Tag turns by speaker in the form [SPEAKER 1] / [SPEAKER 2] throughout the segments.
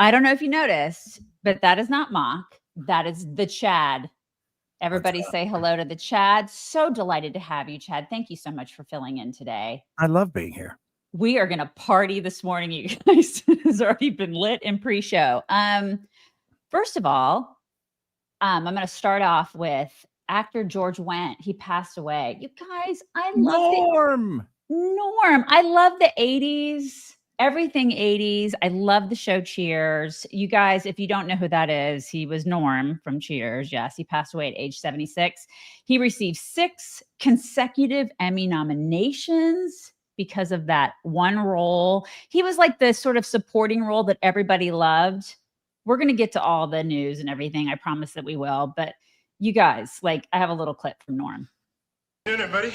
[SPEAKER 1] I don't know if you noticed, but that is not Mock. That is the Chad. Everybody say hello to the Chad. So delighted to have you, Chad. Thank you so much for filling in today.
[SPEAKER 2] I love being here.
[SPEAKER 1] We are going to party this morning, you guys. It has already been lit in pre-show. First of all, I'm going to start off with actor George Wendt. He passed away. You guys, I love
[SPEAKER 2] Norm.
[SPEAKER 1] I love the 80s. Everything 80s. I love the show Cheers. You guys, if you don't know who that is, he was Norm from Cheers. Yes, he passed away at age 76. He received 6 consecutive Emmy nominations because of that one role. He was like the sort of supporting role that everybody loved. We're going to get to all the news and everything. I promise that we will. But you guys, like, I have a little clip from Norm.
[SPEAKER 3] Doing it, buddy?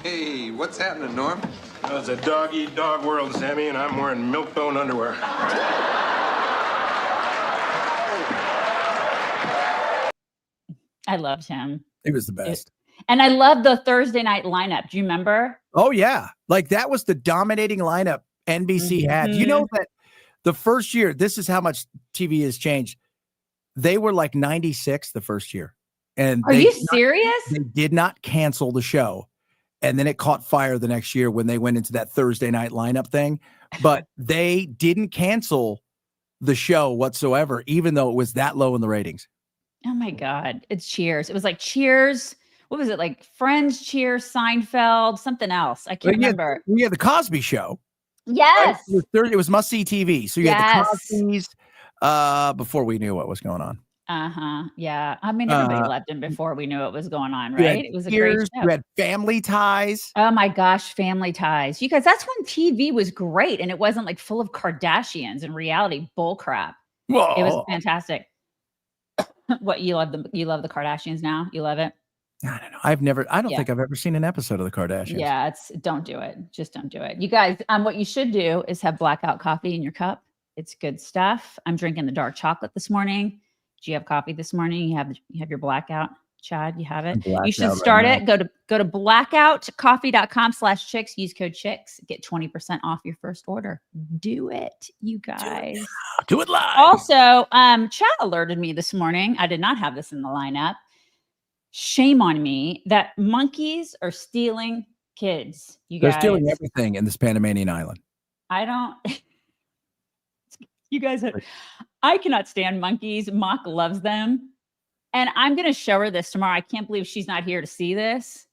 [SPEAKER 4] Hey, what's happening, Norm?
[SPEAKER 3] Well, it's a dog-eat-dog world, Sammy, and I'm wearing milk-bone underwear.
[SPEAKER 1] I loved him.
[SPEAKER 2] He was the best.
[SPEAKER 1] And I love the Thursday night lineup. Do you remember?
[SPEAKER 2] Oh, yeah. Like, that was the dominating lineup NBC had. You know that the first year, this is how much TV has changed. They were like 96 the first year. And
[SPEAKER 1] Are you serious?
[SPEAKER 2] They did not cancel the show. And then it caught fire the next year when they went into that Thursday night lineup thing. But they didn't cancel the show whatsoever, even though it was that low in the ratings.
[SPEAKER 1] Oh, my God. It's Cheers. It was like Cheers. What was it? Like Friends, Cheers, Seinfeld, something else. I can't remember.
[SPEAKER 2] We had the Cosby Show.
[SPEAKER 1] Yes.
[SPEAKER 2] Right? It was must-see TV. So you had the Cosbys before we knew what was going on.
[SPEAKER 1] Yeah. I mean, everybody left him before we knew what was going on, right? It was a great show.
[SPEAKER 2] You had Family Ties.
[SPEAKER 1] Oh my gosh, Family Ties. You guys, that's when TV was great and it wasn't like full of Kardashians and reality bullcrap.
[SPEAKER 2] Whoa.
[SPEAKER 1] It was fantastic. What, you love the Kardashians now? You love it?
[SPEAKER 2] I don't know. I don't think I've ever seen an episode of the Kardashians.
[SPEAKER 1] Yeah, don't do it. Just don't do it. You guys, what you should do is have Blackout Coffee in your cup. It's good stuff. I'm drinking the dark chocolate this morning. Do you have coffee this morning? You have your Blackout, Chad. You have it. You should start it. Go to blackoutcoffee.com/chicks. Use code chicks. Get 20% off your first order. Do it, you guys.
[SPEAKER 2] Do it live.
[SPEAKER 1] Also, Chad alerted me this morning. I did not have this in the lineup. Shame on me that monkeys are stealing kids. You guys.
[SPEAKER 2] They're stealing everything in this Panamanian island.
[SPEAKER 1] I don't. You guys, I cannot stand monkeys. Mock loves them. And I'm going to show her this tomorrow. I can't believe she's not here to see this.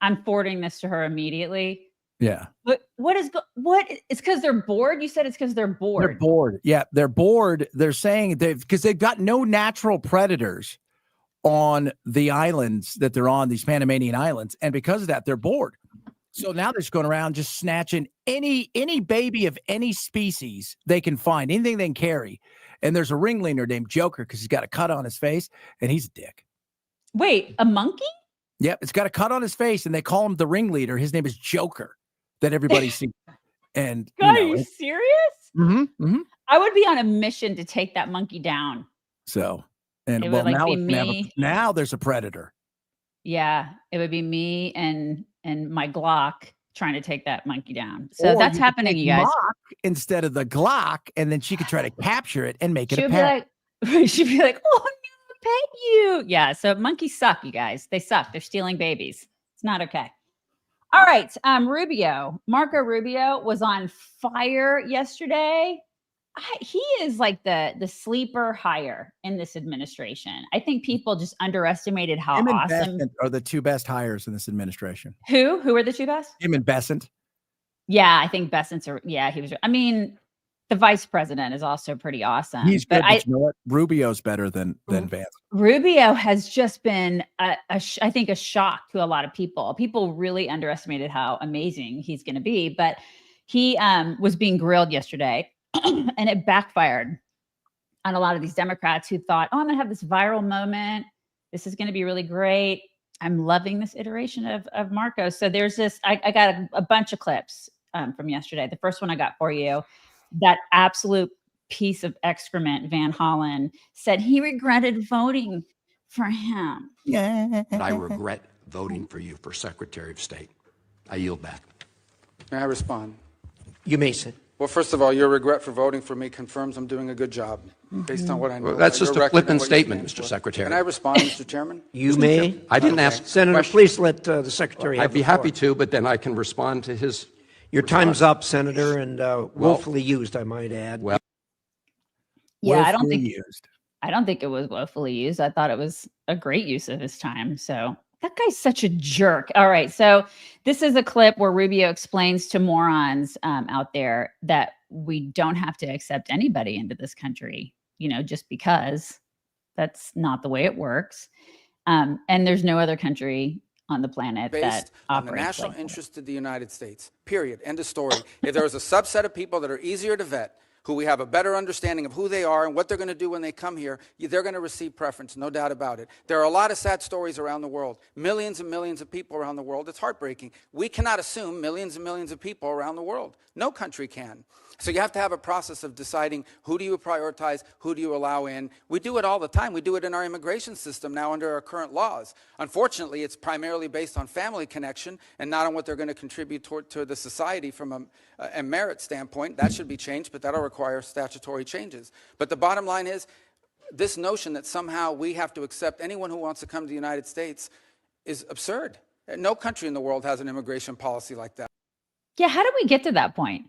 [SPEAKER 1] I'm forwarding this to her immediately.
[SPEAKER 2] Yeah.
[SPEAKER 1] But it's because they're bored. You said it's because they're bored.
[SPEAKER 2] They're bored. Yeah. They're bored. They're saying because they've got no natural predators on the islands that they're on, these Panamanian islands. And because of that, they're bored. So now they're just going around just snatching any baby of any species they can find, anything they can carry. And there's a ringleader named Joker because he's got a cut on his face and he's a dick.
[SPEAKER 1] Wait, a monkey?
[SPEAKER 2] Yep, it's got a cut on his face and they call him the ringleader. His name is Joker that everybody sees. And
[SPEAKER 1] God, are you serious?
[SPEAKER 2] Mm-hmm.
[SPEAKER 1] I would be on a mission to take that monkey down.
[SPEAKER 2] So, and
[SPEAKER 1] it
[SPEAKER 2] well,
[SPEAKER 1] would,
[SPEAKER 2] now there's a predator.
[SPEAKER 1] Yeah, it would be me and my Glock trying to take that monkey down. So that's happening, you guys.
[SPEAKER 2] Mock instead of the Glock, and then she could try to capture it and make it a pet.
[SPEAKER 1] She'd be like, "Oh no, pet you!" Yeah. So monkeys suck, you guys. They suck. They're stealing babies. It's not okay. All right, Marco Rubio was on fire yesterday. He is like the sleeper hire in this administration. I think people just underestimated how
[SPEAKER 2] Him and
[SPEAKER 1] awesome
[SPEAKER 2] Besant are the two best hires in this administration.
[SPEAKER 1] Who are the two best?
[SPEAKER 2] Him and Besant.
[SPEAKER 1] Yeah, I think Besant's he was. I mean, the vice president is also pretty awesome.
[SPEAKER 2] He's good, but you know what? Rubio's better than Vance.
[SPEAKER 1] Rubio has just been, I think, a shock to a lot of people. People really underestimated how amazing he's going to be. But he was being grilled yesterday. And it backfired on a lot of these Democrats who thought, oh, I'm going to have this viral moment. This is going to be really great. I'm loving this iteration of Marco. So there's this, I got a bunch of clips from yesterday. The first one I got for you, that absolute piece of excrement, Van Hollen, said he regretted voting for him.
[SPEAKER 5] Yeah. I regret voting for you for Secretary of State. I yield back.
[SPEAKER 6] May I respond?
[SPEAKER 5] You may sit.
[SPEAKER 6] Well, first of all, your regret for voting for me confirms I'm doing a good job, based on what I know.
[SPEAKER 5] Well, that's
[SPEAKER 6] about
[SPEAKER 5] just
[SPEAKER 6] your
[SPEAKER 5] a
[SPEAKER 6] record
[SPEAKER 5] flippant
[SPEAKER 6] and what you
[SPEAKER 5] statement,
[SPEAKER 6] stand
[SPEAKER 5] Mr.
[SPEAKER 6] for.
[SPEAKER 5] Secretary.
[SPEAKER 6] Can I respond, Mr. Chairman?
[SPEAKER 7] You may.
[SPEAKER 5] I didn't ask.
[SPEAKER 7] Senator,
[SPEAKER 6] Question.
[SPEAKER 7] please let the secretary have
[SPEAKER 5] I'd be
[SPEAKER 7] the floor.
[SPEAKER 5] happy to, but then I can respond to his.
[SPEAKER 7] Your time's up, Senator, and woefully used, I might add.
[SPEAKER 5] Well,
[SPEAKER 1] Yeah, I don't
[SPEAKER 2] Willfully
[SPEAKER 1] think
[SPEAKER 2] used.
[SPEAKER 1] I don't think it was woefully used. I thought it was a great use of his time. So that guy's such a jerk. All right. So this is a clip where Rubio explains to morons out there that we don't have to accept anybody into this country, just because that's not the way it works. And there's no other country on the planet that
[SPEAKER 6] Based on the
[SPEAKER 1] operates
[SPEAKER 6] national
[SPEAKER 1] like that.
[SPEAKER 6] interest of the United States, period, end of story. If there was a subset of people that are easier to vet, who we have a better understanding of who they are and what they're going to do when they come here, they're going to receive preference, no doubt about it. There are a lot of sad stories around the world, millions and millions of people around the world. It's heartbreaking. We cannot assume millions and millions of people around the world. No country can. So you have to have a process of deciding who do you prioritize, who do you allow in. We do it all the time. We do it in our immigration system now under our current laws. Unfortunately, it's primarily based on family connection and not on what they're going to contribute to the society from a merit standpoint. That should be changed, but that'll require statutory changes. But the bottom line is, this notion that somehow we have to accept anyone who wants to come to the United States is absurd. No country in the world has an immigration policy like that.
[SPEAKER 1] Yeah. How did we get to that point?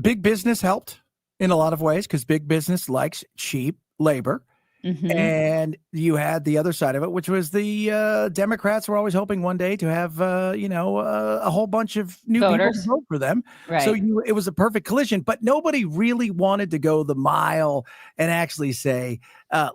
[SPEAKER 2] Big business helped in a lot of ways because big business likes cheap labor.
[SPEAKER 1] Mhm.
[SPEAKER 2] And you had the other side of it, which was the Democrats were always hoping one day to have, a whole bunch of new
[SPEAKER 1] Voters.
[SPEAKER 2] people vote for them.
[SPEAKER 1] Right.
[SPEAKER 2] So it was a perfect collision, but nobody really wanted to go the mile and actually say,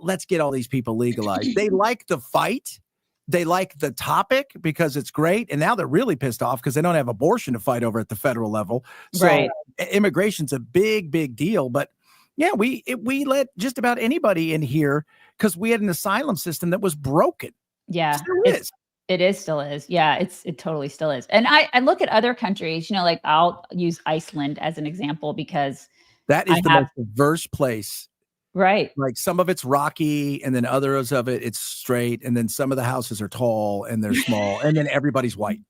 [SPEAKER 2] let's get all these people legalized. They like the fight. They like the topic because it's great. And now they're really pissed off because they don't have abortion to fight over at the federal level. So
[SPEAKER 1] Right.
[SPEAKER 2] Immigration's a big, big deal. But yeah, we let just about anybody in here because we had an asylum system that was broken.
[SPEAKER 1] Yeah.
[SPEAKER 2] Still is.
[SPEAKER 1] It still is. Yeah, it totally still is. And I look at other countries, like I'll use Iceland as an example because
[SPEAKER 2] That is
[SPEAKER 1] I
[SPEAKER 2] the
[SPEAKER 1] have-
[SPEAKER 2] most diverse place.
[SPEAKER 1] right.
[SPEAKER 2] Like some of it's rocky and then others of it's straight. And then some of the houses are tall and they're small. And then everybody's white.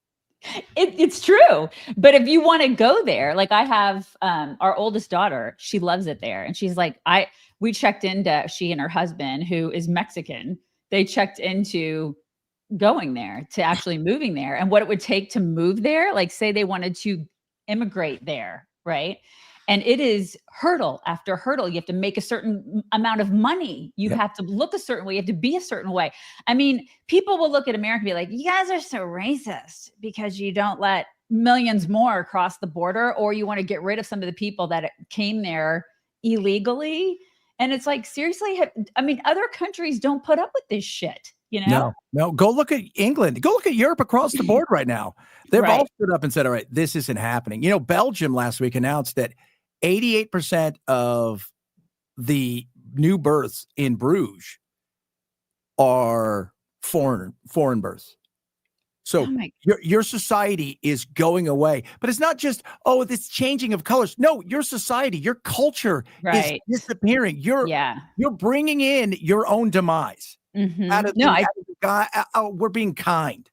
[SPEAKER 1] It's true. But if you want to go there, like I have our oldest daughter, she loves it there. And she's like, we checked into, she and her husband, who is Mexican, they checked into going there, to actually moving there and what it would take to move there. Like say they wanted to immigrate there, right? And it is hurdle after hurdle. You have to make a certain amount of money. You
[SPEAKER 2] Yep.
[SPEAKER 1] have to look a certain way. You have to be a certain way. I mean, people will look at America and be like, you guys are so racist because you don't let millions more cross the border, or you want to get rid of some of the people that came there illegally. And it's like, seriously, other countries don't put up with this shit,
[SPEAKER 2] No. Go look at England. Go look at Europe across the board right now. They've
[SPEAKER 1] Right.
[SPEAKER 2] all stood up and said, all right, this isn't happening. Belgium last week announced that 88% of the new births in Bruges are foreign births. So
[SPEAKER 1] Oh my-
[SPEAKER 2] your society is going away, but it's not just, this changing of colors. No, your society, your culture
[SPEAKER 1] Right.
[SPEAKER 2] is disappearing. You're bringing in your own demise.
[SPEAKER 1] Mhm.
[SPEAKER 2] Out of we're being kind.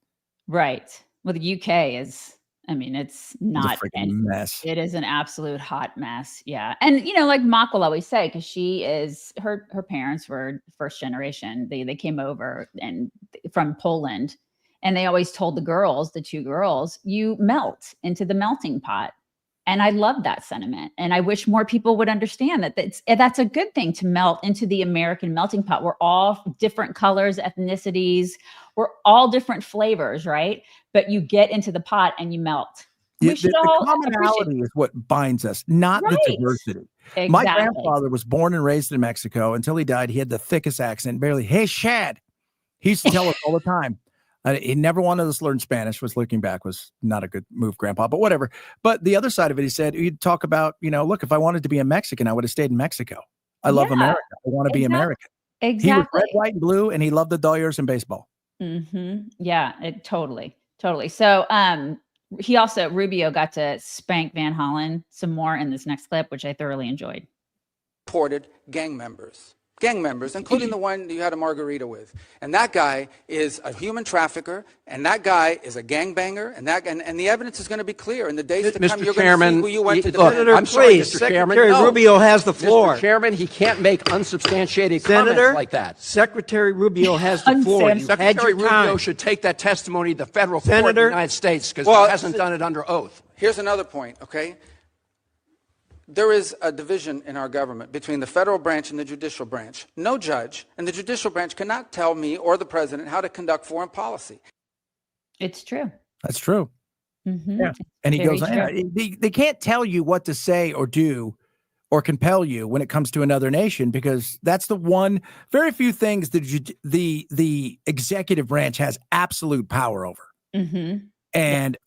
[SPEAKER 1] Right. Well, the UK is, it's not
[SPEAKER 2] It's a freaking mess.
[SPEAKER 1] It is an absolute hot mess. Yeah. And, like Mock will always say, because her parents were first generation. They came over and from Poland, and they always told the two girls, you melt into the melting pot. And I love that sentiment. And I wish more people would understand that that's a good thing, to melt into the American melting pot. We're all different colors, ethnicities. We're all different flavors, right? But you get into the pot and you melt. We should
[SPEAKER 2] The
[SPEAKER 1] all
[SPEAKER 2] commonality is what binds us, not the
[SPEAKER 1] Right.
[SPEAKER 2] diversity.
[SPEAKER 1] Exactly.
[SPEAKER 2] My grandfather was born and raised in Mexico. Until he died, he had the thickest accent, barely. Hey, Shad. He used to tell us all the time. He never wanted us to learn Spanish, which looking back was not a good move, Grandpa, but whatever. But the other side of it, he said, he'd talk about, look, if I wanted to be a Mexican, I would have stayed in Mexico. I love America. I want to be American.
[SPEAKER 1] Exactly.
[SPEAKER 2] He was red, white, and blue, and he loved the Dodgers and baseball.
[SPEAKER 1] Mm-hmm. Yeah, totally. So Rubio got to spank Van Hollen some more in this next clip, which I thoroughly enjoyed.
[SPEAKER 6] Reported gang members. gang members, including the one you had a margarita with. And that guy is a human trafficker, and that guy is a gangbanger, and the evidence is going to be clear. In the days to come,
[SPEAKER 5] Mr.
[SPEAKER 6] you're
[SPEAKER 5] Chairman,
[SPEAKER 6] going to see who you went to
[SPEAKER 5] look,
[SPEAKER 6] defend.
[SPEAKER 7] Senator,
[SPEAKER 5] I'm sorry,
[SPEAKER 7] please,
[SPEAKER 5] Mr. Chairman.
[SPEAKER 7] Secretary
[SPEAKER 5] No.
[SPEAKER 7] Rubio has the floor.
[SPEAKER 5] Mr. Chairman, he can't make unsubstantiated
[SPEAKER 7] Senator,
[SPEAKER 5] comments like that.
[SPEAKER 7] Secretary Rubio has the floor. You've had
[SPEAKER 5] Secretary
[SPEAKER 7] your
[SPEAKER 5] Rubio
[SPEAKER 7] time.
[SPEAKER 5] should take that testimony to the federal court in
[SPEAKER 7] Senator?
[SPEAKER 5] the United States because
[SPEAKER 6] Well,
[SPEAKER 5] he hasn't done it under oath.
[SPEAKER 6] Here's another point, okay? There is a division in our government between the federal branch and the judicial branch. No judge in the judicial branch cannot tell me or the president how to conduct foreign policy.
[SPEAKER 1] It's true.
[SPEAKER 2] That's true.
[SPEAKER 1] Mhm.
[SPEAKER 2] Yeah. And he
[SPEAKER 1] Very
[SPEAKER 2] goes,
[SPEAKER 1] true.
[SPEAKER 2] they can't tell you what to say or do or compel you when it comes to another nation, because that's the one, very few things that the executive branch has absolute power over.
[SPEAKER 1] Mhm.
[SPEAKER 2] And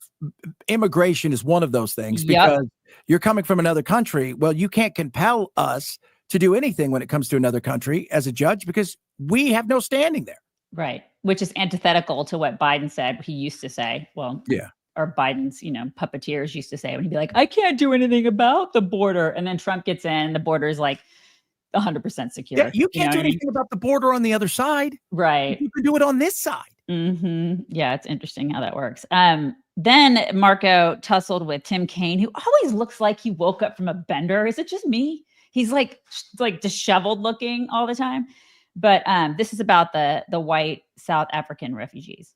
[SPEAKER 2] immigration is one of those things,
[SPEAKER 1] Yep.
[SPEAKER 2] because you're coming from another country. Well, you can't compel us to do anything when it comes to another country as a judge, because we have no standing there.
[SPEAKER 1] Right. Which is antithetical to what Biden said. He used to say, well,
[SPEAKER 2] Yeah.
[SPEAKER 1] or Biden's, puppeteers used to say when he'd be like, I can't do anything about the border. And then Trump gets in, the border is like 100% secure.
[SPEAKER 2] Yeah, you can't
[SPEAKER 1] know
[SPEAKER 2] do
[SPEAKER 1] what I mean?
[SPEAKER 2] anything about the border on the other side.
[SPEAKER 1] Right.
[SPEAKER 2] You can do it on this side.
[SPEAKER 1] Yeah, it's interesting how that works. Then Marco tussled with Tim Kaine, who always looks like he woke up from a bender. Is it just me? He's like disheveled looking all the time. But this is about the white South African refugees.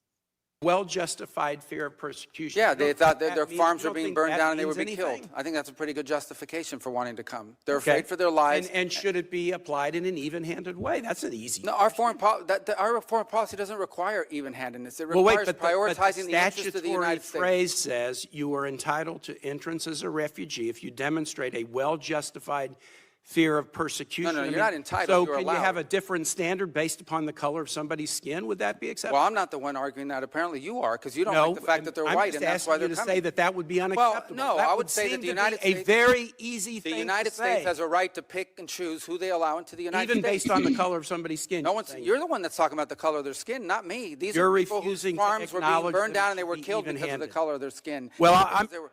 [SPEAKER 8] Well-justified fear of persecution.
[SPEAKER 6] Yeah,
[SPEAKER 8] You
[SPEAKER 6] they
[SPEAKER 8] don't
[SPEAKER 6] thought
[SPEAKER 8] think
[SPEAKER 6] that their
[SPEAKER 8] means-
[SPEAKER 6] farms
[SPEAKER 8] you
[SPEAKER 6] were
[SPEAKER 8] don't
[SPEAKER 6] being
[SPEAKER 8] think
[SPEAKER 6] burned
[SPEAKER 8] that
[SPEAKER 6] down and they
[SPEAKER 8] means
[SPEAKER 6] would be
[SPEAKER 8] anything?
[SPEAKER 6] killed. I think that's a pretty good justification for wanting to come. They're
[SPEAKER 8] Okay.
[SPEAKER 6] afraid for their lives.
[SPEAKER 8] And should it be applied in an even-handed way? That's an easy.
[SPEAKER 6] No, our foreign policy doesn't require even-handedness. It
[SPEAKER 8] Well, wait,
[SPEAKER 6] requires
[SPEAKER 8] but
[SPEAKER 6] prioritizing
[SPEAKER 8] the
[SPEAKER 6] the interests of the
[SPEAKER 8] statutory
[SPEAKER 6] United States.
[SPEAKER 8] phrase says you are entitled to entrance as a refugee if you demonstrate a well-justified fear of persecution.
[SPEAKER 6] No,
[SPEAKER 8] I
[SPEAKER 6] you're
[SPEAKER 8] mean,
[SPEAKER 6] not entitled,
[SPEAKER 8] So
[SPEAKER 6] you're
[SPEAKER 8] can you
[SPEAKER 6] allowed.
[SPEAKER 8] have a different standard based upon the color of somebody's skin? Would that be acceptable?
[SPEAKER 6] Well, I'm not the one arguing that. Apparently you are, because you don't like the fact that they're
[SPEAKER 8] I'm
[SPEAKER 6] white,
[SPEAKER 8] just
[SPEAKER 6] and that's why
[SPEAKER 8] asking you
[SPEAKER 6] they're
[SPEAKER 8] to
[SPEAKER 6] coming.
[SPEAKER 8] say that that would be unacceptable.
[SPEAKER 6] no,
[SPEAKER 8] That
[SPEAKER 6] I would say that
[SPEAKER 8] seem
[SPEAKER 6] the
[SPEAKER 8] to be
[SPEAKER 6] United
[SPEAKER 8] a
[SPEAKER 6] States-
[SPEAKER 8] very easy
[SPEAKER 6] The
[SPEAKER 8] thing
[SPEAKER 6] United
[SPEAKER 8] to
[SPEAKER 6] States
[SPEAKER 8] say.
[SPEAKER 6] has a right to pick and choose who they allow into the United
[SPEAKER 8] Even
[SPEAKER 6] States.
[SPEAKER 8] based on the color of somebody's skin.
[SPEAKER 6] No
[SPEAKER 8] you're
[SPEAKER 6] one's.
[SPEAKER 8] saying.
[SPEAKER 6] You're the one that's talking about the color of their skin, not me. These
[SPEAKER 8] You're
[SPEAKER 6] are people whose
[SPEAKER 8] refusing to
[SPEAKER 6] farms were being
[SPEAKER 8] acknowledge
[SPEAKER 6] burned
[SPEAKER 8] that it
[SPEAKER 6] down and they
[SPEAKER 8] should
[SPEAKER 6] were
[SPEAKER 8] be
[SPEAKER 6] killed because of the
[SPEAKER 8] even-handed.
[SPEAKER 6] color of their skin.
[SPEAKER 8] Well,
[SPEAKER 6] Because they were-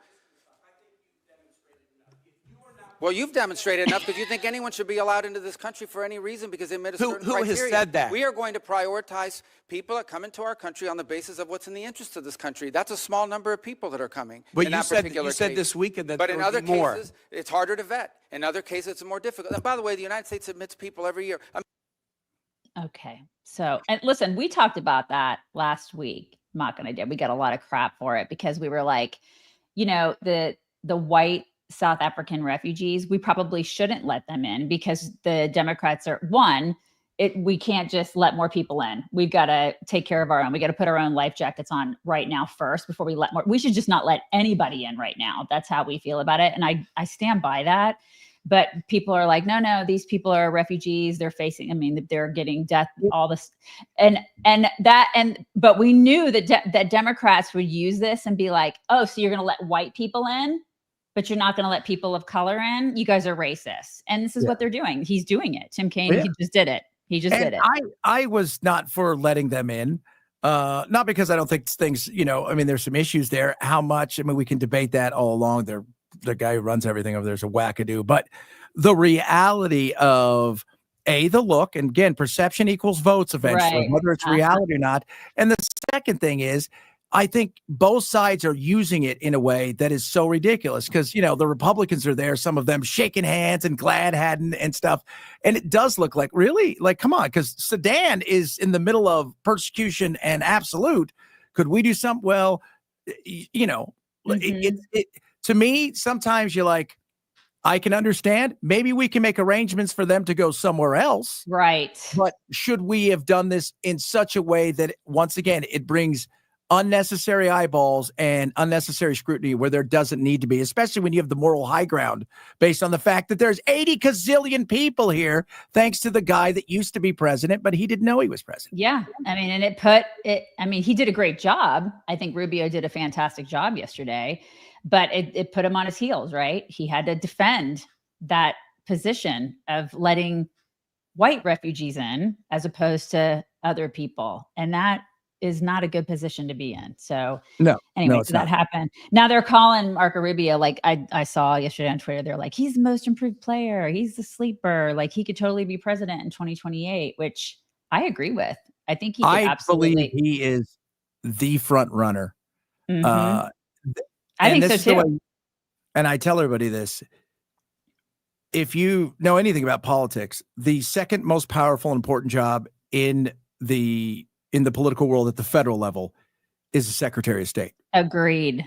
[SPEAKER 6] Well, you've demonstrated enough because you think anyone should be allowed into this country for any reason because they met a certain
[SPEAKER 8] Who has
[SPEAKER 6] criteria.
[SPEAKER 8] said that?
[SPEAKER 6] We are going to prioritize people that come into our country on the basis of what's in the interest of this country. That's a small number of people that are coming.
[SPEAKER 8] But
[SPEAKER 6] in
[SPEAKER 8] you
[SPEAKER 6] that
[SPEAKER 8] said
[SPEAKER 6] particular
[SPEAKER 8] you said
[SPEAKER 6] case.
[SPEAKER 8] this weekend that
[SPEAKER 6] But
[SPEAKER 8] there
[SPEAKER 6] in
[SPEAKER 8] would
[SPEAKER 6] other
[SPEAKER 8] be more.
[SPEAKER 6] cases, it's harder to vet. In other cases, it's more difficult. And by the way, the United States admits people every year.
[SPEAKER 1] Okay. So, and listen, we talked about that last week. I'm not going to do. We got a lot of crap for it because we were like, the white South African refugees, we probably shouldn't let them in because the Democrats are we can't just let more people in. We've got to take care of our own. We got to put our own life jackets on right now first before we let more. We should just not let anybody in right now. That's how we feel about it. And I stand by that. But people are like, no, these people are refugees. They're they're getting death, all this. But we knew that Democrats would use this and be like, oh, so you're going to let white people in, but you're not going to let people of color in? You guys are racist. And this is what they're doing. He's doing it. Tim Kaine, he just did it. He just did it.
[SPEAKER 2] I was not for letting them in. Not because I don't think things, there's some issues there. How much? We can debate that all along. The guy who runs everything over there is a wackadoo. But the reality of the look, and again, perception equals votes eventually,
[SPEAKER 1] Right.
[SPEAKER 2] whether it's reality or not. And the second thing is, I think both sides are using it in a way that is so ridiculous because, the Republicans are there, some of them shaking hands and glad handing and stuff. And it does look like, really, like, come on, because Sudan is in the middle of persecution and absolute. Could we do something? Well, to me, sometimes you're like, I can understand. Maybe we can make arrangements for them to go somewhere else.
[SPEAKER 1] Right.
[SPEAKER 2] But should we have done this in such a way that, once again, it brings unnecessary eyeballs and unnecessary scrutiny where there doesn't need to be, especially when you have the moral high ground based on the fact that there's 80 gazillion people here, thanks to the guy that used to be president, but he didn't know he was president.
[SPEAKER 1] Yeah. He did a great job. I think Rubio did a fantastic job yesterday, but it put him on his heels, right? He had to defend that position of letting white refugees in as opposed to other people. And that is not a good position to be in. So
[SPEAKER 2] No,
[SPEAKER 1] anyway,
[SPEAKER 2] it's
[SPEAKER 1] so that
[SPEAKER 2] not.
[SPEAKER 1] happened. Now they're calling Marco Rubio. Like I saw yesterday on Twitter, they're like, he's the most improved player. He's the sleeper. Like he could totally be president in 2028, which I agree with. I think he could
[SPEAKER 2] I
[SPEAKER 1] absolutely.
[SPEAKER 2] believe he is the front runner.
[SPEAKER 1] I think so too.
[SPEAKER 2] And I tell everybody this. If you know anything about politics, the second most powerful and important job in the political world at the federal level is the Secretary of State.
[SPEAKER 1] Agreed.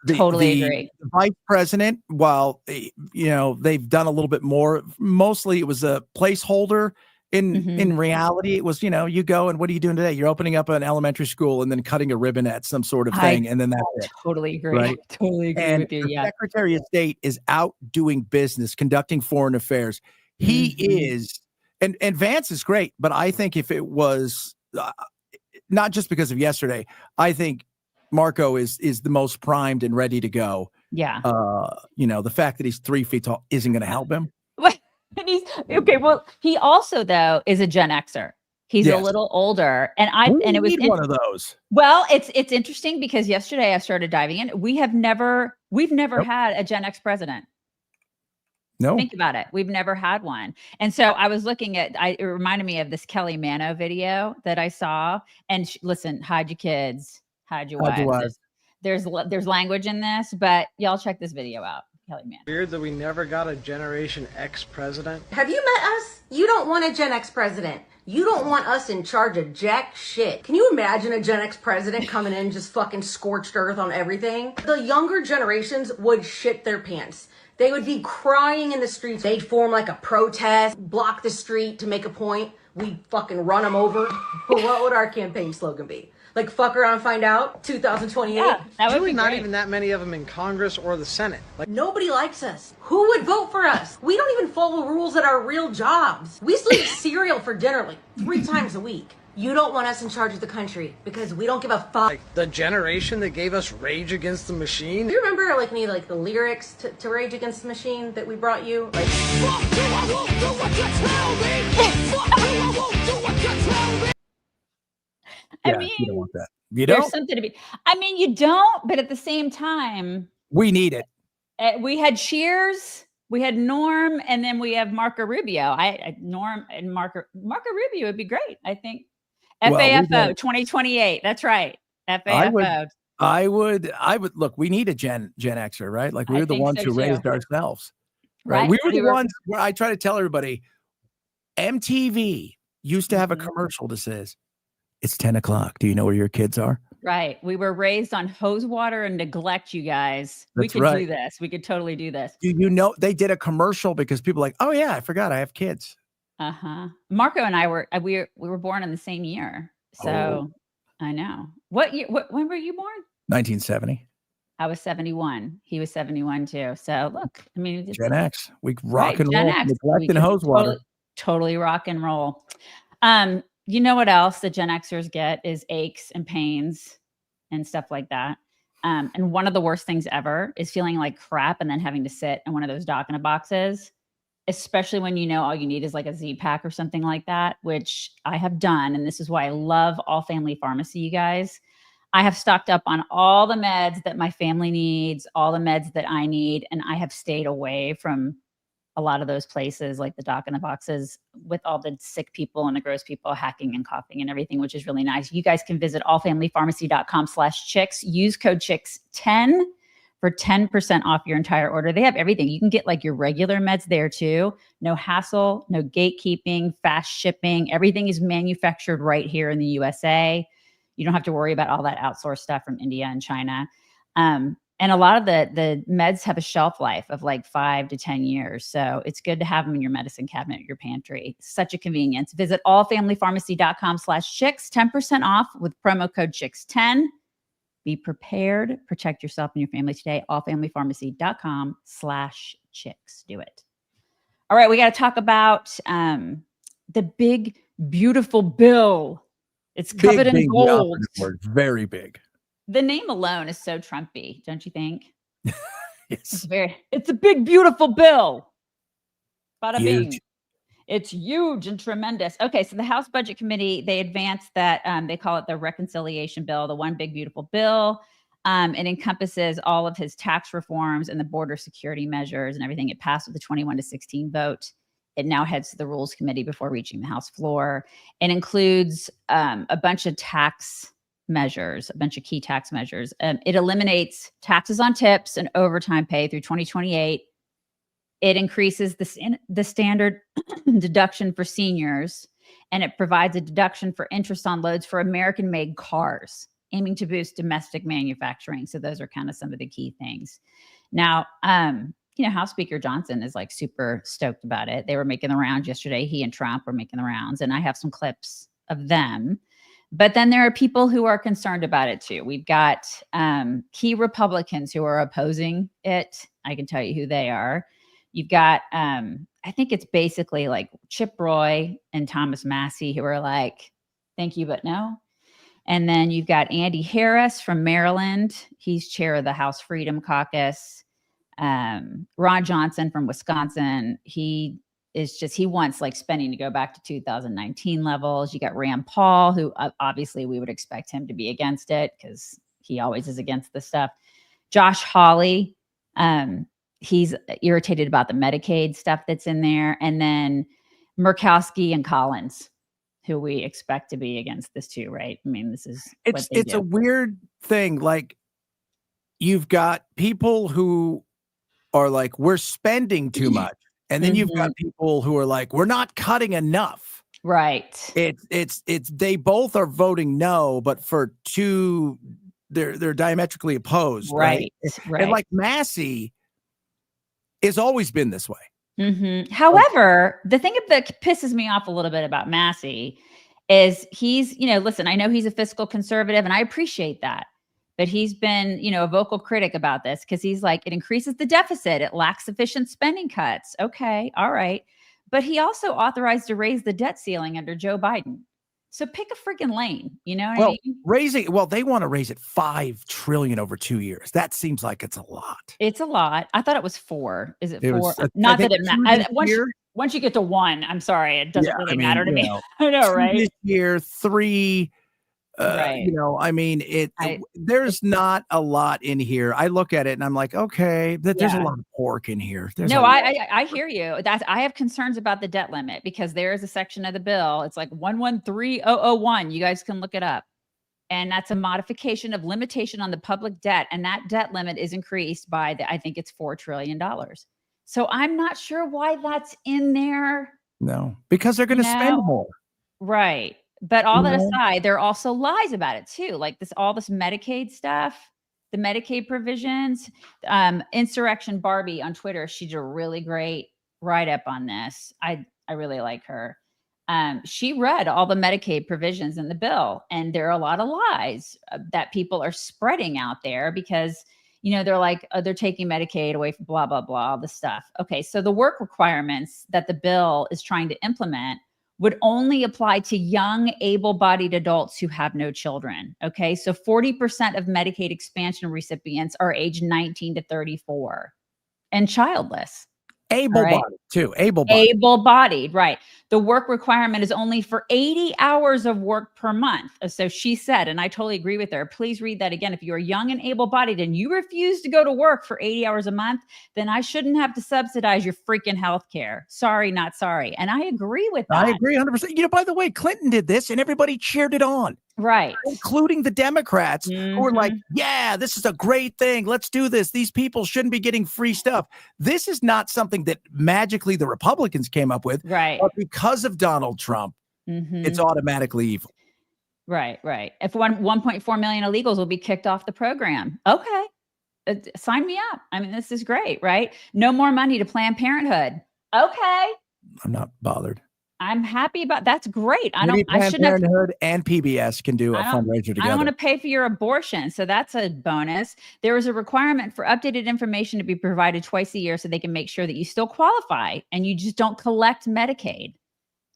[SPEAKER 1] Totally agree.
[SPEAKER 2] The vice president, while they've done a little bit more, mostly it was a placeholder. In reality, it was, you go and what are you doing today? You're opening up an elementary school and then cutting a ribbon at some sort of thing. And then that's it.
[SPEAKER 1] Totally agree.
[SPEAKER 2] Right?
[SPEAKER 1] Totally agree
[SPEAKER 2] and
[SPEAKER 1] with you.
[SPEAKER 2] The
[SPEAKER 1] Yeah.
[SPEAKER 2] Secretary of State is out doing business, conducting foreign affairs. He is, and Vance is great, but I think if it was not just because of yesterday, I think Marco is the most primed and ready to go.
[SPEAKER 1] Yeah.
[SPEAKER 2] The fact that he's 3 feet tall isn't going to help him.
[SPEAKER 1] And he's okay. Well, he also though is a Gen Xer. He's a little older, and it was
[SPEAKER 2] one of those.
[SPEAKER 1] Well, it's interesting because yesterday I started diving in. We've never had a Gen X president.
[SPEAKER 2] No,
[SPEAKER 1] think about it. We've never had one, and so I was looking at. It reminded me of this Kelly Mano video that I saw. And listen, hide your kids, hide your wives. There's language in this, but y'all check this video out. Kelly Mano.
[SPEAKER 9] Weird that we never got a Generation X president.
[SPEAKER 10] Have you met us? You don't want a Gen X president. You don't want us in charge of jack shit. Can you imagine a Gen X president coming in just fucking scorched earth on everything? The younger generations would shit their pants. They would be crying in the streets. They'd form like a protest, block the street to make a point. We'd fucking run them over. What would our campaign slogan be? Like, fuck around and find out, 2028?
[SPEAKER 1] Yeah, that would be
[SPEAKER 9] not
[SPEAKER 1] great.
[SPEAKER 9] even that many of them in Congress or the Senate. Like,
[SPEAKER 10] nobody likes us. Who would vote for us? We don't even follow rules at our real jobs. We still eat cereal for dinner like 3 times a week. You don't want us in charge of the country because we don't give a fuck.
[SPEAKER 9] Like the generation that gave us Rage Against the Machine.
[SPEAKER 10] Do you remember any of the lyrics to Rage Against the Machine that we brought you? Like, fuck you, I won't do what you tell me. Fuck you, I won't do what you tell me.
[SPEAKER 1] I mean,
[SPEAKER 2] you don't want that. You don't.
[SPEAKER 1] There's something to be. I mean, you don't, but at the same time,
[SPEAKER 2] we need it.
[SPEAKER 1] We had Cheers, we had Norm, and then we have Marco Rubio. Norm and Marco Rubio would be great. I think. FAFO 2028. That's right. FAFO.
[SPEAKER 2] I would look. We need a Gen Xer, right? Like we're the ones who raised ourselves, right? We were the ones where I try to tell everybody. MTV used to have a commercial that says, "It's 10 o'clock. Do you know where your kids are?"
[SPEAKER 1] Right. We were raised on hose water and neglect, you guys. We could do this. We could totally do this.
[SPEAKER 2] They did a commercial because people are like, oh yeah, I forgot I have kids.
[SPEAKER 1] Marco and I were we were born in the same year. So I know. What year, when were you born?
[SPEAKER 2] 1970.
[SPEAKER 1] I was 71. He was 71 too. So look, I mean,
[SPEAKER 2] Gen X. We rock and
[SPEAKER 1] Gen
[SPEAKER 2] roll.
[SPEAKER 1] X.
[SPEAKER 2] Neglecting hose water.
[SPEAKER 1] Totally rock and roll. You know what else the Gen Xers get is aches and pains and stuff like that. And one of the worst things ever is feeling like crap and then having to sit in one of those doc-in-a boxes, especially when you know all you need is like a Z-Pack or something like that, which I have done. And this is why I love All Family Pharmacy, you guys. I have stocked up on all the meds that my family needs, all the meds that I need, and I have stayed away from a lot of those places like the doc-in-a boxes with all the sick people and the gross people hacking and coughing and everything, which is really nice. You guys can visit allfamilypharmacy.com/chicks. Use code CHICKS10 for 10% off your entire order. They have everything. You can get like your regular meds there too. No hassle, no gatekeeping, fast shipping. Everything is manufactured right here in the USA. You don't have to worry about all that outsourced stuff from India and China. And a lot of the meds have a shelf life of like 5 to 10 years. So it's good to have them in your medicine cabinet, your pantry. Such a convenience. Visit allfamilypharmacy.com/chicks, 10% off with promo code CHICKS10. Be prepared. Protect yourself and your family today. allfamilypharmacy.com/chicks. Do it. All right. We got to talk about the big, beautiful bill. It's covered in gold.
[SPEAKER 2] Very big.
[SPEAKER 1] The name alone is so Trumpy, don't you think?
[SPEAKER 2] Yes.
[SPEAKER 1] It's a big, beautiful bill. Bada bing. It's huge and tremendous. Okay, so the House Budget Committee, they advanced that, they call it the reconciliation bill, the one big beautiful bill. It encompasses all of his tax reforms and the border security measures and everything. It passed with a 21-16 vote. It now heads to the Rules Committee before reaching the House floor. It includes a bunch of tax measures, a bunch of key tax measures. It eliminates taxes on tips and overtime pay through 2028. It increases the standard deduction for seniors, and it provides a deduction for interest on loans for American-made cars, aiming to boost domestic manufacturing. So those are kind of some of the key things. Now, House Speaker Johnson is like super stoked about it. They were making the rounds yesterday. He and Trump were making the rounds, and I have some clips of them. But then there are people who are concerned about it too. We've got key Republicans who are opposing it. I can tell you who they are. You've got, I think it's basically like Chip Roy and Thomas Massie who are like, thank you, but no. And then you've got Andy Harris from Maryland. He's chair of the House Freedom Caucus. Ron Johnson from Wisconsin. He wants like spending to go back to 2019 levels. You got Rand Paul, who obviously we would expect him to be against it because he always is against this stuff. Josh Hawley, he's irritated about the Medicaid stuff that's in there. And then Murkowski and Collins, who we expect to be against this too, right? I mean, it's
[SPEAKER 2] a weird thing. Like, you've got people who are like, we're spending too much. And then you've got people who are like, we're not cutting enough.
[SPEAKER 1] Right.
[SPEAKER 2] It's they both are voting no, but for two, they're diametrically opposed. Right. And like Massie has always been this way.
[SPEAKER 1] However, the thing that pisses me off a little bit about Massie is he's, listen, I know he's a fiscal conservative and I appreciate that. But he's been, a vocal critic about this because he's like, it increases the deficit. It lacks sufficient spending cuts. Okay. All right. But he also authorized to raise the debt ceiling under Joe Biden. So pick a freaking lane. You know what I mean?
[SPEAKER 2] They want to raise it $5 trillion over 2 years. That seems like it's a lot.
[SPEAKER 1] It's a lot. I thought it was 4. Is it 4? Not that it matters. Once you get to 1, I'm sorry. It doesn't really matter to me. I know, right?
[SPEAKER 2] This year, 3.
[SPEAKER 1] Right.
[SPEAKER 2] I mean, there's not a lot in here. I look at it and I'm like, okay, there's a lot of pork in here.
[SPEAKER 1] I hear you. I have concerns about the debt limit because there is a section of the bill. It's like 113001. You guys can look it up. And that's a modification of limitation on the public debt. And that debt limit is increased by I think it's $4 trillion. So I'm not sure why that's in there.
[SPEAKER 2] No, because they're going to spend more.
[SPEAKER 1] Right. But all that aside, there are also lies about it too. Like all this Medicaid stuff, the Medicaid provisions, Insurrection Barbie on Twitter. She did a really great write-up on this. I really like her. She read all the Medicaid provisions in the bill, and there are a lot of lies that people are spreading out there because, they're like, they're taking Medicaid away from blah, blah, blah, all this stuff. Okay. So the work requirements that the bill is trying to implement would only apply to young, able-bodied adults who have no children. Okay, so 40% of Medicaid expansion recipients are aged 19 to 34 and childless.
[SPEAKER 2] Able-bodied too.
[SPEAKER 1] Able-bodied, right. The work requirement is only for 80 hours of work per month. So she said, and I totally agree with her, please read that again. If you're young and able-bodied and you refuse to go to work for 80 hours a month, then I shouldn't have to subsidize your freaking health care. Sorry, not sorry. And I agree with that.
[SPEAKER 2] I agree 100%. By the way, Clinton did this and everybody cheered it on.
[SPEAKER 1] Right.
[SPEAKER 2] Including the Democrats who were like, yeah, this is a great thing. Let's do this. These people shouldn't be getting free stuff. This is not something that magically the Republicans came up with.
[SPEAKER 1] Right.
[SPEAKER 2] But because of Donald Trump, it's automatically evil.
[SPEAKER 1] Right. If 1.4 million illegals will be kicked off the program. Okay. Sign me up. I mean, this is great, right? No more money to Planned Parenthood. Okay.
[SPEAKER 2] I'm not bothered.
[SPEAKER 1] I'm happy about that's great.
[SPEAKER 2] Planned Parenthood and PBS can do a fundraiser together.
[SPEAKER 1] I don't want to pay for your abortion, so that's a bonus. There is a requirement for updated information to be provided twice a year so they can make sure that you still qualify and you just don't collect Medicaid.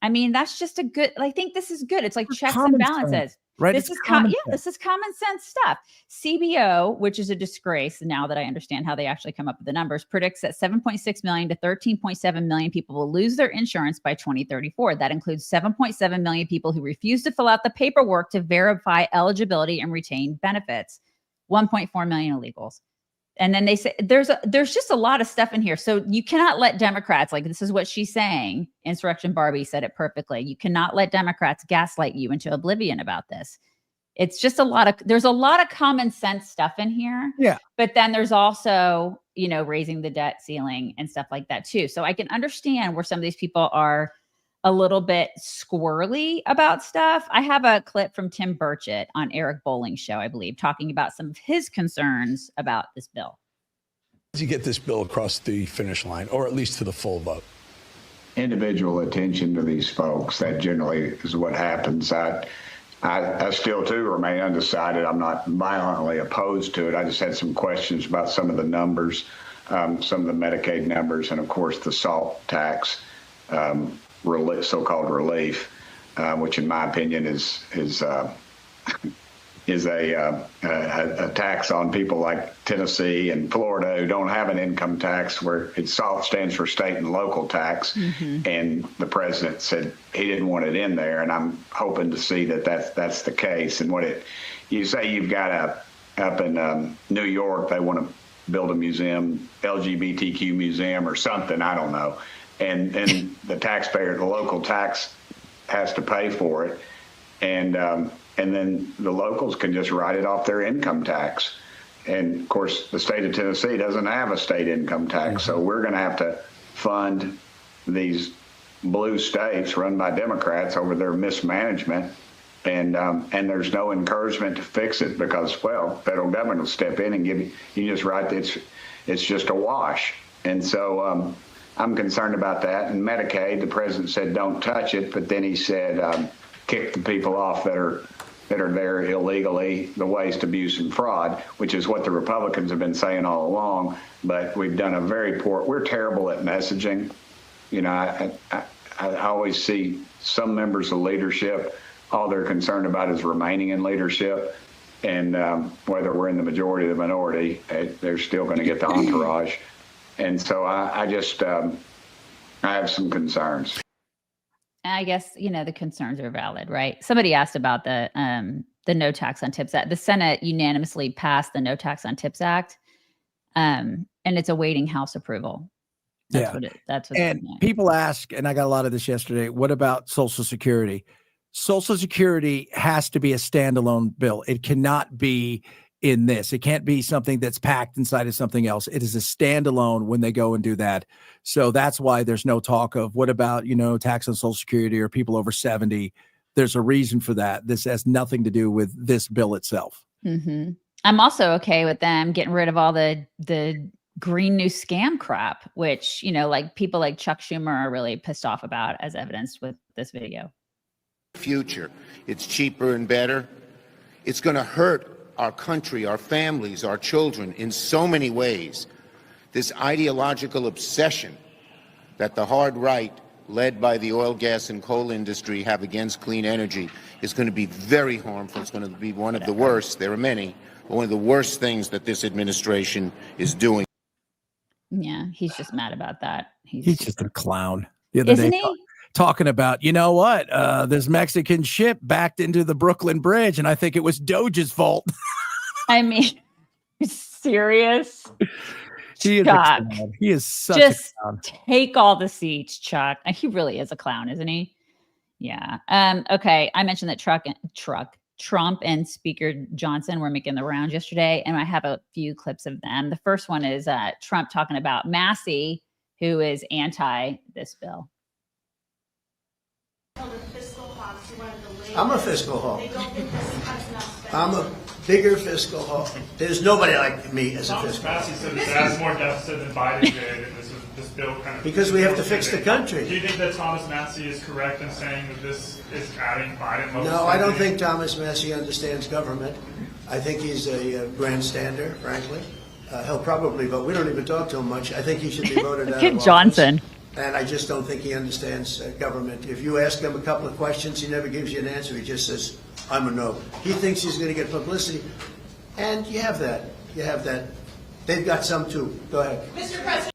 [SPEAKER 1] I mean, that's just I think this is good. It's like checks and balances.
[SPEAKER 2] right?
[SPEAKER 1] This is this is common sense stuff. CBO, which is a disgrace now that I understand how they actually come up with the numbers, predicts that 7.6 million to 13.7 million people will lose their insurance by 2034. That includes 7.7 million people who refuse to fill out the paperwork to verify eligibility and retain benefits. 1.4 million illegals. And then they say there's just a lot of stuff in here. So you cannot let Democrats, like this is what she's saying. Insurrection Barbie said it perfectly. You cannot let Democrats gaslight you into oblivion about this. It's just there's a lot of common sense stuff in here.
[SPEAKER 2] Yeah.
[SPEAKER 1] But then there's also, raising the debt ceiling and stuff like that too. So I can understand where some of these people are a little bit squirrely about stuff. I have a clip from Tim Burchett on Eric Bolling's show, I believe, talking about some of his concerns about this bill.
[SPEAKER 11] You get this bill across the finish line, or at least to the full vote?
[SPEAKER 12] Individual attention to these folks. That generally is what happens. I still, too, remain undecided. I'm not violently opposed to it. I just had some questions about some of the numbers, some of the Medicaid numbers, and, of course, the SALT tax. So-called relief, which in my opinion is a tax on people like Tennessee and Florida who don't have an income tax, where SALT stands for state and local tax. Mm-hmm. And the president said he didn't want it in there, and I'm hoping to see that's the case. And you say you've got up in New York, they want to build a museum, LGBTQ museum or something, I don't know. And the taxpayer, the local tax, has to pay for it, and then the locals can just write it off their income tax. And of course, the state of Tennessee doesn't have a state income tax, so we're going to have to fund these blue states run by Democrats over their mismanagement, and there's no encouragement to fix it because, federal government will step in and you just write it's just a wash, and so. I'm concerned about that. And Medicaid, the president said don't touch it, but then he said kick the people off that are there illegally, the waste, abuse, and fraud, which is what the Republicans have been saying all along. But we've done we're terrible at messaging. I always see some members of leadership, all they're concerned about is remaining in leadership. And whether we're in the majority or the minority, they're still going to get the entourage. And so I have some concerns.
[SPEAKER 1] I guess, the concerns are valid, right? Somebody asked about the No Tax on Tips Act. The Senate unanimously passed the No Tax on Tips Act, and it's awaiting House approval. That's what
[SPEAKER 2] and people ask, and I got a lot of this yesterday, what about Social Security? Social Security has to be a standalone bill. It cannot be in this. It can't be something that's packed inside of something else. It is a standalone when they go and do that. So that's why there's no talk of what about, tax on Social Security or people over 70. There's a reason for that. This has nothing to do with this bill itself.
[SPEAKER 1] Mm-hmm. I'm also okay with them getting rid of all the green new scam crap, which, like people like Chuck Schumer are really pissed off about, as evidenced with this video.
[SPEAKER 13] Future. It's cheaper and better. It's going to hurt our country, our families, our children in so many ways. This ideological obsession that the hard right, led by the oil, gas, and coal industry, have against clean energy is going to be very harmful. It's going to be one of the worst. There are many, but one of the worst things that this administration is doing.
[SPEAKER 1] Yeah, he's just mad about that.
[SPEAKER 2] He's just a clown. The other day, talking about, this Mexican ship backed into the Brooklyn Bridge, and I think it was Doge's fault.
[SPEAKER 1] I mean, serious?
[SPEAKER 2] Chuck. He is such a clown.
[SPEAKER 1] Take all the seats, Chuck. He really is a clown, isn't he? Yeah. Okay. I mentioned that Trump and Speaker Johnson were making the rounds yesterday, and I have a few clips of them. The first one is Trump talking about Massie, who is anti this bill.
[SPEAKER 7] I'm a fiscal hawk. I'm a bigger fiscal hawk. There's nobody like me as a fiscal hawk.
[SPEAKER 14] Massie said this has more deficit than Biden did, and this bill kind of...
[SPEAKER 7] Because we have to fix the country.
[SPEAKER 14] Do you think that Thomas Massie is correct in saying that this is adding Biden?
[SPEAKER 7] No, I don't think Thomas Massie understands government. I think he's a grandstander, frankly. He'll probably vote. We don't even talk to him much. I think he should be voted out of office.
[SPEAKER 1] Johnson.
[SPEAKER 7] And I just don't think he understands government. If you ask him a couple of questions, he never gives you an answer. He just says, I'm a no. He thinks he's going to get publicity, and you have that. You have that. They've got some too. Go ahead, Mr. President.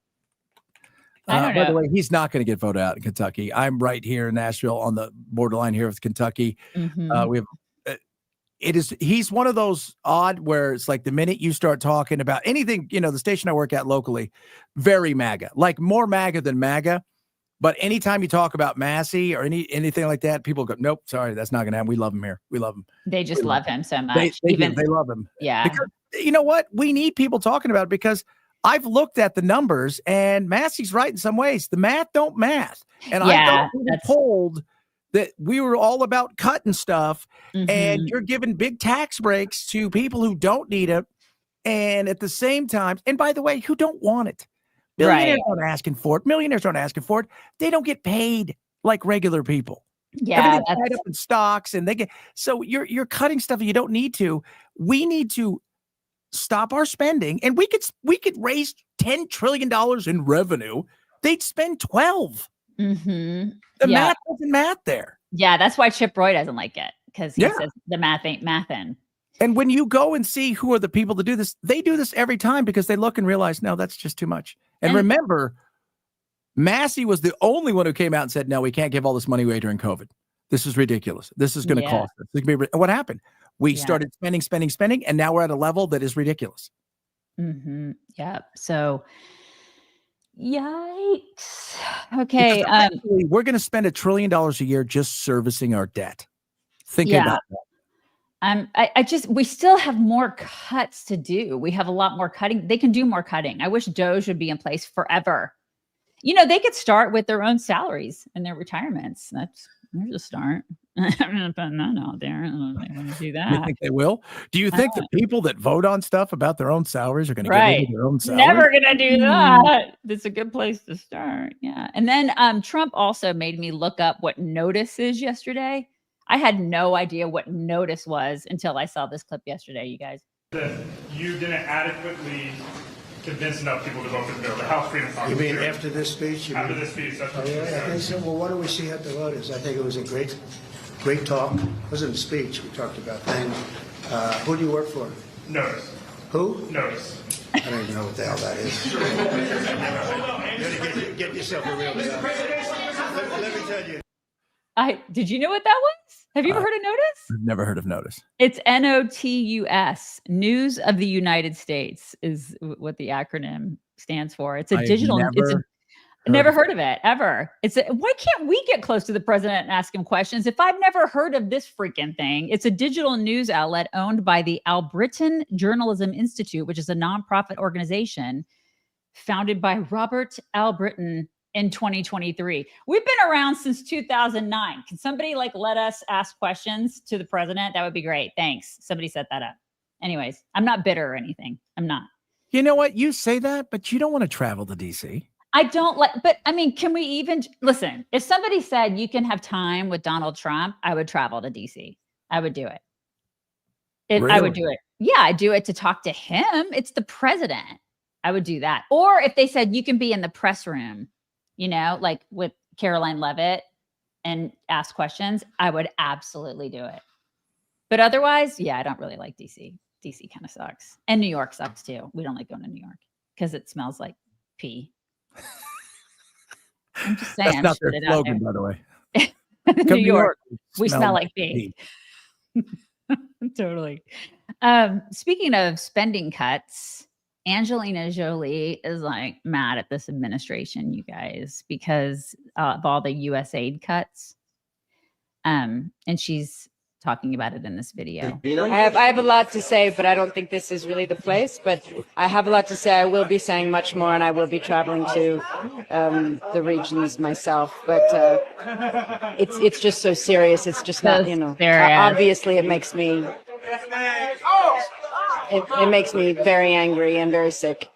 [SPEAKER 2] By the way, he's not going to get voted out in Kentucky. I'm right here in Nashville on the borderline here with Kentucky. We have. He's one of those odd where it's like the minute you start talking about anything, the station I work at locally, very MAGA, like more MAGA than MAGA. But anytime you talk about Massie or anything like that, people go, nope, sorry, that's not going to happen. We love him here. We love him.
[SPEAKER 1] They just love him so much.
[SPEAKER 2] They love him.
[SPEAKER 1] Yeah.
[SPEAKER 2] Because you know what? We need people talking about it because I've looked at the numbers and Massie's right in some ways. The math don't math. And I thought we were told that we were all about cutting stuff and you're giving big tax breaks to people who don't need it. And at the same time, and by the way, who don't want it. Billionaires aren't asking for it. Millionaires aren't asking for it. They don't get paid like regular people.
[SPEAKER 1] Yeah.
[SPEAKER 2] Everything's tied up in stocks and so you're cutting stuff that you don't need to. We need to stop our spending and we could raise $10 trillion in revenue. They'd spend 12. The math doesn't math there.
[SPEAKER 1] Yeah, that's why Chip Roy doesn't like it because he says the math ain't mathin'.
[SPEAKER 2] And when you go and see who are the people to do this, they do this every time because they look and realize, no, that's just too much. And remember, Massie was the only one who came out and said, no, we can't give all this money away during COVID. This is ridiculous. This is going to cost us. What happened? We started spending, and now we're at a level that is ridiculous.
[SPEAKER 1] Yeah. So yikes. Okay.
[SPEAKER 2] We're going to spend $1 trillion a year just servicing our debt. Think about that.
[SPEAKER 1] We still have more cuts to do. We have a lot more cutting. They can do more cutting. I wish Doge would be in place forever. They could start with their own salaries and their retirements. There's a start. I'm going to put none out there. I don't know if they want to do that.
[SPEAKER 2] You think they will? Do you think the people that vote on stuff about their own salaries are going to get rid of their own salaries?
[SPEAKER 1] Never going to do that. That's a good place to start. Yeah. And then Trump also made me look up what NOTUS is yesterday. I had no idea what NOTUS was until I saw this clip yesterday, you guys.
[SPEAKER 14] That you didn't adequately convince enough people to vote for the bill, the House Freedom Caucus.
[SPEAKER 7] You mean after this speech?
[SPEAKER 14] After this speech, that's what you
[SPEAKER 7] I think so. Well, why don't we see how the vote is? I think it was a great talk. It wasn't a speech. We talked about things. Who do you work for?
[SPEAKER 14] NOTUS.
[SPEAKER 7] Who?
[SPEAKER 14] NOTUS.
[SPEAKER 7] I don't even know what the hell that is. Get yourself a real job. Let me tell you.
[SPEAKER 1] Did you know what that was? Have you ever heard of NOTUS?
[SPEAKER 2] I've never heard of NOTUS.
[SPEAKER 1] It's NOTUS. News of the United States is what the acronym stands for. It's a digital. Never heard of it ever. Why can't we get close to the president and ask him questions? If I've never heard of this freaking thing, it's a digital news outlet owned by the Albritton Journalism Institute, which is a nonprofit organization founded by Robert Albritton in 2023. We've been around since 2009. Can somebody let us ask questions to the president? That would be great. Thanks. Somebody set that up. Anyways, I'm not bitter or anything. I'm not.
[SPEAKER 2] You know what? You say that, but you don't want to travel to DC.
[SPEAKER 1] I don't but I mean, can we even listen? If somebody said you can have time with Donald Trump, I would travel to DC. I would do it.
[SPEAKER 2] Really?
[SPEAKER 1] I would do it. Yeah, I'd do it to talk to him. It's the president. I would do that. Or if they said you can be in the press room, like with Karoline Leavitt and ask questions, I would absolutely do it. But otherwise, I don't really like DC. DC kind of sucks. And New York sucks too. We don't like going to New York because it smells like pee. I'm just saying.
[SPEAKER 2] That's not their slogan, by the way.
[SPEAKER 1] New York, we smell like pee. Totally. Speaking of spending cuts, Angelina Jolie is mad at this administration, you guys, because of all the USAID cuts. And she's talking about it in this video.
[SPEAKER 15] I have a lot to say, but I don't think this is really the place. But I have a lot to say. I will be saying much more, and I will be traveling to the regions myself. But it's just so serious. It's just not, obviously it makes me. It makes me very angry and very sick.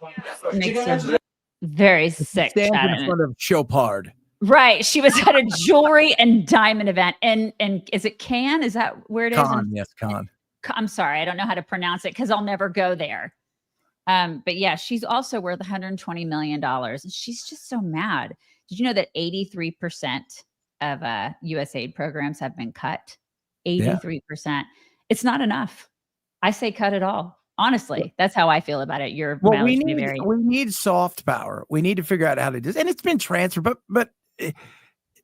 [SPEAKER 1] It makes me very sick.
[SPEAKER 2] Stand in front of Chopard.
[SPEAKER 1] Right. She was at a jewelry and diamond event. And is it Cannes? Is that where it is?
[SPEAKER 2] Yes, Cannes.
[SPEAKER 1] I'm sorry. I don't know how to pronounce it because I'll never go there. But yeah, she's also worth $120 million. And she's just so mad. Did you know that 83% of USAID programs have been cut? 83%. It's not enough. I say cut it all. Honestly, that's how I feel about it. Your
[SPEAKER 2] Well,
[SPEAKER 1] mileage may vary.
[SPEAKER 2] we need soft power. We need to figure out how to do this. And it's been transferred, but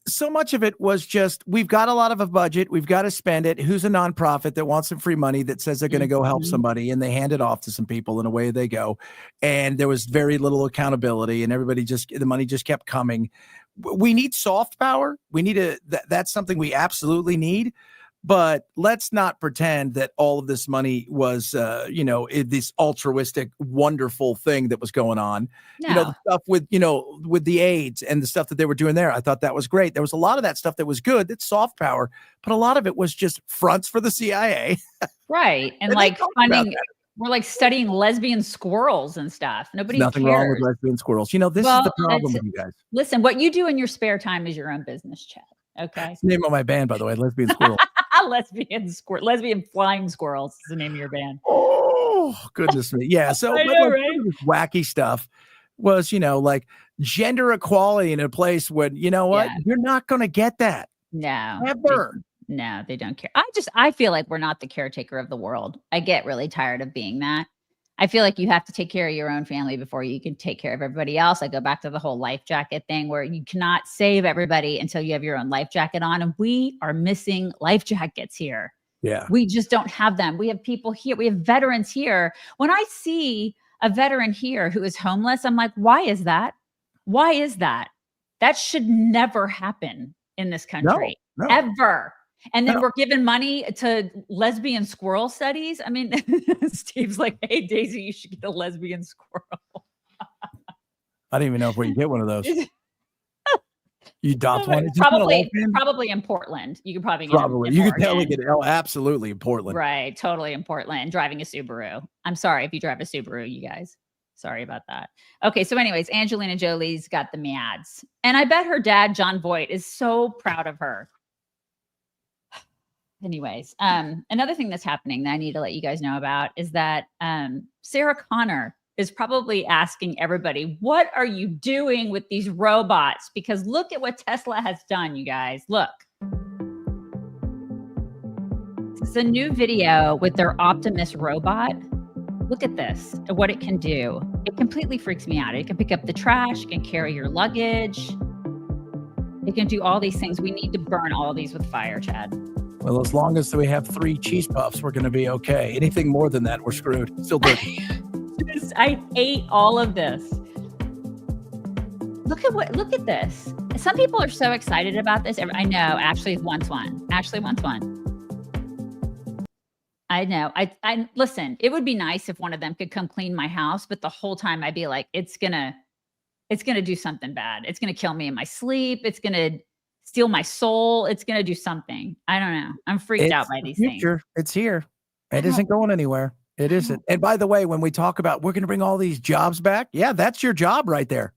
[SPEAKER 2] so much of it was just, we've got a lot of a budget. We've got to spend it. Who's a nonprofit that wants some free money that says they're going to go help somebody, and they hand it off to some people and away they go. And there was very little accountability, and the money just kept coming. We need soft power. We need that's something we absolutely need. But let's not pretend that all of this money was, this altruistic, wonderful thing that was going on.
[SPEAKER 1] No.
[SPEAKER 2] The stuff with the AIDS and the stuff that they were doing there. I thought that was great. There was a lot of that stuff that was good. That's soft power. But a lot of it was just fronts for the CIA.
[SPEAKER 1] Right. And we're like studying lesbian squirrels and stuff. Nobody
[SPEAKER 2] Nothing
[SPEAKER 1] cares.
[SPEAKER 2] wrong with lesbian squirrels. This is the problem with you guys.
[SPEAKER 1] Listen, what you do in your spare time is your own business, Chad. Okay.
[SPEAKER 2] It's the name of my band, by the way, Lesbian Squirrel.
[SPEAKER 1] Lesbian flying squirrels is the name of your band.
[SPEAKER 2] Oh, goodness me. Yeah. So this wacky stuff was, like gender equality in a place where, you're not going to get that.
[SPEAKER 1] No.
[SPEAKER 2] Ever.
[SPEAKER 1] No, they don't care. I feel like we're not the caretaker of the world. I get really tired of being that. I feel like you have to take care of your own family before you can take care of everybody else. I go back to the whole life jacket thing where you cannot save everybody until you have your own life jacket on. And we are missing life jackets here.
[SPEAKER 2] Yeah.
[SPEAKER 1] We just don't have them. We have people here. We have veterans here. When I see a veteran here who is homeless, I'm like, why is that? Why is that? That should never happen in this country.
[SPEAKER 2] No.
[SPEAKER 1] Ever. And then we're giving money to lesbian squirrel studies. I mean, Steve's like, hey, Daisy, you should get a lesbian squirrel.
[SPEAKER 2] I don't even know if we can get one of those. You adopt one?
[SPEAKER 1] Probably in Portland. You could probably get
[SPEAKER 2] probably. You could totally get it. Oh, absolutely in Portland.
[SPEAKER 1] Right. Totally in Portland. Driving a Subaru. I'm sorry if you drive a Subaru, you guys. Sorry about that. Okay. So anyways, Angelina Jolie's got the mads. And I bet her dad, John Voight, is so proud of her. Anyways, another thing that's happening that I need to let you guys know about is that Sarah Connor is probably asking everybody, what are you doing with these robots? Because look at what Tesla has done, you guys. Look. This is a new video with their Optimus robot. Look at this, what it can do. It completely freaks me out. It can pick up the trash, it can carry your luggage. It can do all these things. We need to burn all of these with fire, Chad.
[SPEAKER 2] Well, as long as we have 3 cheese puffs, we're going to be okay. Anything more than that, we're screwed. Still good.
[SPEAKER 1] I hate all of this. Look at this. Some people are so excited about this. I know. Ashley wants one. I know. I listen, it would be nice if one of them could come clean my house, but the whole time I'd be like, it's gonna do something bad. It's gonna kill me in my sleep. It's gonna steal my soul. It's going to do something. I don't know. I'm freaked out by these things.
[SPEAKER 2] It's here. It isn't going anywhere. It isn't. And by the way, when we talk about we're going to bring all these jobs back, yeah, that's your job right there.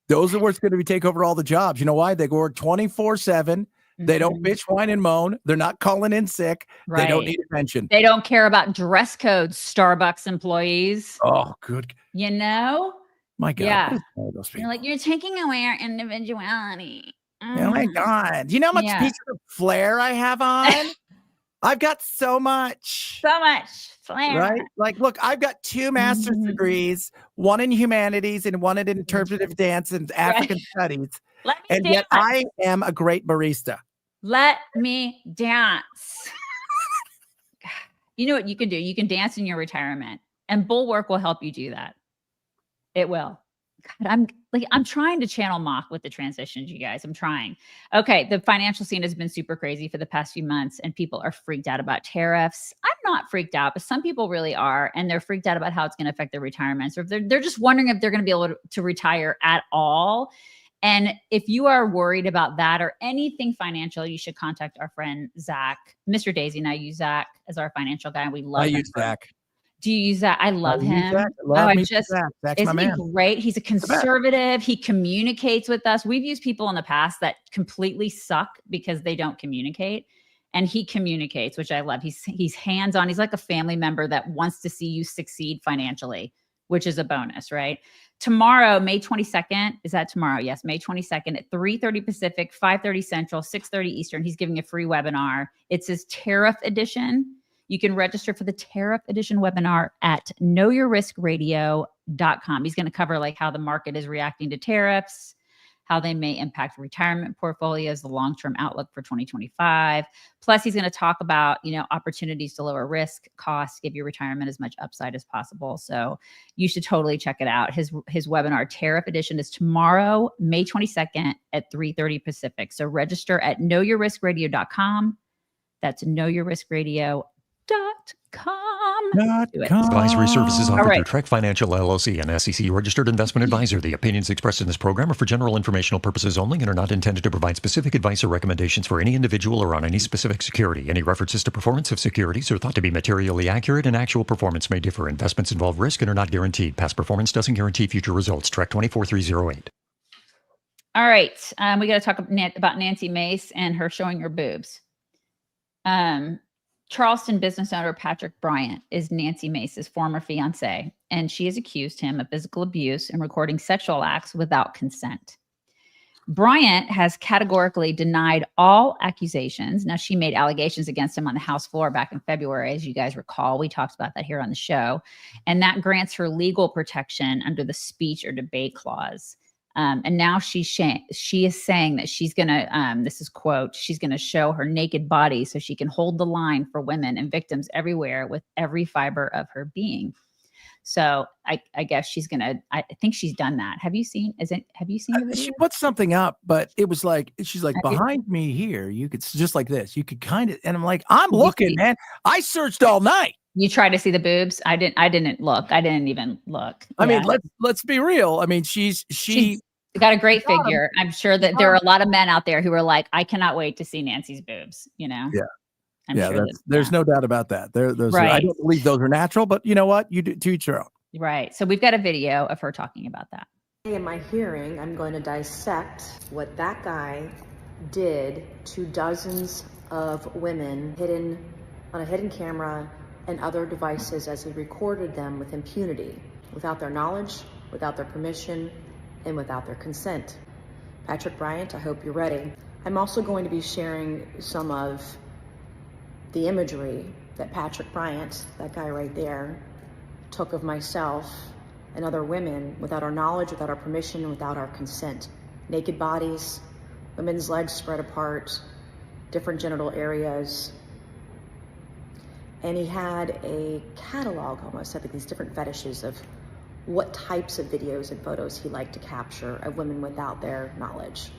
[SPEAKER 2] Those are what's going to take over all the jobs. You know why? They work 24/7. They don't bitch, whine, and moan. They're not calling in sick. Right. They don't need attention.
[SPEAKER 1] They don't care about dress codes, Starbucks employees.
[SPEAKER 2] Oh, good.
[SPEAKER 1] My
[SPEAKER 2] God.
[SPEAKER 1] Yeah. You're like, you're taking away our individuality.
[SPEAKER 2] Oh my God. Do you know how much piece of flair I have on? I've got so much
[SPEAKER 1] flair.
[SPEAKER 2] Right? Like, look, I've got 2 master's degrees, one in humanities and one in interpretive dance and African studies. And yet I am a great barista.
[SPEAKER 1] Let me dance. You know what you can do? You can dance in your retirement, and Bulwark will help you do that. It will. God, I'm trying to channel Mock with the transitions, you guys. I'm trying. Okay, the financial scene has been super crazy for the past few months, and people are freaked out about tariffs. I'm not freaked out, but some people really are, and they're freaked out about how it's going to affect their retirements, or if they're just wondering if they're going to be able to retire at all. And if you are worried about that or anything financial, you should contact our friend Zach, Mr. Daisy, and I use Zach as our financial guy. We love him.
[SPEAKER 2] I use Zach.
[SPEAKER 1] Do you use that? I love him.
[SPEAKER 2] That's my man.
[SPEAKER 1] He great? He's a conservative. He communicates with us. We've used people in the past that completely suck because they don't communicate. And he communicates, which I love. He's hands-on. He's like a family member that wants to see you succeed financially, which is a bonus, right? tomorrow, May 22nd, is that tomorrow? Yes, May 22nd at 3:30 Pacific, 5:30 Central, 6:30 Eastern. He's giving a free webinar. It's his tariff edition. You can register for the tariff edition webinar at knowyourriskradio.com. He's going to cover like how the market is reacting to tariffs, how they may impact retirement portfolios, the long-term outlook for 2025. Plus, he's going to talk about, opportunities to lower risk, costs, give your retirement as much upside as possible. So you should totally check it out. His webinar, Tariff Edition, is tomorrow, May 22nd at 3:30 Pacific. So register at knowyourriskradio.com. That's knowyourriskradio.com.
[SPEAKER 16] Advisory services offered
[SPEAKER 1] All right.
[SPEAKER 16] through Trek Financial LLC, an SEC registered investment advisor. The opinions expressed in this program are for general informational purposes only and are not intended to provide specific advice or recommendations for any individual or on any specific security. Any references to performance of securities are thought to be materially accurate, and actual performance may differ. Investments involve risk and are not guaranteed. Past performance doesn't guarantee future results. Trek 24308.
[SPEAKER 1] All right. We got to talk about Nancy Mace and her showing her boobs. Charleston business owner Patrick Bryant is Nancy Mace's former fiance, and she has accused him of physical abuse and recording sexual acts without consent. Bryant has categorically denied all accusations. Now, she made allegations against him on the House floor back in February, as you guys recall. We talked about that here on the show, and that grants her legal protection under the speech or debate clause. And now she is saying that she's going to, this is quote, she's going to show her naked body so she can hold the line for women and victims everywhere with every fiber of her being. So I guess she's going to, I think she's done that. Have you seen the video?
[SPEAKER 2] She put something up, but it was like, she's like, behind me here, you could, just like this, you could kind of, and I'm like, I'm looking, man. I searched all night.
[SPEAKER 1] You tried to see the boobs? I didn't look. I didn't even look.
[SPEAKER 2] I mean, let's be real. I mean, she's
[SPEAKER 1] got a great figure. I'm sure that there are a lot of men out there who are like, I cannot wait to see Nancy's boobs,
[SPEAKER 2] Yeah.
[SPEAKER 1] I'm sure
[SPEAKER 2] there's no doubt about that. Those
[SPEAKER 1] right.
[SPEAKER 2] I don't believe those are natural, but you know what? You do to each their own.
[SPEAKER 1] Right. So we've got a video of her talking about that.
[SPEAKER 17] In my hearing, I'm going to dissect what that guy did to dozens of women hidden on a hidden camera and other devices as he recorded them with impunity, without their knowledge, without their permission, and without their consent. Patrick Bryant, I hope you're ready. I'm also going to be sharing some of the imagery that Patrick Bryant, that guy right there, took of myself and other women without our knowledge, without our permission, and without our consent. Naked bodies, women's legs spread apart, different genital areas. And he had a catalog almost of these different fetishes of what types of videos and photos he liked to capture of women without their knowledge.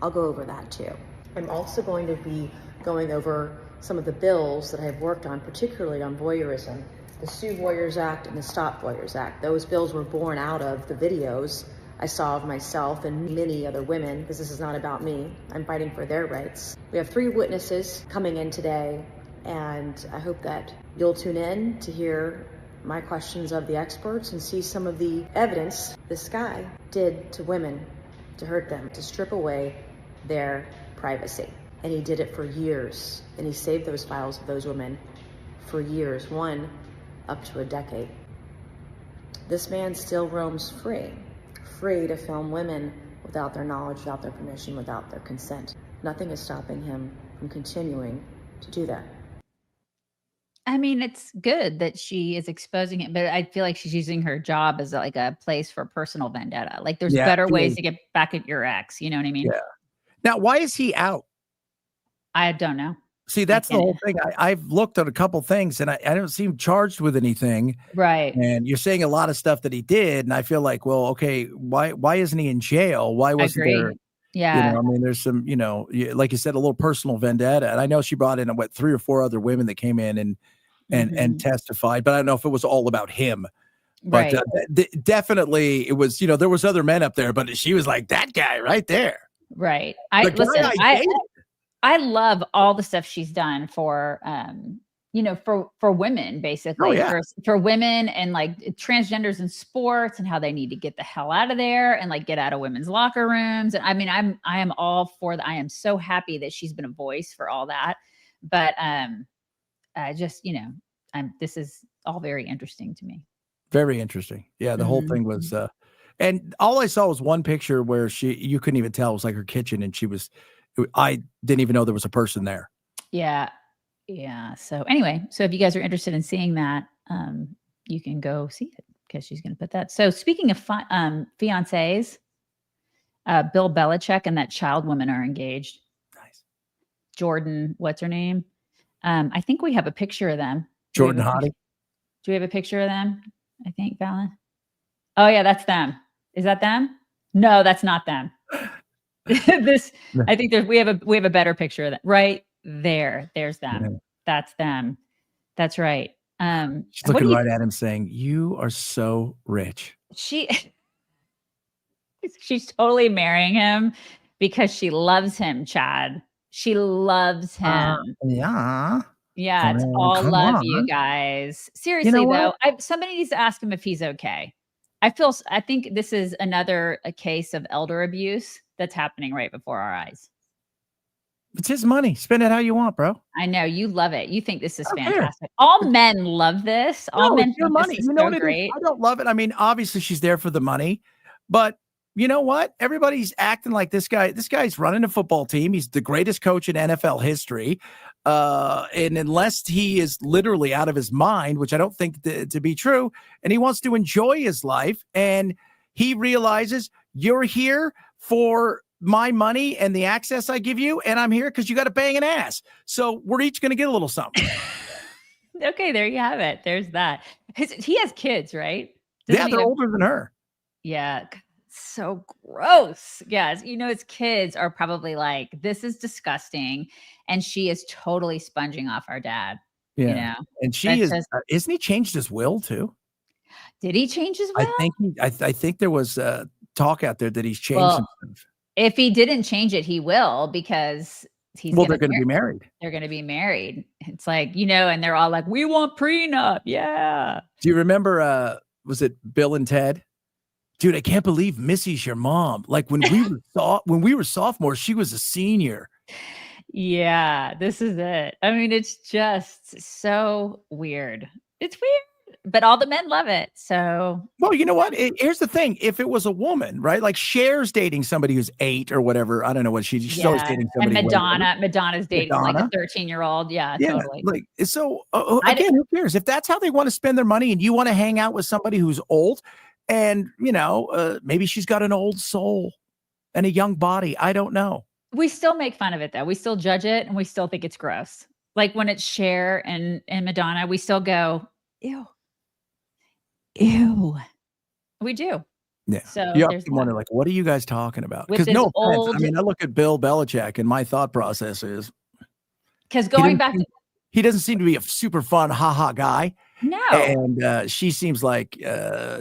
[SPEAKER 17] I'll go over that too. I'm also going to be going over some of the bills that I've worked on, particularly on voyeurism. The Sue Voyeurs Act and the Stop Voyeurs Act. Those bills were born out of the videos I saw of myself and many other women, because this is not about me. I'm fighting for their rights. We have 3 witnesses coming in today, and I hope that you'll tune in to hear my questions of the experts and see some of the evidence this guy did to women, to hurt them, to strip away their privacy. And he did it for years, and he saved those files of those women for years, one up to a decade. This man still roams free to film women without their knowledge, without their permission, without their consent. Nothing is stopping him from continuing to do that.
[SPEAKER 1] I mean, it's good that she is exposing it, but I feel like she's using her job as like a place for personal vendetta. Like there's better ways to get back at your ex. You know what I mean?
[SPEAKER 2] Yeah. Now, why is he out?
[SPEAKER 1] I don't know.
[SPEAKER 2] See, that's the whole thing. I've looked at a couple things, and I don't see him charged with anything.
[SPEAKER 1] Right.
[SPEAKER 2] And you're saying a lot of stuff that he did, and I feel like, well, okay, why isn't he in jail? Why wasn't there?
[SPEAKER 1] Yeah.
[SPEAKER 2] I mean, there's some, like you said, a little personal vendetta. And I know she brought in 3 or 4 other women that came in and testified, but I don't know if it was all about him. But definitely it was, there was other men up there, but she was like that guy right there.
[SPEAKER 1] Right. I love all the stuff she's done for, for women, basically. For women and like transgenders in sports and how they need to get the hell out of there and like get out of women's locker rooms. And I mean, I am all for that. I am so happy that she's been a voice for all that. But this is all very interesting to me.
[SPEAKER 2] Very interesting. Yeah. The whole thing was, And all I saw was one picture where you couldn't even tell. It was like her kitchen, and I didn't even know there was a person there.
[SPEAKER 1] Yeah. Yeah. So anyway, if you guys are interested in seeing that, you can go see it because she's going to put that. So speaking of fiancés, Bill Belichick and that child woman are engaged.
[SPEAKER 2] Nice.
[SPEAKER 1] Jordan, what's her name? I think we have a picture of them.
[SPEAKER 2] Jordan Hottie.
[SPEAKER 1] Do we have a picture of them? I think, Fallon. Oh yeah, that's them. Is that them? No, that's not them. I think we have a better picture of them right there. There's them. Yeah. That's them. That's right.
[SPEAKER 2] She's looking right at him saying, "You are so rich."
[SPEAKER 1] She's totally marrying him because she loves him, Chad. She loves him.
[SPEAKER 2] Yeah.
[SPEAKER 1] Yeah, it's all love, you guys. Seriously, though, somebody needs to ask him if he's okay. I think this is a case of elder abuse that's happening right before our eyes.
[SPEAKER 2] It's his money. Spend it how you want, bro.
[SPEAKER 1] I know you love it. You think this is fantastic. All men love this. All men think
[SPEAKER 2] money.
[SPEAKER 1] This is so great.
[SPEAKER 2] I don't love it. I mean, obviously she's there for the money, but you know what? Everybody's acting like this guy. This guy's running a football team. He's the greatest coach in NFL history. And unless he is literally out of his mind, which I don't think to be true, and he wants to enjoy his life, and he realizes you're here for my money and the access I give you, and I'm here because you got a banging ass. So we're each going to get a little something.
[SPEAKER 1] Okay, there you have it. There's that. He has kids, right?
[SPEAKER 2] They're older than her.
[SPEAKER 1] Yeah. So gross. Yes. His kids are probably like, this is disgusting. And she is totally sponging off our dad.
[SPEAKER 2] Yeah. And isn't he changed his will too?
[SPEAKER 1] Did he change his will?
[SPEAKER 2] I think there was talk out there that he's changed some stuff.
[SPEAKER 1] If he didn't change it, he will, because they're going to be married. They're going to be married. It's like, and they're all like, we want prenup. Yeah.
[SPEAKER 2] Do you remember, was it Bill and Ted? Dude, I can't believe Missy's your mom. Like when we were sophomores, she was a senior.
[SPEAKER 1] Yeah, this is it. I mean, it's just so weird. It's weird, but all the men love it. So,
[SPEAKER 2] well, you know what? Here's the thing: if it was a woman, right? Like Cher's dating somebody who's 8 or whatever. I don't know what she's always dating somebody.
[SPEAKER 1] And Madonna's dating like a 13-year-old. Yeah, totally.
[SPEAKER 2] Like so. Again, who cares if that's how they want to spend their money, and you want to hang out with somebody who's old? And, maybe she's got an old soul and a young body. I don't know.
[SPEAKER 1] We still make fun of it, though. We still judge it, and we still think it's gross. Like when it's Cher and Madonna, we still go, ew. Ew. We do.
[SPEAKER 2] Yeah.
[SPEAKER 1] So
[SPEAKER 2] you have to wonder, like, what are you guys talking about? Because I look at Bill Belichick, and my thought process is.
[SPEAKER 1] Because going back.
[SPEAKER 2] He doesn't seem to be a super fun, ha-ha guy.
[SPEAKER 1] No.
[SPEAKER 2] And she seems like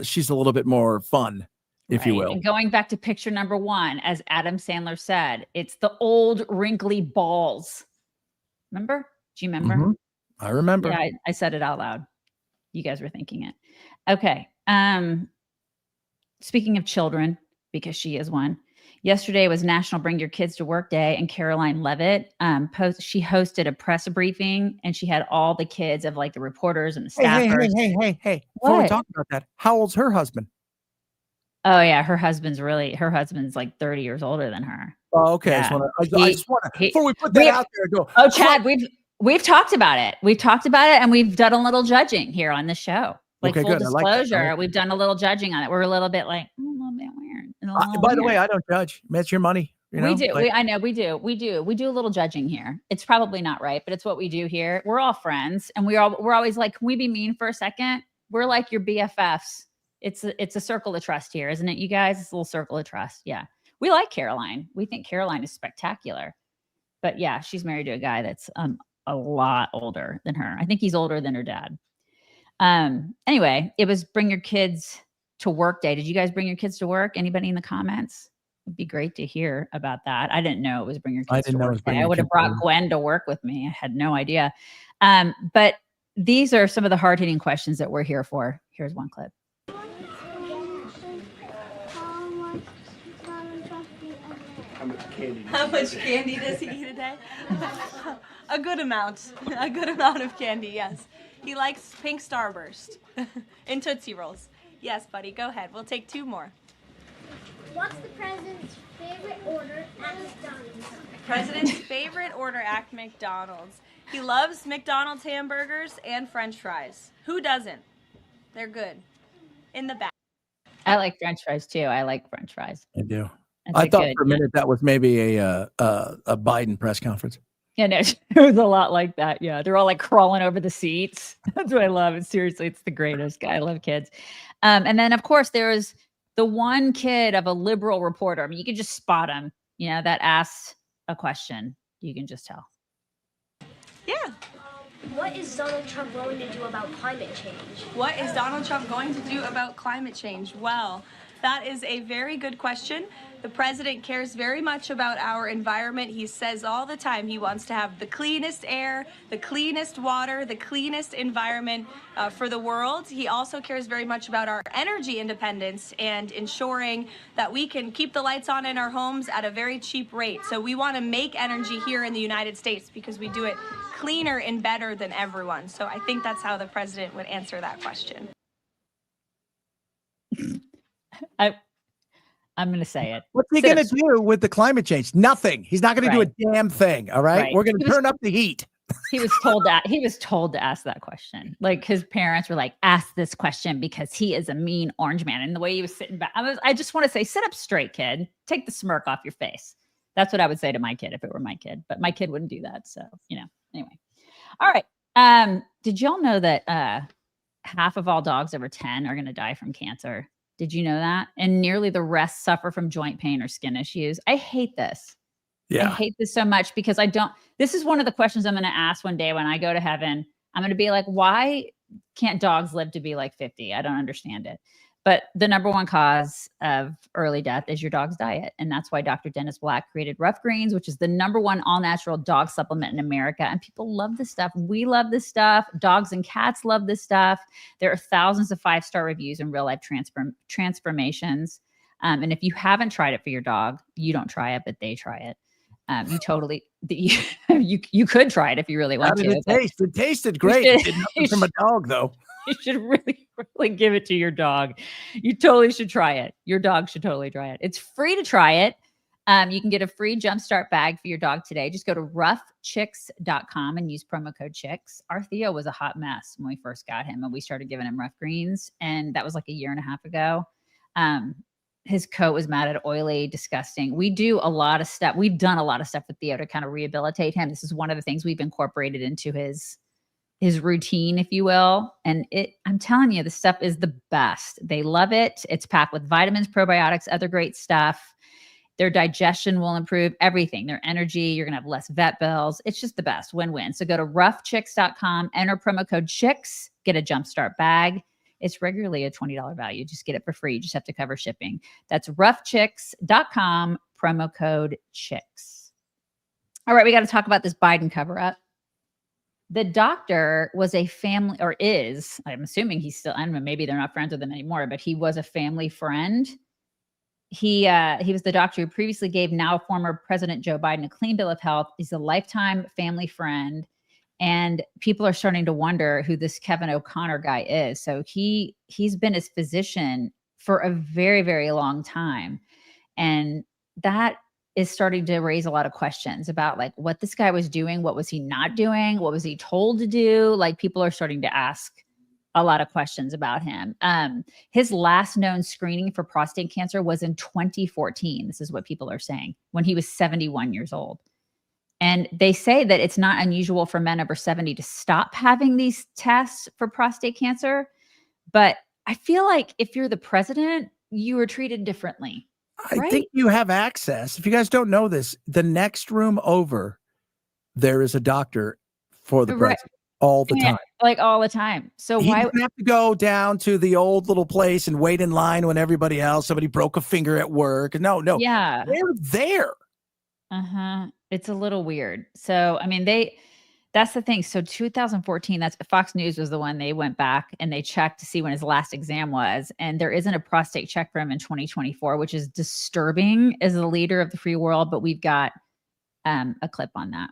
[SPEAKER 2] she's a little bit more fun, if you will.
[SPEAKER 1] And going back to picture number 1, as Adam Sandler said, it's the old wrinkly balls. Remember? Do you remember?
[SPEAKER 2] Mm-hmm. I remember.
[SPEAKER 1] Yeah, I said it out loud. You guys were thinking it. Okay. Speaking of children, because she is one. Yesterday was National Bring Your Kids to Work Day, and Karoline Leavitt she hosted a press briefing, and she had all the kids of like the reporters and the staffers.
[SPEAKER 2] Hey! Before we talk about that, how old's her husband?
[SPEAKER 1] Oh yeah, her husband's like 30 years older than her.
[SPEAKER 2] Oh, okay.
[SPEAKER 1] Yeah.
[SPEAKER 2] I just want to before we put that out there, go.
[SPEAKER 1] Oh, Chad, we've talked about it. We've talked about it, and we've done a little judging here on the show. Like full disclosure, we've done a little judging on it. We're a little bit like, a little bit weird.
[SPEAKER 2] By the way, I don't judge. That's your money.
[SPEAKER 1] We do. I know we do. We do a little judging here. It's probably not right, but it's what we do here. We're all friends, and we're always like, can we be mean for a second? We're like your BFFs. It's a circle of trust here, isn't it, you guys? It's a little circle of trust. Yeah, we like Karoline. We think Karoline is spectacular, but yeah, she's married to a guy that's a lot older than her. I think he's older than her dad. Anyway, it was Bring Your Kids to Work Day. Did you guys bring your kids to work? Anybody in the comments? It'd be great to hear about that. I didn't know it was Bring Your Kids to Work Day. I would have brought Gwen to work with me. I had no idea. But these are some of the hard-hitting questions that we're here for. Here's one clip.
[SPEAKER 18] How much candy does he eat a day? A good amount. A good amount of candy, yes. He likes pink Starburst and Tootsie Rolls. Yes, buddy, go ahead. We'll take 2 more.
[SPEAKER 19] What's the president's favorite order at McDonald's?
[SPEAKER 18] President's favorite order at McDonald's. He loves McDonald's hamburgers and French fries. Who doesn't? They're good. In the back.
[SPEAKER 1] I like French fries too. I like French fries.
[SPEAKER 2] I do.
[SPEAKER 1] That's
[SPEAKER 2] I thought
[SPEAKER 1] good,
[SPEAKER 2] for a minute that was maybe a Biden press conference.
[SPEAKER 1] Yeah, no, it was a lot like that. Yeah, they're all like crawling over the seats. That's what I love. And seriously, it's the greatest. I love kids. And then, of course, there's the one kid of a liberal reporter. I mean, you can just spot him, that asks a question. You can just tell.
[SPEAKER 18] Yeah.
[SPEAKER 19] What is Donald Trump going to do about climate change?
[SPEAKER 18] What is Donald Trump going to do about climate change? Well, that is a very good question. The president cares very much about our environment. He says all the time he wants to have the cleanest air, the cleanest water, the cleanest environment for the world. He also cares very much about our energy independence and ensuring that we can keep the lights on in our homes at a very cheap rate. So we want to make energy here in the United States because we do it cleaner and better than everyone. So I think that's how the president would answer that question.
[SPEAKER 1] I'm going to say it.
[SPEAKER 2] What's he going to do with the climate change? Nothing. He's not going to do a damn thing. All right. We're going to turn up the heat.
[SPEAKER 1] He was told to ask that question. Like his parents were like, ask this question because he is a mean orange man. And the way he was sitting back, I just want to say, sit up straight, kid. Take the smirk off your face. That's what I would say to my kid if it were my kid. But my kid wouldn't do that. So, anyway. All right. Did y'all know that half of all dogs over 10 are going to die from cancer? Did you know that? And nearly the rest suffer from joint pain or skin issues. I hate this. Yeah. I hate this so much because this is one of the questions I'm going to ask one day when I go to heaven. I'm going to be like, why can't dogs live to be like 50? I don't understand it. But the number one cause of early death is your dog's diet. And that's why Dr. Dennis Black created Ruff Greens, which is the number one all natural dog supplement in America. And people love this stuff. We love this stuff. Dogs and cats love this stuff. There are thousands of 5-star reviews and real life transformations. And if you haven't tried it for your dog, you don't try it, but they try it. You could try it if you really want to.
[SPEAKER 2] How did it taste? It tasted great. It did nothing from a dog, though.
[SPEAKER 1] You should really, really give it to your dog. You totally should try it. Your dog should totally try it. It's free to try it. You can get a free jumpstart bag for your dog today. Just go to ruffchicks.com and use promo code CHICKS. Our Theo was a hot mess when we first got him and we started giving him Ruff Greens. And that was like a year and a half ago. His coat was matted, oily, disgusting. We do a lot of stuff. We've done a lot of stuff with Theo to kind of rehabilitate him. This is one of the things we've incorporated into his routine, if you will. And I'm telling you, the stuff is the best. They love it. It's packed with vitamins, probiotics, other great stuff. Their digestion will improve everything, their energy. You're going to have less vet bills. It's just the best win-win. So go to ruffchicks.com, enter promo code CHICKS, get a jumpstart bag. It's regularly a $20 value. Just get it for free. You just have to cover shipping. That's ruffchicks.com, promo code CHICKS. All right, we got to talk about this Biden cover-up. The doctor was a family, or is, I'm assuming he's still, I don't know, maybe they're not friends with him anymore, but he was a family friend. He was the doctor who previously gave now former President Joe Biden a clean bill of health. He's a lifetime family friend. And people are starting to wonder who this Kevin O'Connor guy is. So he's been his physician for a very, very long time. And that is starting to raise a lot of questions about like what this guy was doing. What was he not doing? What was he told to do? Like people are starting to ask a lot of questions about him. His last known screening for prostate cancer was in 2014. This is what people are saying, when he was 71 years old. And they say that it's not unusual for men over 70 to stop having these tests for prostate cancer. But I feel like if you're the president, you are treated differently.
[SPEAKER 2] I think you have access. If you guys don't know this, the next room over, there is a doctor for the president all the time.
[SPEAKER 1] Like all the time. So
[SPEAKER 2] why would you have to go down to the old little place and wait in line when everybody else, somebody broke a finger at work? No.
[SPEAKER 1] Yeah.
[SPEAKER 2] They're there.
[SPEAKER 1] It's a little weird. So, I mean, that's the thing. So 2014, that's Fox News was the one they went back and they checked to see when his last exam was. And there isn't a prostate check for him in 2024, which is disturbing as a leader of the free world. But we've got a clip on that.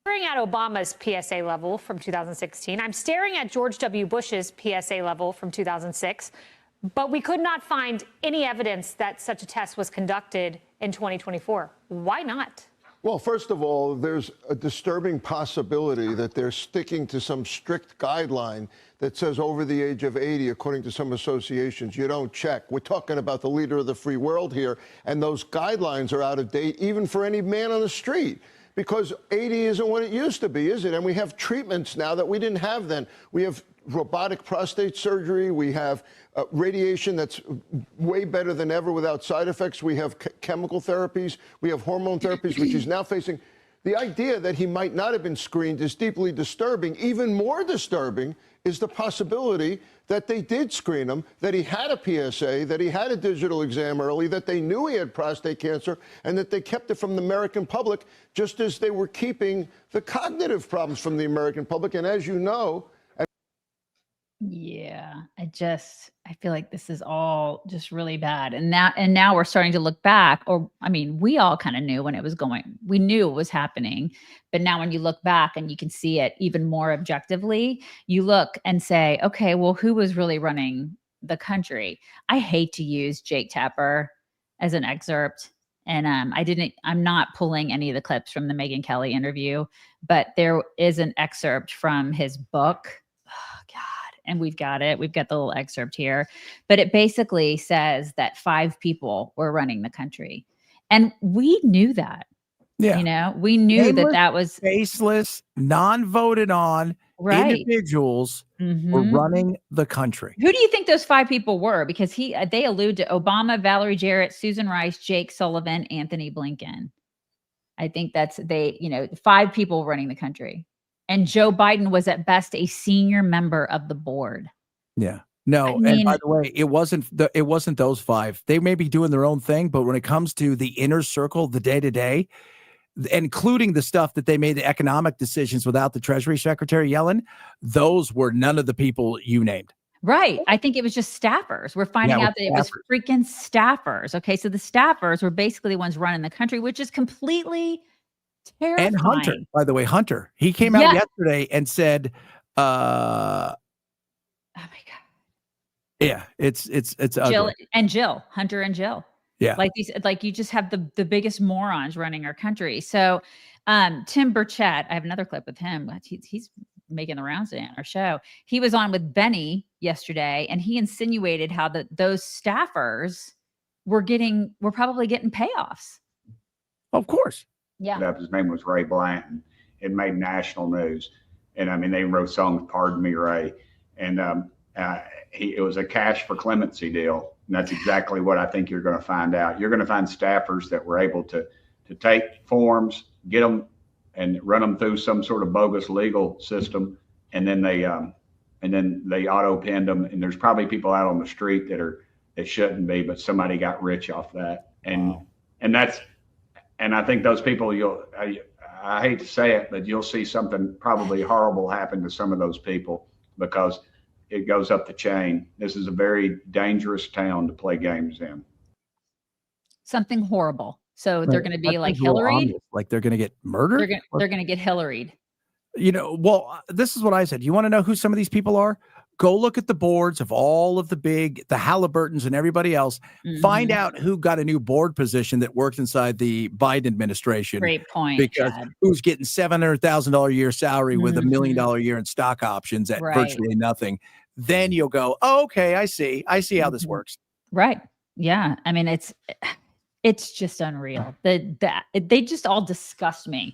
[SPEAKER 20] Staring at Obama's PSA level from 2016. I'm staring at George W. Bush's PSA level from 2006. But we could not find any evidence that such a test was conducted in 2024. Why not?
[SPEAKER 21] Well, first of all, there's a disturbing possibility that they're sticking to some strict guideline that says over the age of 80, according to some associations, you don't check. We're talking about the leader of the free world here, and those guidelines are out of date even for any man on the street, because 80 isn't what it used to be, is it? And we have treatments now that we didn't have then. We have robotic prostate surgery. We have radiation that's way better than ever without side effects. We have chemical therapies. We have hormone therapies, which he's now facing. The idea that he might not have been screened is deeply disturbing. Even more disturbing is the possibility that they did screen him, that he had a PSA, that he had a digital exam early, that they knew he had prostate cancer, and that they kept it from the American public, just as they were keeping the cognitive problems from the American public. And as you know,
[SPEAKER 1] yeah, I feel like this is all just really bad. And now we're starting to look back, or I mean, we all kind of knew when it was going, we knew it was happening. But now when you look back and you can see it even more objectively, you look and say, okay, well, who was really running the country? I hate to use Jake Tapper as an excerpt. And I'm not pulling any of the clips from the Megyn Kelly interview, but there is an excerpt from his book. And we've got it. We've got the little excerpt here. But it basically says that 5 people were running the country. And we knew that.
[SPEAKER 2] Yeah.
[SPEAKER 1] You know, we knew that was
[SPEAKER 2] faceless, non-voted on individuals were running the country.
[SPEAKER 1] Who do you think those 5 people were? Because they allude to Obama, Valerie Jarrett, Susan Rice, Jake Sullivan, Anthony Blinken. I think that's 5 people running the country. And Joe Biden was at best a senior member of the board.
[SPEAKER 2] Yeah. No, and by the way, it wasn't those 5. They may be doing their own thing, but when it comes to the inner circle, the day-to-day, including the stuff that they made the economic decisions without the Treasury Secretary Yellen, those were none of the people you named.
[SPEAKER 1] Right. I think it was just staffers. We're finding out that it was freaking staffers. Okay. So the staffers were basically the ones running the country, which is completely terrifying.
[SPEAKER 2] And Hunter, by the way, Hunter, he came out yesterday and said, oh my God. Yeah, it's
[SPEAKER 1] Jill ugly. Hunter and Jill.
[SPEAKER 2] Yeah.
[SPEAKER 1] Like you just have the biggest morons running our country. So Tim Burchett, I have another clip with him. He's making the rounds today on our show. He was on with Benny yesterday, and he insinuated how those staffers were probably getting payoffs.
[SPEAKER 2] Of course.
[SPEAKER 1] Yeah.
[SPEAKER 12] His name was Ray Blanton. It made national news. And I mean, they wrote songs, Pardon Me, Ray. And it was a cash for clemency deal. And that's exactly what I think you're going to find out. You're going to find staffers that were able to take forms, get them and run them through some sort of bogus legal system. And then they auto pinned them. And there's probably people out on the street that shouldn't be, but somebody got rich off that. And I think those people, I hate to say it, but you'll see something probably horrible happen to some of those people because it goes up the chain. This is a very dangerous town to play games in.
[SPEAKER 1] Something horrible. So they're going to be like Hillary.
[SPEAKER 2] Like they're going to get murdered?
[SPEAKER 1] They're going to get Hillaried.
[SPEAKER 2] Well, this is what I said. You want to know who some of these people are? Go look at the boards of all of the Halliburtons and everybody else. Mm-hmm. Find out who got a new board position that worked inside the Biden administration.
[SPEAKER 1] Great point.
[SPEAKER 2] Because who's getting $700,000 a year salary with $1 million a year in stock options at virtually nothing. Then you'll go, oh, okay, I see how this works.
[SPEAKER 1] Right. Yeah. I mean, it's just unreal. They just all disgust me,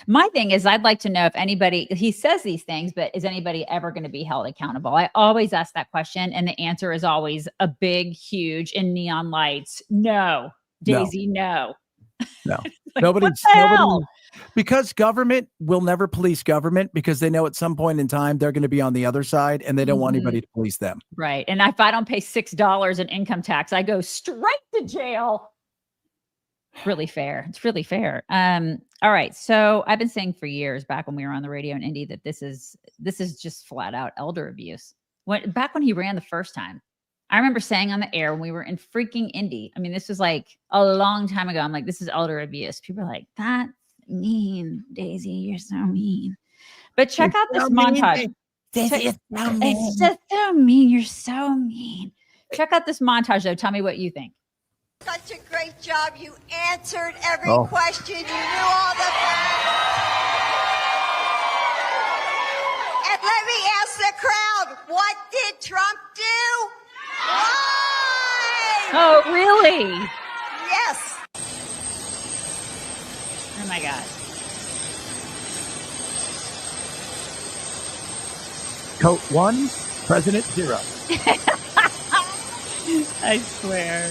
[SPEAKER 1] My thing is I'd like to know if anybody, he says these things, but is anybody ever going to be held accountable? I always ask that question. And the answer is always a big, huge in neon lights. No, Daisy, no.
[SPEAKER 2] No,
[SPEAKER 1] like,
[SPEAKER 2] nobody, because government will never police government because they know at some point in time, they're going to be on the other side and they don't want anybody to police them.
[SPEAKER 1] Right. And if I don't pay $6 in income tax, I go straight to jail. Really fair. It's really fair. All right. So I've been saying for years back when we were on the radio in Indy that this is just flat out elder abuse. Back when he ran the first time, I remember saying on the air when we were in freaking Indy. I mean, this was like a long time ago. I'm like, this is elder abuse. People are like, that's mean, Daisy. You're so mean. But check out this montage.
[SPEAKER 2] Daisy, it's so mean.
[SPEAKER 1] It's just so mean. You're so mean. Check out this montage, though. Tell me what you think.
[SPEAKER 4] Such a great job. You answered every question. You knew all the... And let me ask the crowd, what did Trump do? Why?
[SPEAKER 1] Oh, really?
[SPEAKER 4] Yes.
[SPEAKER 1] Oh, my God.
[SPEAKER 2] Coat 1, President 0.
[SPEAKER 1] I swear.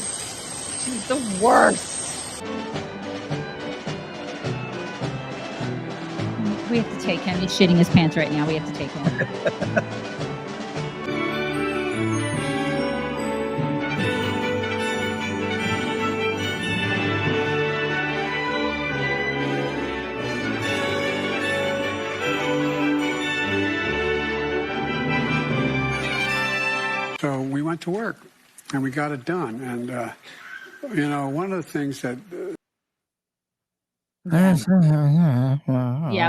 [SPEAKER 1] She's the worst. We have to take him. He's shitting his pants right now. We have to take him.
[SPEAKER 22] So we went to work and we got it done. And, you know, one of the things that...
[SPEAKER 1] Yeah,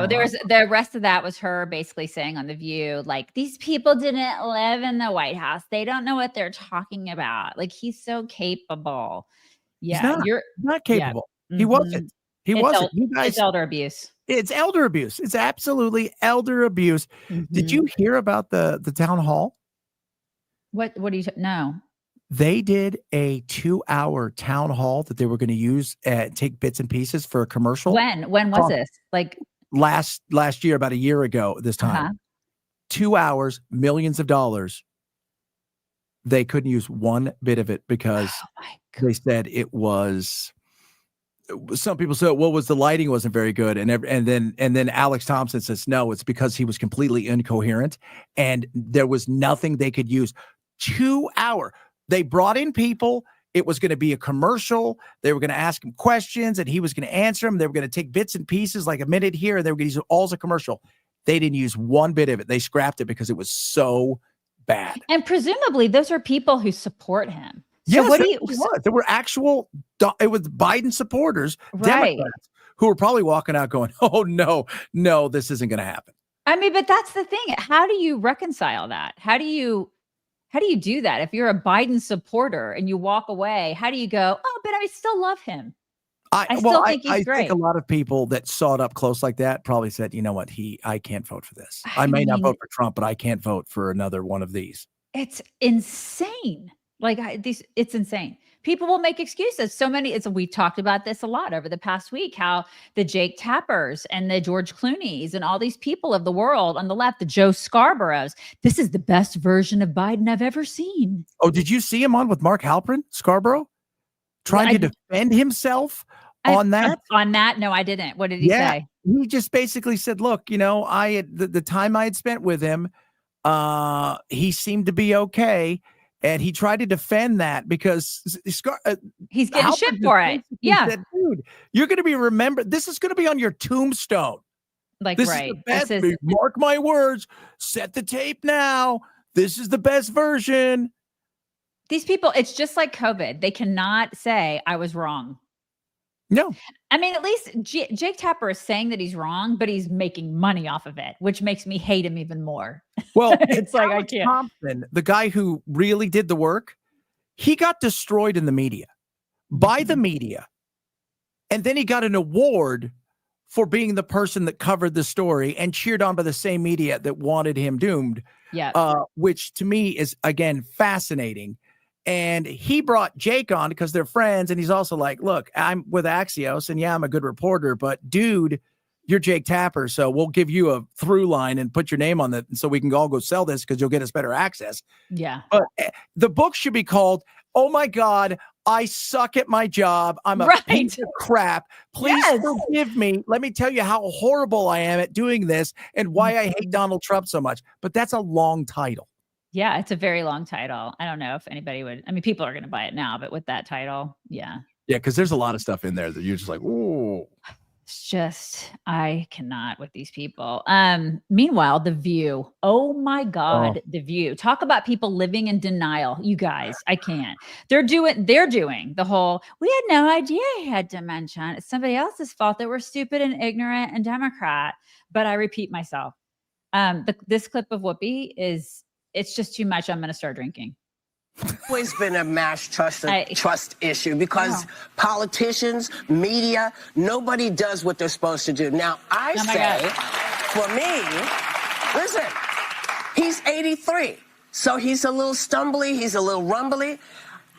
[SPEAKER 1] but there was the rest of that was her basically saying on The View, like, these people didn't live in the White House. They don't know what they're talking about. Like, he's so capable. Yeah,
[SPEAKER 2] you're not capable.
[SPEAKER 1] Yeah.
[SPEAKER 2] He wasn't. He wasn't. You guys,
[SPEAKER 1] it's elder abuse.
[SPEAKER 2] It's elder abuse. It's absolutely elder abuse. Did you hear about the town hall?
[SPEAKER 1] What do you no?
[SPEAKER 2] They did a 2-hour town hall that they were going to use take bits and pieces for a commercial.
[SPEAKER 1] When was this? Like
[SPEAKER 2] last year, about a year ago this time. 2 hours, millions of dollars. They couldn't use one bit of it because they said it was. Some people said, well, the lighting wasn't very good, and then Alex Thompson says no, it's because he was completely incoherent, and there was nothing they could use. 2 hour. They brought in people. It was going to be a commercial. They were going to ask him questions, and he was going to answer them. They were going to take bits and pieces, like a minute here, and they were going to use it all as a commercial. They didn't use one bit of it. They scrapped it because it was so bad.
[SPEAKER 1] And presumably, those are people who support him. So
[SPEAKER 2] Yes,
[SPEAKER 1] what do you?
[SPEAKER 2] There were actual. It was Biden supporters,
[SPEAKER 1] Right.
[SPEAKER 2] Democrats, who were probably walking out going, "Oh no, this isn't going to happen."
[SPEAKER 1] I mean, but that's the thing. How do you reconcile that? How do you do that? If you're a Biden supporter and you walk away, how do you go, oh, but I still love him? I still think he's great.
[SPEAKER 2] I think a lot of people that saw it up close like that probably said, you know what, I can't vote for this. I may not vote for Trump, but I can't vote for another one of these.
[SPEAKER 1] It's insane. Like it's insane. People will make excuses. We've talked about this a lot over the past week, how the Jake Tappers and the George Clooney's and all these people of the world on the left, the Joe Scarboroughs, this is the best version of Biden I've ever seen.
[SPEAKER 2] Oh, did you see him on with Mark Halperin, Scarborough, trying to defend himself on that?
[SPEAKER 1] On that? No, I didn't. What did he say?
[SPEAKER 2] He just basically said, look, the time I had spent with him, he seemed to be okay. And he tried to defend that because
[SPEAKER 1] he's getting shit for it. Yeah.
[SPEAKER 2] Said, dude, you're going to be remembered. This is going to be on your tombstone.
[SPEAKER 1] Like,
[SPEAKER 2] this
[SPEAKER 1] right.
[SPEAKER 2] is the best. Mark my words. Set the tape now. This is the best version.
[SPEAKER 1] These people, it's just like COVID. They cannot say, I was wrong.
[SPEAKER 2] No.
[SPEAKER 1] I mean, at least Jake Tapper is saying that he's wrong, but he's making money off of it, which makes me hate him even more.
[SPEAKER 2] Well,
[SPEAKER 1] it's like
[SPEAKER 2] Alex
[SPEAKER 1] I can't.
[SPEAKER 2] Thompson, the guy who really did the work, he got destroyed in the media by the media. And then he got an award for being the person that covered the story and cheered on by the same media that wanted him doomed.
[SPEAKER 1] Yeah.
[SPEAKER 2] Which to me is, again, fascinating. And he brought Jake on because they're friends. And he's also like, look, I'm with Axios and yeah, I'm a good reporter, but dude, you're Jake Tapper. So we'll give you a through line and put your name on it. And so we can all go sell this because you'll get us better access.
[SPEAKER 1] Yeah.
[SPEAKER 2] But the book should be called, oh my God, I suck at my job. I'm a piece of crap. Please forgive me. Let me tell you how horrible I am at doing this and why I hate Donald Trump so much. But that's a long title.
[SPEAKER 1] Yeah, it's a very long title. I don't know if anybody would. I mean, people are going to buy it now, but with that title, yeah.
[SPEAKER 2] Yeah, because there's a lot of stuff in there that you're just like, ooh.
[SPEAKER 1] It's just, I cannot with these people. Meanwhile, The View. Oh my God, The View. Talk about people living in denial. You guys, I can't. They're doing the whole, we had no idea he had dementia. It's somebody else's fault that we're stupid and ignorant and Democrat. But I repeat myself. This clip of Whoopi it's just too much. I'm going to start drinking.
[SPEAKER 3] Always been a mass trust issue because politicians, media, nobody does what they're supposed to do. Now, I say, for me, listen, he's 83, so he's a little stumbly, he's a little rumbly.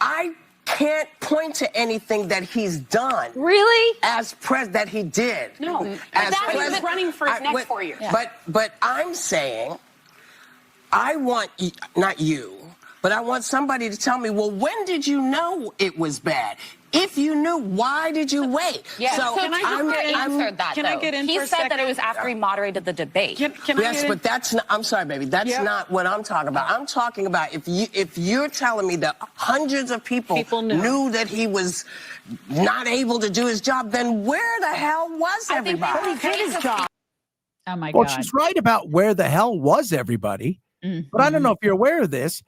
[SPEAKER 3] I can't point to anything that he's done.
[SPEAKER 20] Really?
[SPEAKER 3] As that he did.
[SPEAKER 5] No,
[SPEAKER 3] as
[SPEAKER 5] that he's running for his next 4 years.
[SPEAKER 3] But I'm saying, I want, not you, but I want somebody to tell me, well, when did you know it was bad? If you knew, why did you wait?
[SPEAKER 5] Yeah, so can I answer that,
[SPEAKER 3] Can I get in
[SPEAKER 5] He
[SPEAKER 3] for a
[SPEAKER 5] said
[SPEAKER 3] second?
[SPEAKER 5] that it was after he moderated the debate.
[SPEAKER 3] Yes, but that's not, I'm sorry, baby, that's not what I'm talking about. I'm talking about if you're telling me that hundreds of people knew that he was not able to do his job, then where the hell was everybody?
[SPEAKER 1] He did his job. Oh my
[SPEAKER 2] Well,
[SPEAKER 1] God.
[SPEAKER 2] she's right about where the hell was everybody. But I don't know if you're aware of this.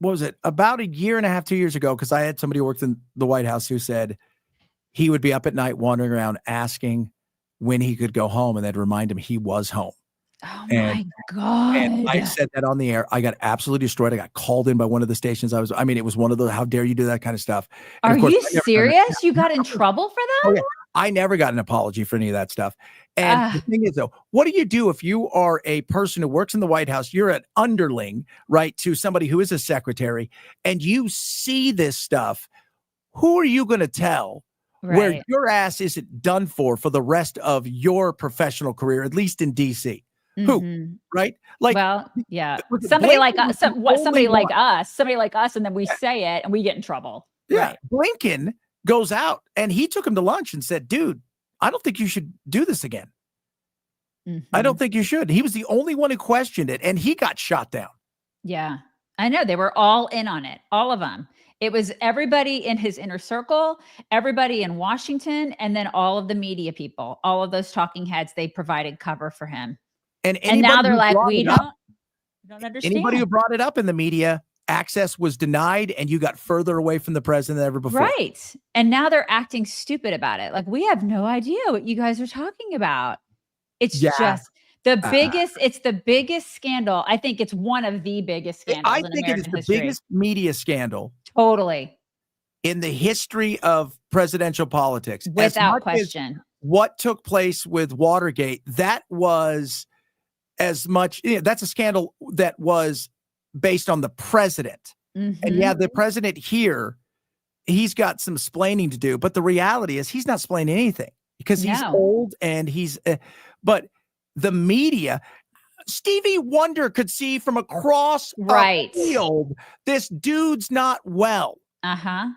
[SPEAKER 2] What was it? About a year and a half, 2 years ago, because I had somebody who worked in the White House who said he would be up at night wandering around asking when he could go home, and they'd remind him he was home.
[SPEAKER 1] Oh my God.
[SPEAKER 2] And I said that on the air. I got absolutely destroyed. I got called in by one of the stations. It was one of the, how dare you do that kind of stuff. And
[SPEAKER 1] Are
[SPEAKER 2] of course,
[SPEAKER 1] you
[SPEAKER 2] I never-
[SPEAKER 1] serious? You got in trouble for that?
[SPEAKER 2] Oh, yeah. I never got an apology for any of that stuff. And the thing is, though, what do you do if you are a person who works in the White House? You're an underling, right, to somebody who is a secretary, and you see this stuff. Who are you going to tell where your ass isn't done for the rest of your professional career, at least in D.C.? Who, right? Like,
[SPEAKER 1] well, yeah, somebody like us, somebody like us, and then we say it and we get in trouble.
[SPEAKER 2] Yeah, Blinken goes out and he took him to lunch and said, dude, I don't think you should do this again. I don't think you should. He was the only one who questioned it, and he got shot down.
[SPEAKER 1] Yeah, I know. They were all in on it. All of them. It was everybody in his inner circle, everybody in Washington, and then all of the media people, all of those talking heads, they provided cover for him. And now they're like, we don't understand.
[SPEAKER 2] Anybody who brought it up in the media, access was denied, and you got further away from the president than ever before.
[SPEAKER 1] Right. And now they're acting stupid about it. Like, we have no idea what you guys are talking about. It's just the biggest, it's the biggest scandal. I think it's one of the biggest scandals.
[SPEAKER 2] I think it is the biggest media scandal.
[SPEAKER 1] Totally.
[SPEAKER 2] In the history of presidential politics.
[SPEAKER 1] Without question.
[SPEAKER 2] What took place with Watergate, that was as much, that's a scandal that was based on the president. And the president here, he's got some splaining to do, but the reality is he's not splaining anything because he's old and he's, but the media, Stevie Wonder could see from across a field, this dude's not well.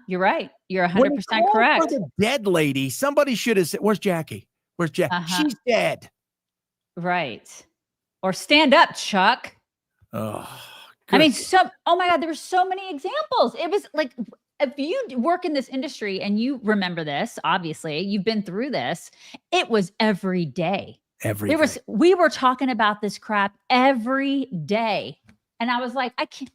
[SPEAKER 1] You're right. You're 100% correct.
[SPEAKER 2] For the dead lady, somebody should have said, where's Jackie? Where's Jackie? She's dead.
[SPEAKER 1] Right. Or stand up, Chuck.
[SPEAKER 2] Oh,
[SPEAKER 1] I mean, oh my God, there were so many examples. It was like, if you work in this industry and you remember this, obviously you've been through this, it was every day. We were talking about this crap every day. And I was like, I can't,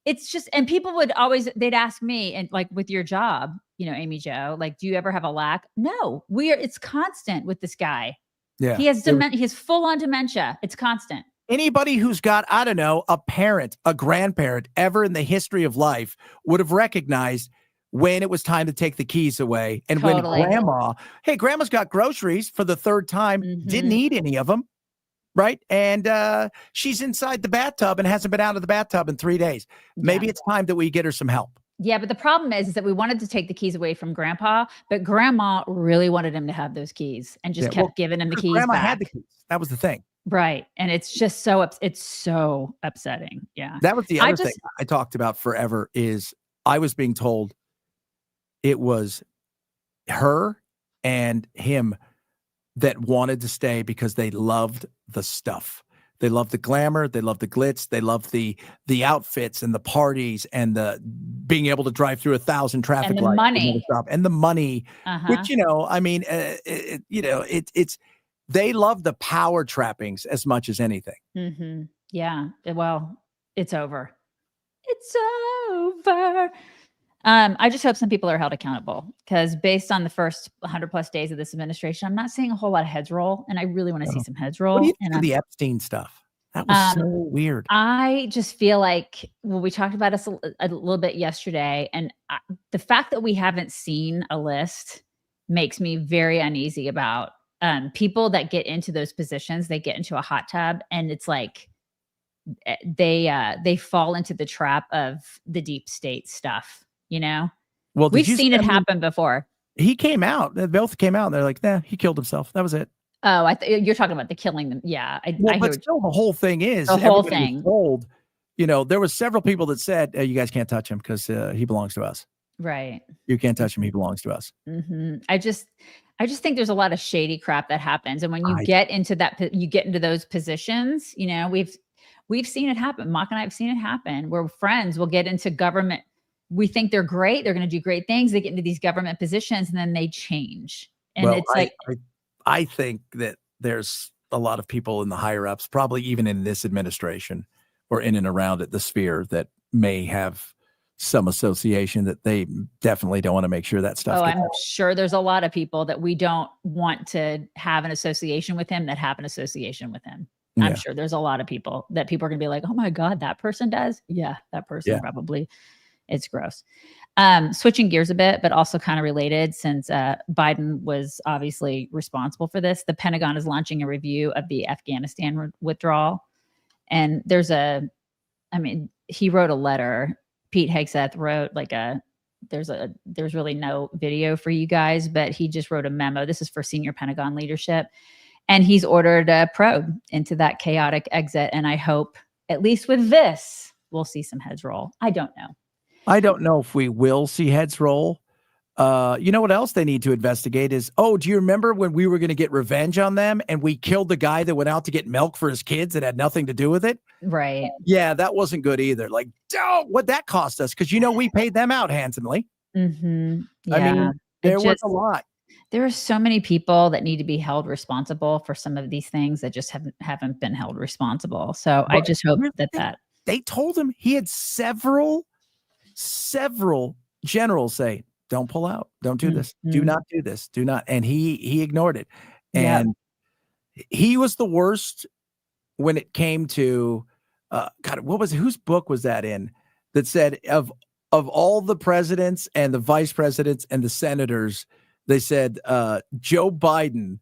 [SPEAKER 1] it's just, and people would always, they'd ask me, and like, with your job, Amy Jo, like, do you ever have a lack? No, it's constant with this guy.
[SPEAKER 2] Yeah.
[SPEAKER 1] He has dementia. He has full on dementia. It's constant.
[SPEAKER 2] Anybody who's got, I don't know, a parent, a grandparent ever in the history of life would have recognized when it was time to take the keys away. And when grandma's got groceries for the third time, didn't eat any of them. Right. And she's inside the bathtub and hasn't been out of the bathtub in 3 days. Maybe it's time that we get her some help.
[SPEAKER 1] Yeah, but the problem is that we wanted to take the keys away from Grandpa, but Grandma really wanted him to have those keys and just kept giving him the keys
[SPEAKER 2] Grandma
[SPEAKER 1] back.
[SPEAKER 2] had the keys. That was the thing.
[SPEAKER 1] Right. And it's just so, it's so upsetting. Yeah.
[SPEAKER 2] That was the other thing I talked about forever is I was being told it was her and him that wanted to stay because they loved the stuff. They loved the glamour. They loved the glitz. They loved the outfits and the parties and the being able to drive through 1,000 traffic lights. And the money, which, I mean, it's, they love the power trappings as much as anything.
[SPEAKER 1] Yeah. Well, it's over. It's over. I just hope some people are held accountable because based on the first 100 plus days of this administration, I'm not seeing a whole lot of heads roll, and I really want to see some heads roll.
[SPEAKER 2] What do you think of the Epstein stuff? That was so weird.
[SPEAKER 1] I just feel like, well, we talked about this a little bit yesterday, and the fact that we haven't seen a list makes me very uneasy about people that get into those positions. They get into a hot tub, and it's like they fall into the trap of the deep state stuff. You know,
[SPEAKER 2] well,
[SPEAKER 1] we've seen it happen before.
[SPEAKER 2] He came out. They both came out. And they're like, nah, he killed himself. That was it.
[SPEAKER 1] Oh, you're talking about the killing them. Yeah.
[SPEAKER 2] But still, the whole thing is
[SPEAKER 1] the whole thing.
[SPEAKER 2] Told, there was several people that said, you guys can't touch him because he belongs to us.
[SPEAKER 1] Right.
[SPEAKER 2] You can't touch him. He belongs to us.
[SPEAKER 1] Mm-hmm. I just think there's a lot of shady crap that happens. And when you get into those positions, we've seen it happen. Mock and I have seen it happen where friends will get into government. We think they're great. They're going to do great things. They get into these government positions and then they change. And it's like,
[SPEAKER 2] I think that there's a lot of people in the higher ups, probably even in this administration or in and around it, the sphere, that may have some association that they definitely don't want to make sure that stuff.
[SPEAKER 1] I'm sure there's a lot of people that we don't want to have an association with him that have an association with him. Yeah. I'm sure there's a lot of people that people are going to be like, oh my God, that person does. Yeah, that person probably. It's gross. Switching gears a bit, but also kind of related, since Biden was obviously responsible for this. The Pentagon is launching a review of the Afghanistan withdrawal. And he wrote a letter. Pete Hegseth wrote there's really no video for you guys, but he just wrote a memo. This is for senior Pentagon leadership. And he's ordered a probe into that chaotic exit. And I hope, at least with this, we'll see some heads roll. I don't know.
[SPEAKER 2] I don't know if we will see heads roll. You know what else they need to investigate is, do you remember when we were going to get revenge on them and we killed the guy that went out to get milk for his kids that had nothing to do with it?
[SPEAKER 1] Right.
[SPEAKER 2] Yeah, that wasn't good either. Like, what'd that cost us? Because, we paid them out handsomely.
[SPEAKER 1] Mm-hmm. Yeah.
[SPEAKER 2] I mean, there was a lot.
[SPEAKER 1] There are so many people that need to be held responsible for some of these things that just haven't been held responsible. So I just hope that
[SPEAKER 2] they told him he had several generals say, don't pull out, don't do this, do not do this, do not. And he ignored it. And he was the worst when it came to, whose book was that in that said of all the presidents and the vice presidents and the senators, they said Joe Biden,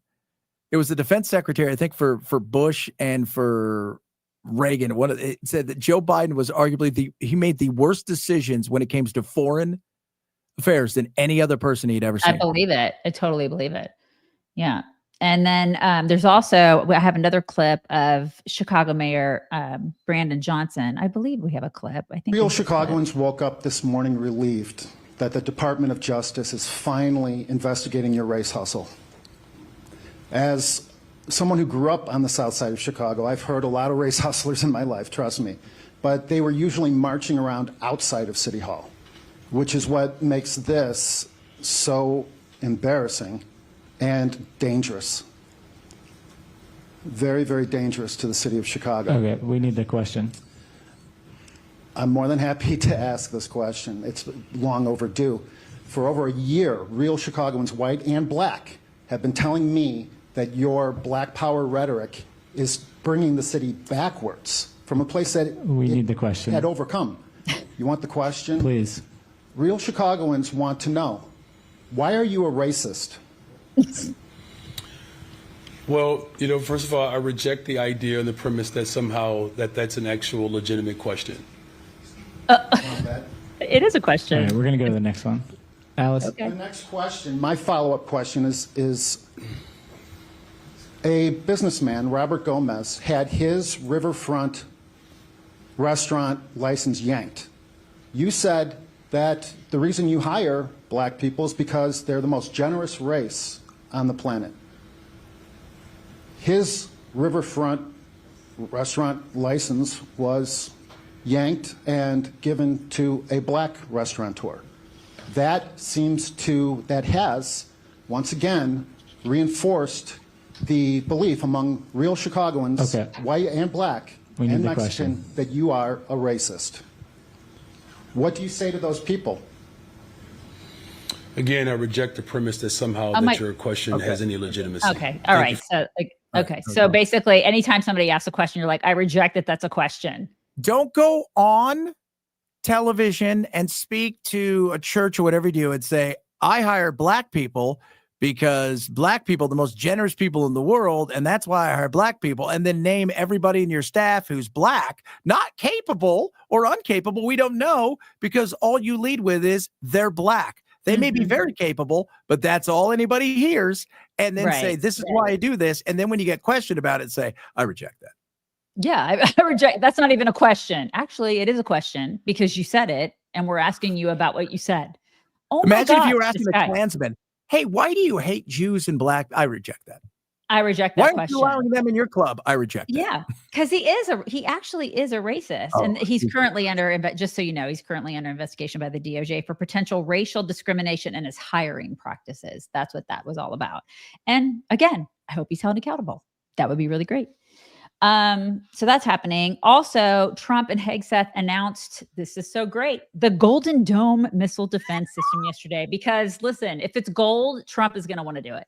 [SPEAKER 2] it was the defense secretary, I think for Bush and for Reagan, it said that Joe Biden was arguably he made the worst decisions when it came to foreign affairs than any other person he'd ever seen.
[SPEAKER 1] I believe it. I totally believe it. Yeah. And then there's also, I have another clip of Chicago Mayor Brandon Johnson. I believe we have a clip. I think
[SPEAKER 6] real Chicagoans woke up this morning relieved that the Department of Justice is finally investigating your race hustle. As someone who grew up on the south side of Chicago, I've heard a lot of race hustlers in my life, trust me. But they were usually marching around outside of City Hall, which is what makes this so embarrassing and dangerous. Very, very dangerous to the city of Chicago.
[SPEAKER 8] Okay, we need the question.
[SPEAKER 6] I'm more than happy to ask this question. It's long overdue. For over a year, real Chicagoans, white and black, have been telling me that your black power rhetoric is bringing the city backwards from a place that
[SPEAKER 8] we need the question
[SPEAKER 6] had overcome. You want the question?
[SPEAKER 8] Please.
[SPEAKER 6] Real Chicagoans want to know, why are you a racist?
[SPEAKER 11] Well, first of all, I reject the idea and the premise that somehow that's an actual legitimate question.
[SPEAKER 1] It is a question.
[SPEAKER 8] All right, we're going to go to the next one. Alice?
[SPEAKER 6] Okay. The next question, my follow-up question is a businessman, Robert Gomez, had his riverfront restaurant license yanked. You said that the reason you hire black people is because they're the most generous race on the planet. His riverfront restaurant license was yanked and given to a black restaurateur. That has, once again, reinforced the belief among real Chicagoans, white and black and Mexican, that you are a racist. What do you say to those people?
[SPEAKER 11] Again, I reject the premise that somehow that your question has any legitimacy.
[SPEAKER 1] Okay. All right. So Okay. So basically, anytime somebody asks a question, you're like, I reject that. That's a question.
[SPEAKER 2] Don't go on television and speak to a church or whatever you do and say, I hire black people because black people are the most generous people in the world, and that's why I hire black people, and then name everybody in your staff who's black, not capable or incapable. We don't know, because all you lead with is they're black. They may be very capable, but that's all anybody hears. And then say, this is why I do this. And then when you get questioned about it, say, I reject that.
[SPEAKER 1] Yeah, I reject. That's not even a question. Actually, it is a question because you said it and we're asking you about what you said. Oh,
[SPEAKER 2] imagine if you were asking a Klansman, hey, why do you hate Jews and black? I reject that.
[SPEAKER 1] I reject that
[SPEAKER 2] why
[SPEAKER 1] question.
[SPEAKER 2] Why are you allowing them in your club? I reject that.
[SPEAKER 1] Yeah, because he actually is a racist. And he's currently under, just so you know, he's currently under investigation by the DOJ for potential racial discrimination in his hiring practices. That's what that was all about. And again, I hope he's held accountable. That would be really great. So that's happening. Also, Trump and Hegseth announced, this is so great, the Golden Dome missile defense system yesterday, because listen, if it's gold, Trump is going to want to do it.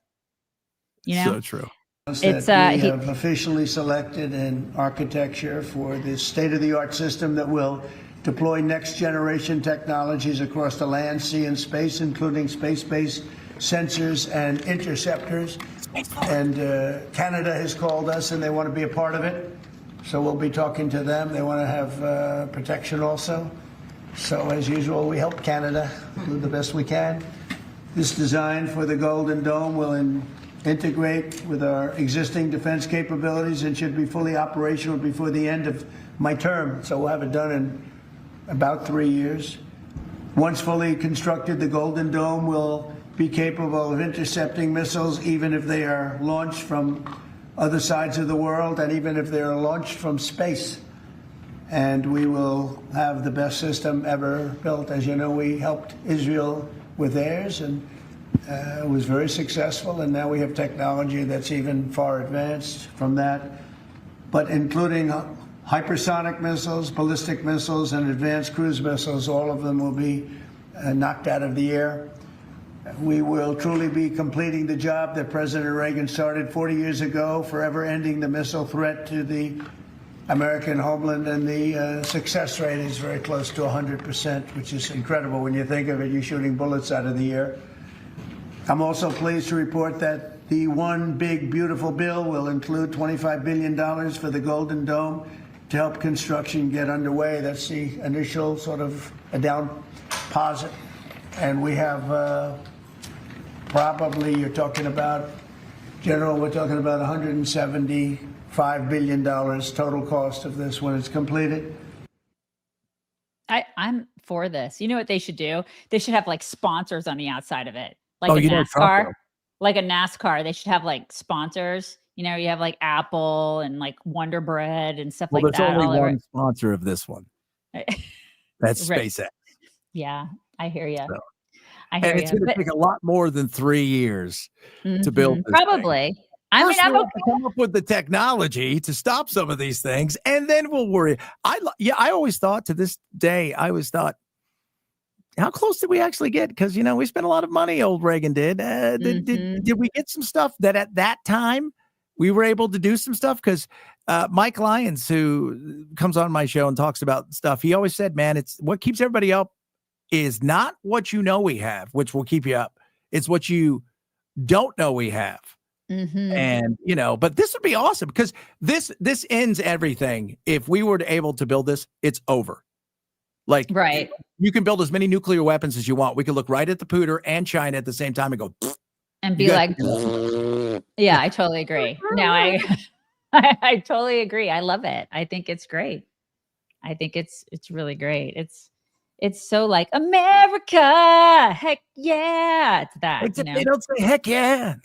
[SPEAKER 1] You know?
[SPEAKER 2] So true.
[SPEAKER 7] It's we have officially selected an architecture for this state-of-the-art system that will deploy next-generation technologies across the land, sea, and space, including space-based sensors and interceptors. And Canada has called us, and they want to be a part of it. So we'll be talking to them. They want to have protection also. So as usual, we help Canada do the best we can. This design for the Golden Dome will integrate with our existing defense capabilities and should be fully operational before the end of my term. So we'll have it done in about 3 years. Once fully constructed, the Golden Dome will be capable of intercepting missiles, even if they are launched from other sides of the world, and even if they are launched from space. And we will have the best system ever built. As you know, we helped Israel with theirs, and it was very successful. And now we have technology that's even far advanced from that, but including hypersonic missiles, ballistic missiles, and advanced cruise missiles. All of them will be knocked out of the air. We will truly be completing the job that President Reagan started 40 years ago, forever ending the missile threat to the American homeland, and the success rate is very close to 100%, which is incredible when you think of it. You're shooting bullets out of the air. I'm also pleased to report that the One Big Beautiful Bill will include $25 billion for the Golden Dome to help construction get underway. That's the initial sort of a down deposit. And we have probably, you're talking about, General, we're talking about $175 billion total cost of this when it's completed.
[SPEAKER 1] I'm for this. You know what they should do? They should have like sponsors on the outside of it. Like a
[SPEAKER 2] NASCAR.
[SPEAKER 1] Like a NASCAR. They should have like sponsors. You know, you have like Apple and like Wonder Bread and stuff like that.
[SPEAKER 2] There's only one sponsor of this one. That's
[SPEAKER 1] Right.
[SPEAKER 2] SpaceX.
[SPEAKER 1] Yeah, I hear you.
[SPEAKER 2] So.
[SPEAKER 1] I hear
[SPEAKER 2] And it's
[SPEAKER 1] you.
[SPEAKER 2] going to take a lot more than 3 years to build this
[SPEAKER 1] Probably.
[SPEAKER 2] thing.
[SPEAKER 1] I mean,
[SPEAKER 2] First,
[SPEAKER 1] I'm
[SPEAKER 2] we'll
[SPEAKER 1] okay.
[SPEAKER 2] have to come up with the technology to stop some of these things, and then we'll worry. I always thought, to this day, how close did we actually get? Because, you know, we spent a lot of money, old Reagan did. Did we get some stuff that at that time we were able to do some stuff? Because Mike Lyons, who comes on my show and talks about stuff, he always said, man, it's what keeps everybody up is not what you know we have, which will keep you up. It's what you don't know we have. And, you know, but this would be awesome because this ends everything. If we were able to build this, it's over. Like,
[SPEAKER 1] right.
[SPEAKER 2] You can build as many nuclear weapons as you want. We could look right at the pooter and China at the same time and go,
[SPEAKER 1] and be like, yeah, I totally agree. No, I totally agree. I love it. I think it's great. I think it's really great. It's so like America, heck yeah. It's that.
[SPEAKER 2] Except they don't say heck yeah.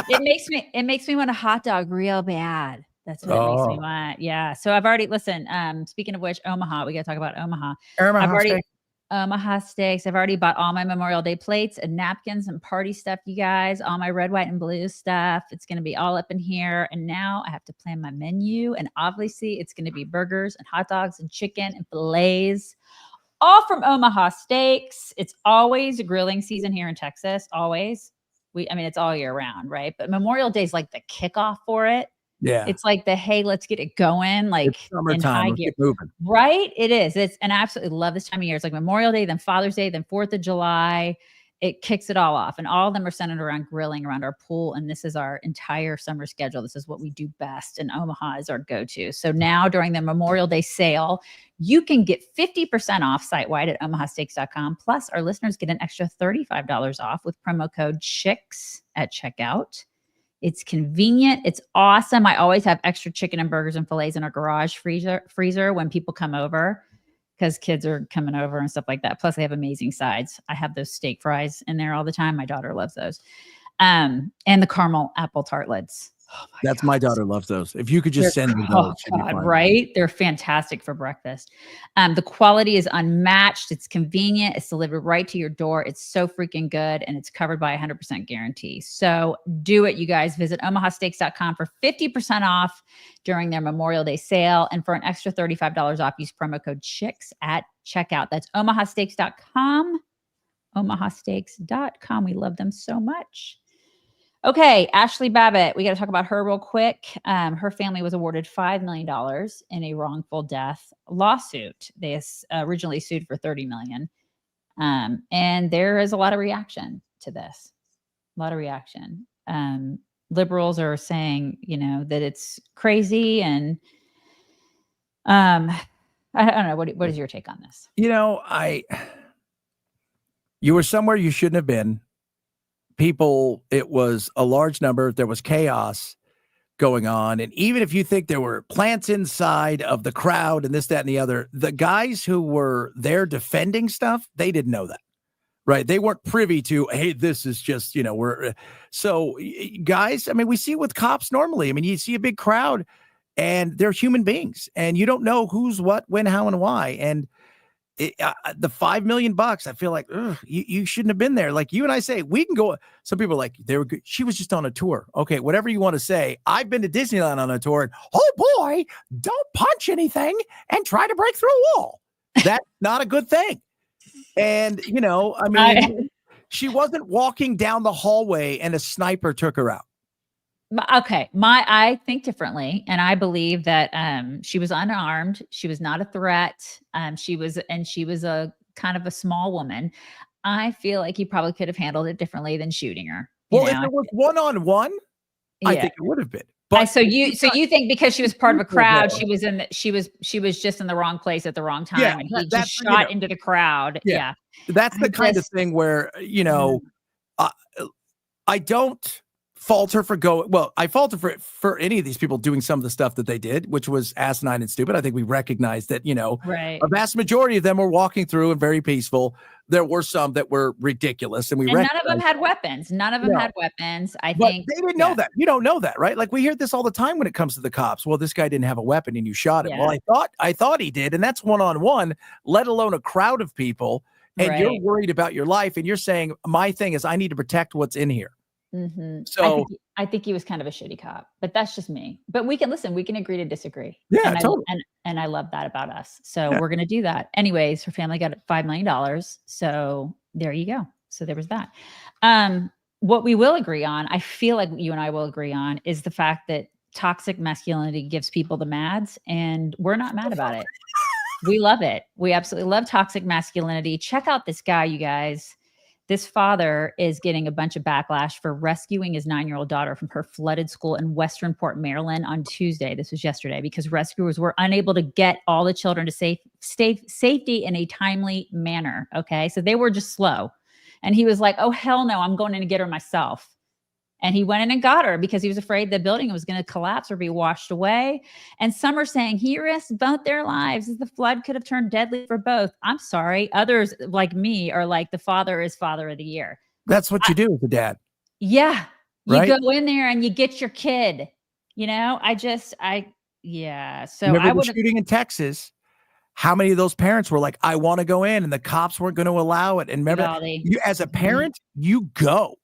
[SPEAKER 1] It makes me want a hot dog real bad. That's what it makes me want. Yeah. So I've already speaking of which, Omaha, we got to talk about Omaha. Omaha steaks. I've already bought all my Memorial Day plates and napkins and party stuff, you guys, all my red, white, and blue stuff. It's going to be all up in here. And now I have to plan my menu. And obviously it's going to be burgers and hot dogs and chicken and fillets, all from Omaha Steaks. It's always grilling season here in Texas. Always. I mean, it's all year round, right? But Memorial Day is like the kickoff for it.
[SPEAKER 2] Yeah.
[SPEAKER 1] It's like the, hey, let's get it going. Like
[SPEAKER 2] It's summertime. Let's get moving.
[SPEAKER 1] Right? It is. And I absolutely love this time of year. It's like Memorial Day, then Father's Day, then 4th of July. It kicks it all off. And all of them are centered around grilling around our pool. And this is our entire summer schedule. This is what we do best. And Omaha is our go-to. So now during the Memorial Day sale, you can get 50% off site-wide at omahasteaks.com. Plus, our listeners get an extra $35 off with promo code CHICKS at checkout. It's convenient. It's awesome. I always have extra chicken and burgers and fillets in our garage freezer when people come over, because kids are coming over and stuff like that. Plus, they have amazing sides. I have those steak fries in there all the time. My daughter loves those. And the caramel apple tartlets. Oh
[SPEAKER 2] my daughter loves those. If you could just send me those.
[SPEAKER 1] Right? They're fantastic for breakfast. The quality is unmatched. It's convenient. It's delivered right to your door. It's so freaking good. And it's covered by 100% guarantee. So do it, you guys. Visit omahasteaks.com for 50% off during their Memorial Day sale. And for an extra $35 off, use promo code CHICKS at checkout. That's omahasteaks.com. omahasteaks.com. We love them so much. Okay, Ashli Babbitt, we got to talk about her real quick. Her family was awarded $5 million in a wrongful death lawsuit. They originally sued for $30 million. And there is a lot of reaction to this. A lot of reaction. Liberals are saying, that it's crazy. And I don't know. What is your take on this?
[SPEAKER 2] You were somewhere you shouldn't have been. People, it was a large number. There was chaos going on. And even if you think there were plants inside of the crowd and this, that, and the other, the guys who were there defending stuff, they didn't know that, right? They weren't privy to, hey, this is just, so guys, I mean, we see it with cops normally. I mean, you see a big crowd and they're human beings and you don't know who's what, when, how, and why. And the $5 million, I feel like you shouldn't have been there. Like you and I say, we can go. Some people are like, they were good. She was just on a tour. Okay, whatever you want to say. I've been to Disneyland on a tour. And, oh boy, don't punch anything and try to break through a wall. That's not a good thing. And she wasn't walking down the hallway and a sniper took her out.
[SPEAKER 1] Okay. I think differently. And I believe that she was unarmed. She was not a threat. She was a kind of a small woman. I feel like he probably could have handled it differently than shooting her.
[SPEAKER 2] Well, if it was one-on-one, I think it would have been. But
[SPEAKER 1] so you think because she was part of a crowd, she was just in the wrong place at the wrong time, and he just shot into the crowd. Yeah.
[SPEAKER 2] That's the kind of thing where, I don't fault her for going. Well, I fault her for any of these people doing some of the stuff that they did, which was asinine and stupid. I think we recognize that,
[SPEAKER 1] right.
[SPEAKER 2] A vast majority of them were walking through and very peaceful. There were some that were ridiculous, and none
[SPEAKER 1] of them had weapons. I
[SPEAKER 2] but
[SPEAKER 1] think
[SPEAKER 2] they didn't know that. You don't know that, right? Like we hear this all the time when it comes to the cops. Well, this guy didn't have a weapon, and you shot him.
[SPEAKER 1] Yeah.
[SPEAKER 2] Well, I thought he did, and that's one-on-one, let alone a crowd of people. And you're worried about your life, and you're saying, my thing is, I need to protect what's in here.
[SPEAKER 1] Mm-hmm.
[SPEAKER 2] So
[SPEAKER 1] I think he was kind of a shitty cop, but that's just me. But we can agree to disagree.
[SPEAKER 2] Yeah,
[SPEAKER 1] and
[SPEAKER 2] totally.
[SPEAKER 1] I love that about us. So we're going to do that. Anyways, her family got $5 million. So there you go. So there was that. What we will agree on, I feel like you and I will agree on, is the fact that toxic masculinity gives people the mads, and we're not mad about it. We love it. We absolutely love toxic masculinity. Check out this guy, you guys. This father is getting a bunch of backlash for rescuing his 9-year-old daughter from her flooded school in Westernport, Maryland on Tuesday. This was yesterday, because rescuers were unable to get all the children to safety in a timely manner. Okay. So they were just slow. And he was like, oh, hell no, I'm going in to get her myself. And he went in and got her because he was afraid the building was going to collapse or be washed away. And some are saying he risked both their lives as the flood could have turned deadly for both. I'm sorry. Others like me are like, the father is father of the year.
[SPEAKER 2] That's what you do as a dad.
[SPEAKER 1] Yeah. You
[SPEAKER 2] Right?
[SPEAKER 1] go in there and you get your kid, So
[SPEAKER 2] Remember the shooting in Texas? How many of those parents were like, I want to go in, and the cops weren't going to allow it? And remember, you as a parent, you go.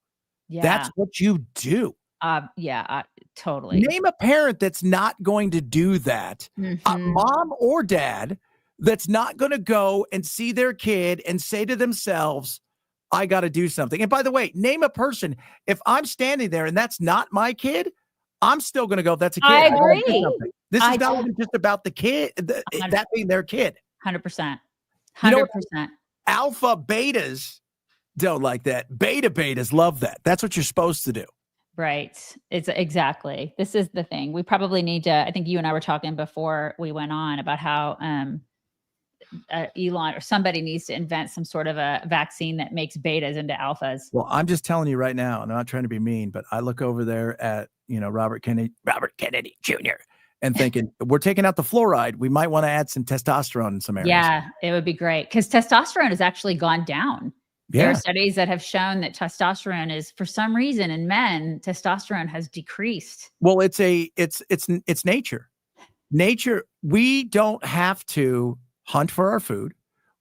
[SPEAKER 1] Yeah.
[SPEAKER 2] That's what you do.
[SPEAKER 1] Totally.
[SPEAKER 2] Name a parent that's not going to do that. Mom or dad that's not going to go and see their kid and say to themselves, I got to do something. And by the way, name a person. If I'm standing there and that's not my kid, I'm still going to go, that's a kid.
[SPEAKER 1] I
[SPEAKER 2] gotta
[SPEAKER 1] agree.
[SPEAKER 2] do something. This is not even just about the kid, that being their kid.
[SPEAKER 1] 100%. 100%.
[SPEAKER 2] You know, alpha betas don't like that. Beta betas love that. That's what you're supposed to do.
[SPEAKER 1] Right. It's exactly. This is the thing. We probably need to, I think you and I were talking before we went on about how Elon or somebody needs to invent some sort of a vaccine that makes betas into alphas.
[SPEAKER 2] Well, I'm just telling you right now, I'm not trying to be mean, but I look over there at, Robert Kennedy Jr. and thinking, we're taking out the fluoride. We might want to add some testosterone in some areas.
[SPEAKER 1] Yeah, it would be great because testosterone has actually gone down.
[SPEAKER 2] Yeah.
[SPEAKER 1] There are studies that have shown that testosterone is, for some reason, in men, testosterone has decreased.
[SPEAKER 2] Well, it's nature. Nature. We don't have to hunt for our food.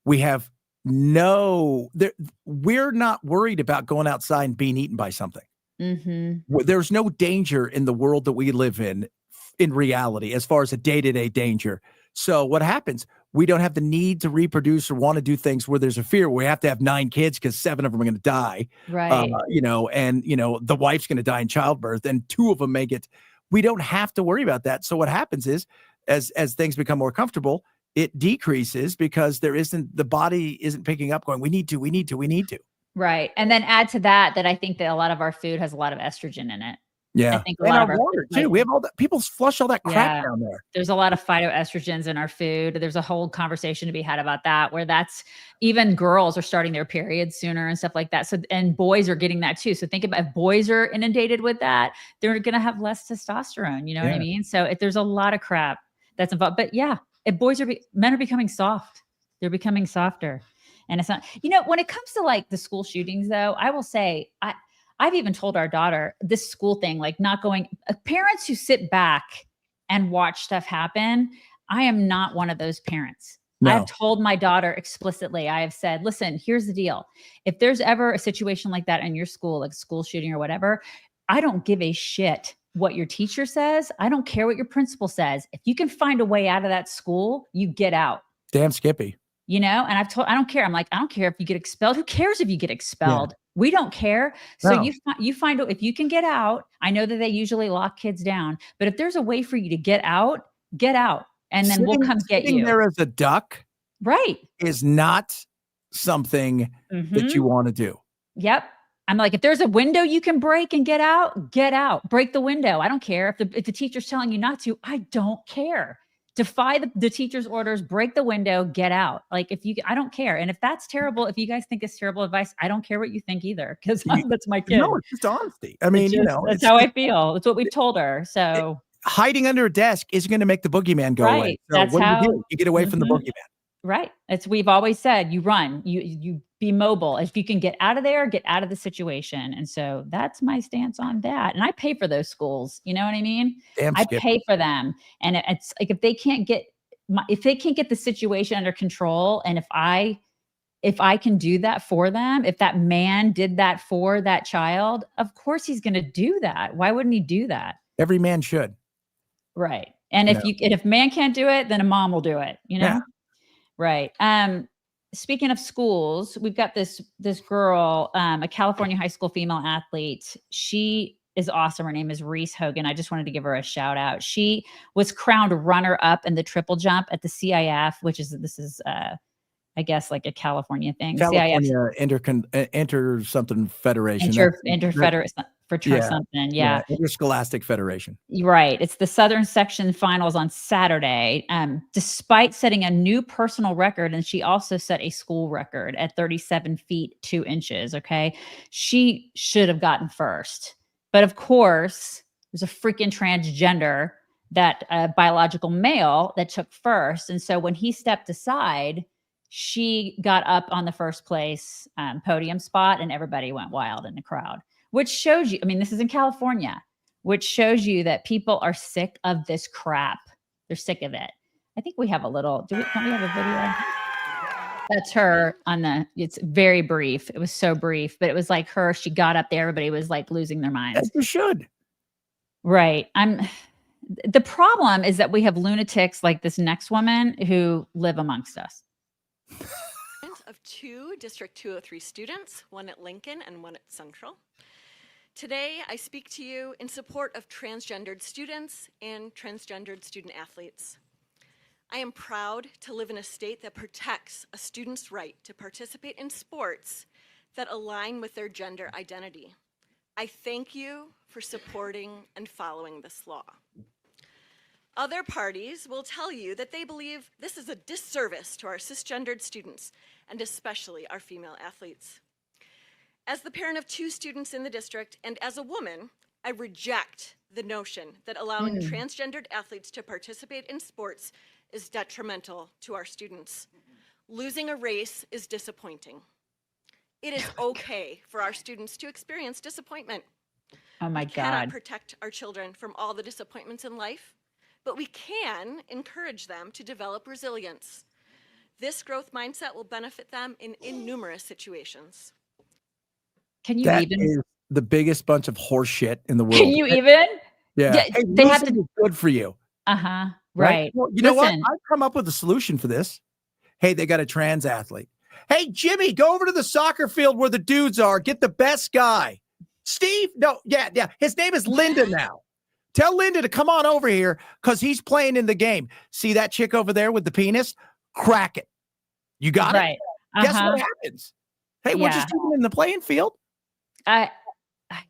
[SPEAKER 2] We have we're not worried about going outside and being eaten by something.
[SPEAKER 1] Mm-hmm.
[SPEAKER 2] There's no danger in the world that we live in reality, as far as a day-to-day danger. So what happens? We don't have the need to reproduce or want to do things where there's a fear. We have to have 9 kids because 7 of them are going to die.
[SPEAKER 1] Right.
[SPEAKER 2] The wife's going to die in childbirth and 2 of them may get. We don't have to worry about that. So what happens is, as things become more comfortable, it decreases because the body isn't picking up going, we need to.
[SPEAKER 1] Right. And then add to that I think that a lot of our food has a lot of estrogen in it.
[SPEAKER 2] Yeah.
[SPEAKER 1] I think a lot of our
[SPEAKER 2] water
[SPEAKER 1] food,
[SPEAKER 2] too. We have all that. People flush all that crap down there.
[SPEAKER 1] There's a lot of phytoestrogens in our food. There's a whole conversation to be had about that, where that's even girls are starting their periods sooner and stuff like that. So, and boys are getting that too. So think about if boys are inundated with that, they're going to have less testosterone. You know what I mean? So there's a lot of crap that's involved, but yeah, if men are becoming soft, they're becoming softer. And it's not, when it comes to like the school shootings though, I will say, I've even told our daughter this school thing, like not going, parents who sit back and watch stuff happen. I am not one of those parents.
[SPEAKER 2] No.
[SPEAKER 1] I've told my daughter explicitly, I have said, listen, here's the deal. If there's ever a situation like that in your school, like school shooting or whatever, I don't give a shit what your teacher says. I don't care what your principal says. If you can find a way out of that school, you get out.
[SPEAKER 2] Damn Skippy.
[SPEAKER 1] And I don't care. I'm like, I don't care if you get expelled. Who cares if you get expelled? Yeah. We don't care. So
[SPEAKER 2] No.
[SPEAKER 1] you find out if you can get out. I know that they usually lock kids down, but if there's a way for you to get out, and then we'll come get you.
[SPEAKER 2] Sitting there as a duck,
[SPEAKER 1] right,
[SPEAKER 2] is not something that you want to do.
[SPEAKER 1] Yep. I'm like, if there's a window you can break and get out, break the window. I don't care if the teacher's telling you not to. I don't care. Defy the teacher's orders, break the window, get out. Like I don't care. And if that's terrible, if you guys think it's terrible advice, I don't care what you think either, because that's my kid.
[SPEAKER 2] No, it's just honesty. I mean,
[SPEAKER 1] that's how I feel. It's what we've told her. So
[SPEAKER 2] hiding under a desk isn't going to make the boogeyman go away. So
[SPEAKER 1] that's
[SPEAKER 2] what
[SPEAKER 1] how
[SPEAKER 2] do? You get away from the boogeyman.
[SPEAKER 1] Right. We've always said, you run, you be mobile. If you can get out of there, get out of the situation. And so that's my stance on that. And I pay for those schools. You know what I mean? I pay for them. And it's like, if they can't get the situation under control, and if I can do that for them, if that man did that for that child, of course he's going to do that. Why wouldn't he do that?
[SPEAKER 2] Every man should.
[SPEAKER 1] Right. And if man can't do it, then a mom will do it,
[SPEAKER 2] Yeah.
[SPEAKER 1] Right. Speaking of schools, we've got this girl, a California high school female athlete. She is awesome. Her name is Reese Hogan. I just wanted to give her a shout out. She was crowned runner up in the triple jump at the CIF, which is I guess like a California thing.
[SPEAKER 2] California Inter something Federation. Interscholastic Federation.
[SPEAKER 1] Right. It's the Southern Section finals on Saturday. Despite setting a new personal record, and she also set a school record at 37 feet 2 inches. Okay. She should have gotten first. But of course, there's a freaking transgender, that biological male, that took first. And so when he stepped aside, she got up on the first place podium spot, and everybody went wild in the crowd, which shows you, I mean, this is in California, which shows you that people are sick of this crap. They're sick of it. I think we have don't we have a video? That's her it's very brief. It was so brief, but it was like her, she got up there, everybody was like losing their minds.
[SPEAKER 2] As you should.
[SPEAKER 1] Right. The problem is that we have lunatics like this next woman who live amongst us.
[SPEAKER 9] of 2 District 203 students, one at Lincoln and one at Central. Today, I speak to you in support of transgendered students and transgendered student athletes. I am proud to live in a state that protects a student's right to participate in sports that align with their gender identity. I thank you for supporting and following this law. Other parties will tell you that they believe this is a disservice to our cisgendered students, and especially our female athletes. As the parent of 2 students in the district, and as a woman, I reject the notion that allowing transgendered athletes to participate in sports is detrimental to our students. Losing a race is disappointing. It is okay for our students to experience disappointment.
[SPEAKER 1] Oh my
[SPEAKER 9] We cannot
[SPEAKER 1] God.
[SPEAKER 9] protect our children from all the disappointments in life, but we can encourage them to develop resilience. This growth mindset will benefit them in numerous situations.
[SPEAKER 1] Can you
[SPEAKER 2] That
[SPEAKER 1] even?
[SPEAKER 2] is the biggest bunch of horse shit in the world.
[SPEAKER 1] Can you even?
[SPEAKER 2] Yeah.
[SPEAKER 1] Yeah,
[SPEAKER 2] Hey,
[SPEAKER 1] they have
[SPEAKER 2] losing
[SPEAKER 1] to.
[SPEAKER 2] is good for you.
[SPEAKER 1] Uh-huh. Right.
[SPEAKER 2] Well, you know what?
[SPEAKER 1] Listen.
[SPEAKER 2] I've come up with a solution for this. Hey, they got a trans athlete. Hey, Jimmy, go over to the soccer field where the dudes are. Get the best guy. Steve? No, yeah. His name is Linda now. Tell Linda to come on over here because he's playing in the game. See that chick over there with the penis? Crack it. You got
[SPEAKER 1] Right.
[SPEAKER 2] it? Guess what happens? Hey, we're just even in the playing field.
[SPEAKER 1] I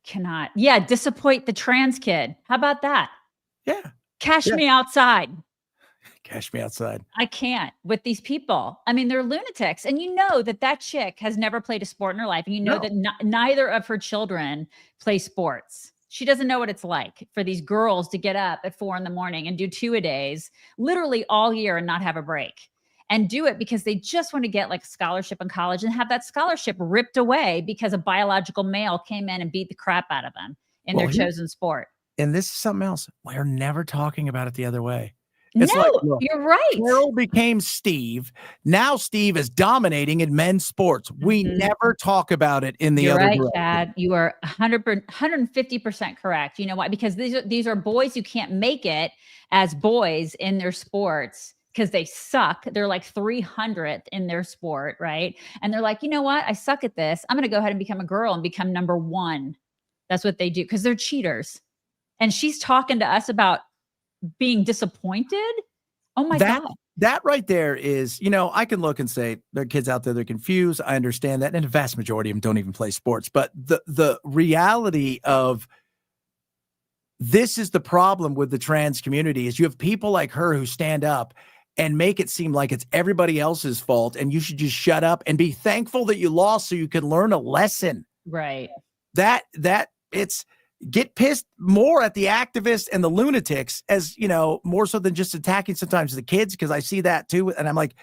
[SPEAKER 1] cannot. Yeah, disappoint the trans kid. How about that?
[SPEAKER 2] Yeah.
[SPEAKER 1] Cash me outside.
[SPEAKER 2] Cash me outside.
[SPEAKER 1] I can't with these people. I mean, they're lunatics. And you know that chick has never played a sport in her life. And you know that neither of her children play sports. She doesn't know what it's like for these girls to get up at 4 a.m. and do 2-a-days literally all year and not have a break. And do it because they just want to get like a scholarship in college and have that scholarship ripped away because a biological male came in and beat the crap out of them in their chosen sport.
[SPEAKER 2] And this is something else. We're never talking about it the other way. It's
[SPEAKER 1] No,
[SPEAKER 2] like, look,
[SPEAKER 1] you're right.
[SPEAKER 2] Carol became Steve. Now Steve is dominating in men's sports. We never talk about it in the
[SPEAKER 1] You're
[SPEAKER 2] other
[SPEAKER 1] right,
[SPEAKER 2] direction.
[SPEAKER 1] Chad. You are 150% correct. You know why? Because these are boys who can't make it as boys in their sports because they suck. They're like 300th in their sport, right? And they're like, you know what? I suck at this. I'm going to go ahead and become a girl and become number 1. That's what they do because they're cheaters. And she's talking to us about being disappointed. Oh my God.
[SPEAKER 2] That right there is, I can look and say there are kids out there, they're confused. I understand that. And the vast majority of them don't even play sports. But the reality of this is the problem with the trans community is you have people like her who stand up and make it seem like it's everybody else's fault. And you should just shut up and be thankful that you lost so you can learn a lesson.
[SPEAKER 1] Right.
[SPEAKER 2] That it's get pissed more at the activists and the lunatics as, more so than just attacking sometimes the kids. Cause I see that too. And I'm like,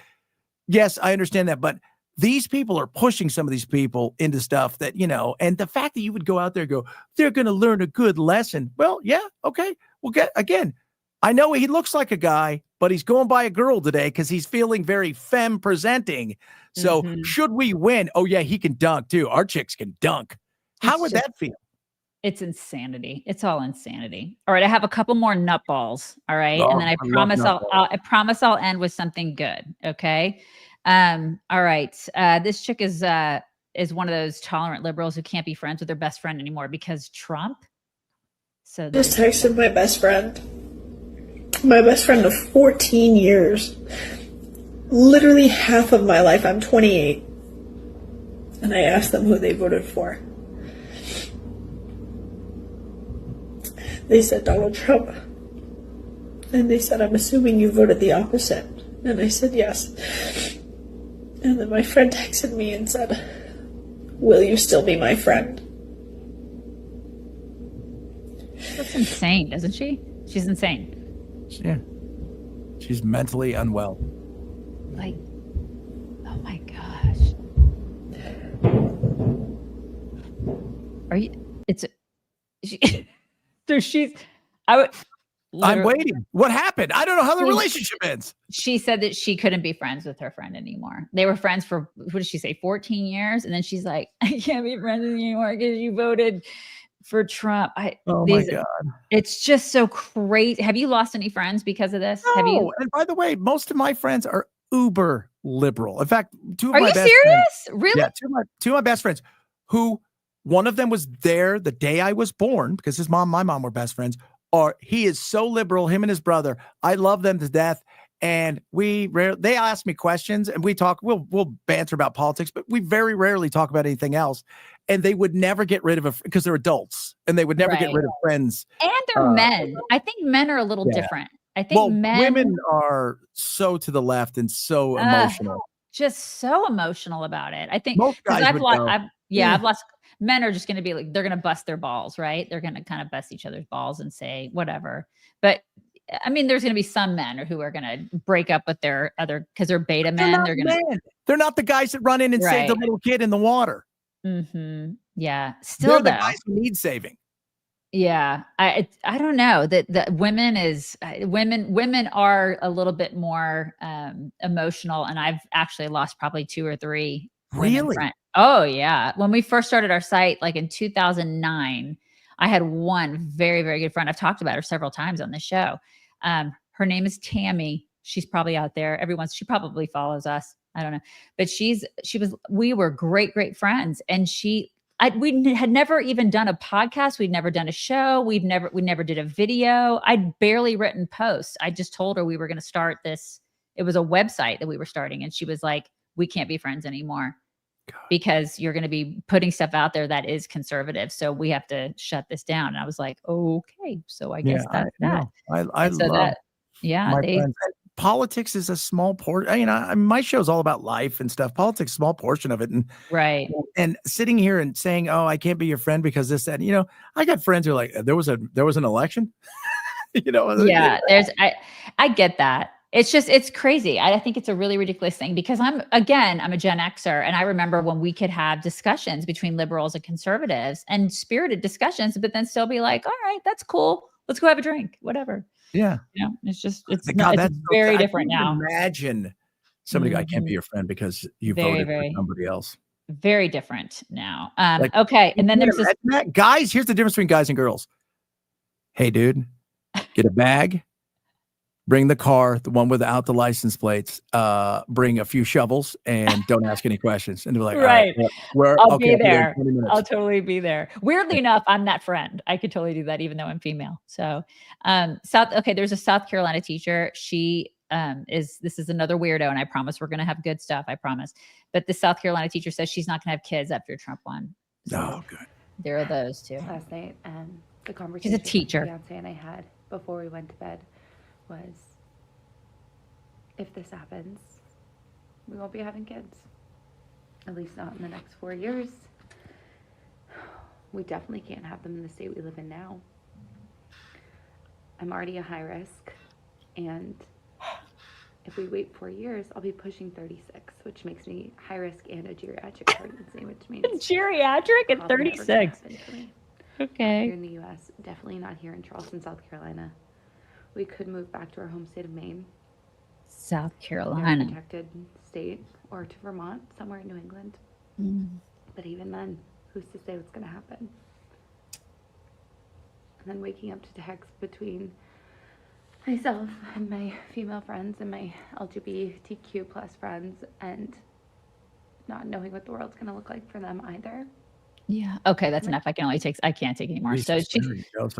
[SPEAKER 2] yes, I understand that. But these people are pushing some of these people into stuff that, and the fact that you would go out there and go, they're going to learn a good lesson. Well, yeah. Okay. Well, again, I know he looks like a guy, but he's going by a girl today because he's feeling very femme presenting. So should we win? Oh yeah, he can dunk too. Our chicks can dunk. How would that feel?
[SPEAKER 1] It's insanity. It's all insanity. All right, I have a couple more nutballs. All right, and then I promise I'll end with something good. Okay. All right. This chick is one of those tolerant liberals who can't be friends with their best friend anymore because Trump. So
[SPEAKER 10] just texted my best friend of 14 years. Literally half of my life. I'm 28, and I asked them who they voted for. They said Donald Trump. And they said, I'm assuming you voted the opposite. And I said, yes. And then my friend texted me and said, will you still be my friend?
[SPEAKER 1] That's insane, doesn't she? She's insane.
[SPEAKER 2] Yeah. She's mentally unwell.
[SPEAKER 1] Like, oh my gosh. Are you,
[SPEAKER 2] I'm waiting. What happened? I don't know how the relationship ends.
[SPEAKER 1] She said that she couldn't be friends with her friend anymore. They were friends for, what did she say, 14 years? And then she's like, I can't be friends with you anymore because you voted for Trump. My God. It's just so crazy. Have you lost any friends because of this?
[SPEAKER 2] No.
[SPEAKER 1] Have you?
[SPEAKER 2] And by the way, most of my friends are uber liberal. In fact, two of
[SPEAKER 1] Are
[SPEAKER 2] my
[SPEAKER 1] you
[SPEAKER 2] best
[SPEAKER 1] serious?
[SPEAKER 2] friends,
[SPEAKER 1] Really?
[SPEAKER 2] yeah, two of my best friends, who one of them was there the day I was born because his mom, my mom were best friends. He is so liberal, him and his brother. I love them to death. And they ask me questions and we'll banter about politics, but we very rarely talk about anything else. And they would never get rid of because they're adults and they would never get rid of friends.
[SPEAKER 1] And they're men. I think men are a little different. I think
[SPEAKER 2] women are so to the left and so emotional.
[SPEAKER 1] Just so emotional about it. I think
[SPEAKER 2] most guys
[SPEAKER 1] I've lost. Men are just going to be like, they're going to bust their balls, right? They're going to kind of bust each other's balls and say whatever. But I mean, there's going to be some men who are going to break up with their other because they're beta men.
[SPEAKER 2] They're not the guys that run in and save the little kid in the water.
[SPEAKER 1] Mm-hmm. Yeah. Still,
[SPEAKER 2] they're the guys who need saving.
[SPEAKER 1] Yeah, I don't know that women are a little bit more emotional, and I've actually lost probably 2 or 3.
[SPEAKER 2] Really?
[SPEAKER 1] Oh yeah. When we first started our site, like in 2009, I had one very, very good friend. I've talked about her several times on the show. Her name is Tammy. She's probably out there. She probably follows us. I don't know, but we were great friends, and we had never even done a podcast. We'd never done a show. We never did a video. I'd barely written posts. I just told her we were going to start this. It was a website that we were starting. And she was like, we can't be friends anymore because you're going to be putting stuff out there that is conservative. So we have to shut this down. And I was like, okay. So I guess that's that.
[SPEAKER 2] I love my friends. Politics is a small portion. My show's all about life and stuff. Politics is a small portion of it. And and sitting here and saying, oh, I can't be your friend because this, that, I got friends who are like, there was an election.
[SPEAKER 1] Yeah, I get that. It's crazy. I think it's a really ridiculous thing because I'm a Gen Xer. And I remember when we could have discussions between liberals and conservatives and spirited discussions, but then still be like, all right, that's cool. Let's go have a drink, whatever.
[SPEAKER 2] Yeah.
[SPEAKER 1] It's very different now.
[SPEAKER 2] Imagine somebody, I can't be your friend because you voted for somebody else.
[SPEAKER 1] Very different now. Okay. And then there's this.
[SPEAKER 2] Guys, here's the difference between guys and girls. Hey, dude, get a bag, bring the car, the one without the license plates, bring a few shovels and don't ask any questions. And they're like,
[SPEAKER 1] right.
[SPEAKER 2] I'll
[SPEAKER 1] be there. I'll totally be there. Weirdly enough, I'm that friend. I could totally do that even though I'm female. So there's a South Carolina teacher. She this is another weirdo, and I promise we're going to have good stuff. I promise. But the South Carolina teacher says she's not going to have kids after Trump won. So
[SPEAKER 2] good.
[SPEAKER 1] There are those two.
[SPEAKER 13] Last night, the conversation
[SPEAKER 1] she's a teacher.
[SPEAKER 13] My fiance and I had before we went to bed was, if this happens, we won't be having kids. At least not in the next 4 years. We definitely can't have them in the state we live in now. I'm already a high risk, and if we wait 4 years, I'll be pushing 36, which makes me high risk and a geriatric pregnancy, which means
[SPEAKER 1] geriatric at 36. Okay.
[SPEAKER 13] Here in the U.S., definitely not here in Charleston, South Carolina. We could move back to our home state of Maine.
[SPEAKER 1] South Carolina.
[SPEAKER 13] Protected state, or to Vermont, somewhere in New England. But even then, who's to say what's going to happen? And then waking up to text between myself and my female friends and my LGBTQ plus friends, and not knowing what the world's going to look like for them either.
[SPEAKER 1] Yeah. Okay, that's enough. I can't take any more. So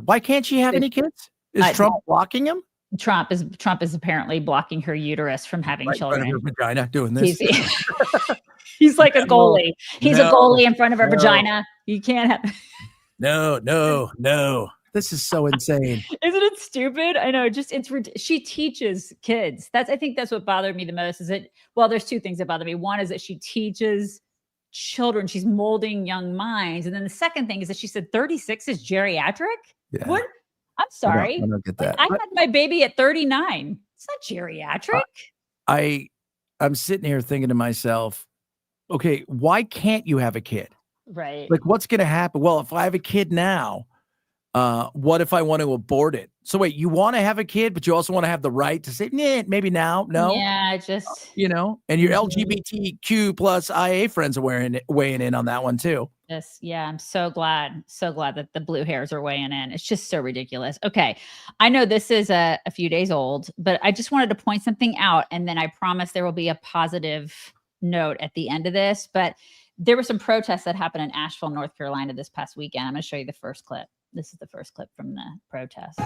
[SPEAKER 2] why can't she have any kids? Is Trump blocking him?
[SPEAKER 1] Trump is apparently blocking her uterus from having children.
[SPEAKER 2] Her vagina doing this.
[SPEAKER 1] He's like a goalie. He's a goalie in front of her vagina. You can't have.
[SPEAKER 2] No. This is so insane.
[SPEAKER 1] Isn't it stupid? I know. She teaches kids. I think that's what bothered me the most. Is that there's two things that bother me. One is that she teaches children. She's molding young minds, and then the second thing is that she said 36 is geriatric.
[SPEAKER 2] Yeah.
[SPEAKER 1] What? I'm sorry.
[SPEAKER 2] I don't get that.
[SPEAKER 1] I had my baby at 39. It's not geriatric.
[SPEAKER 2] I'm sitting here thinking to myself, okay, why can't you have a kid?
[SPEAKER 1] Right.
[SPEAKER 2] Like, what's going to happen? Well, if I have a kid now, What if I want to abort it? So wait, you want to have a kid, but you also want to have the right to say, nah, maybe now, no.
[SPEAKER 1] Yeah, just
[SPEAKER 2] and your LGBTQ plus IA friends are weighing in on that one too.
[SPEAKER 1] Yeah, I'm so glad that the blue hairs are weighing in. It's just so ridiculous. Okay, I know this is a few days old, but I just wanted to point something out, and then I promise there will be a positive note at the end of this. But there were some protests that happened in Asheville, North Carolina this past weekend. I'm going to show you the first clip. This is the first clip from the protest.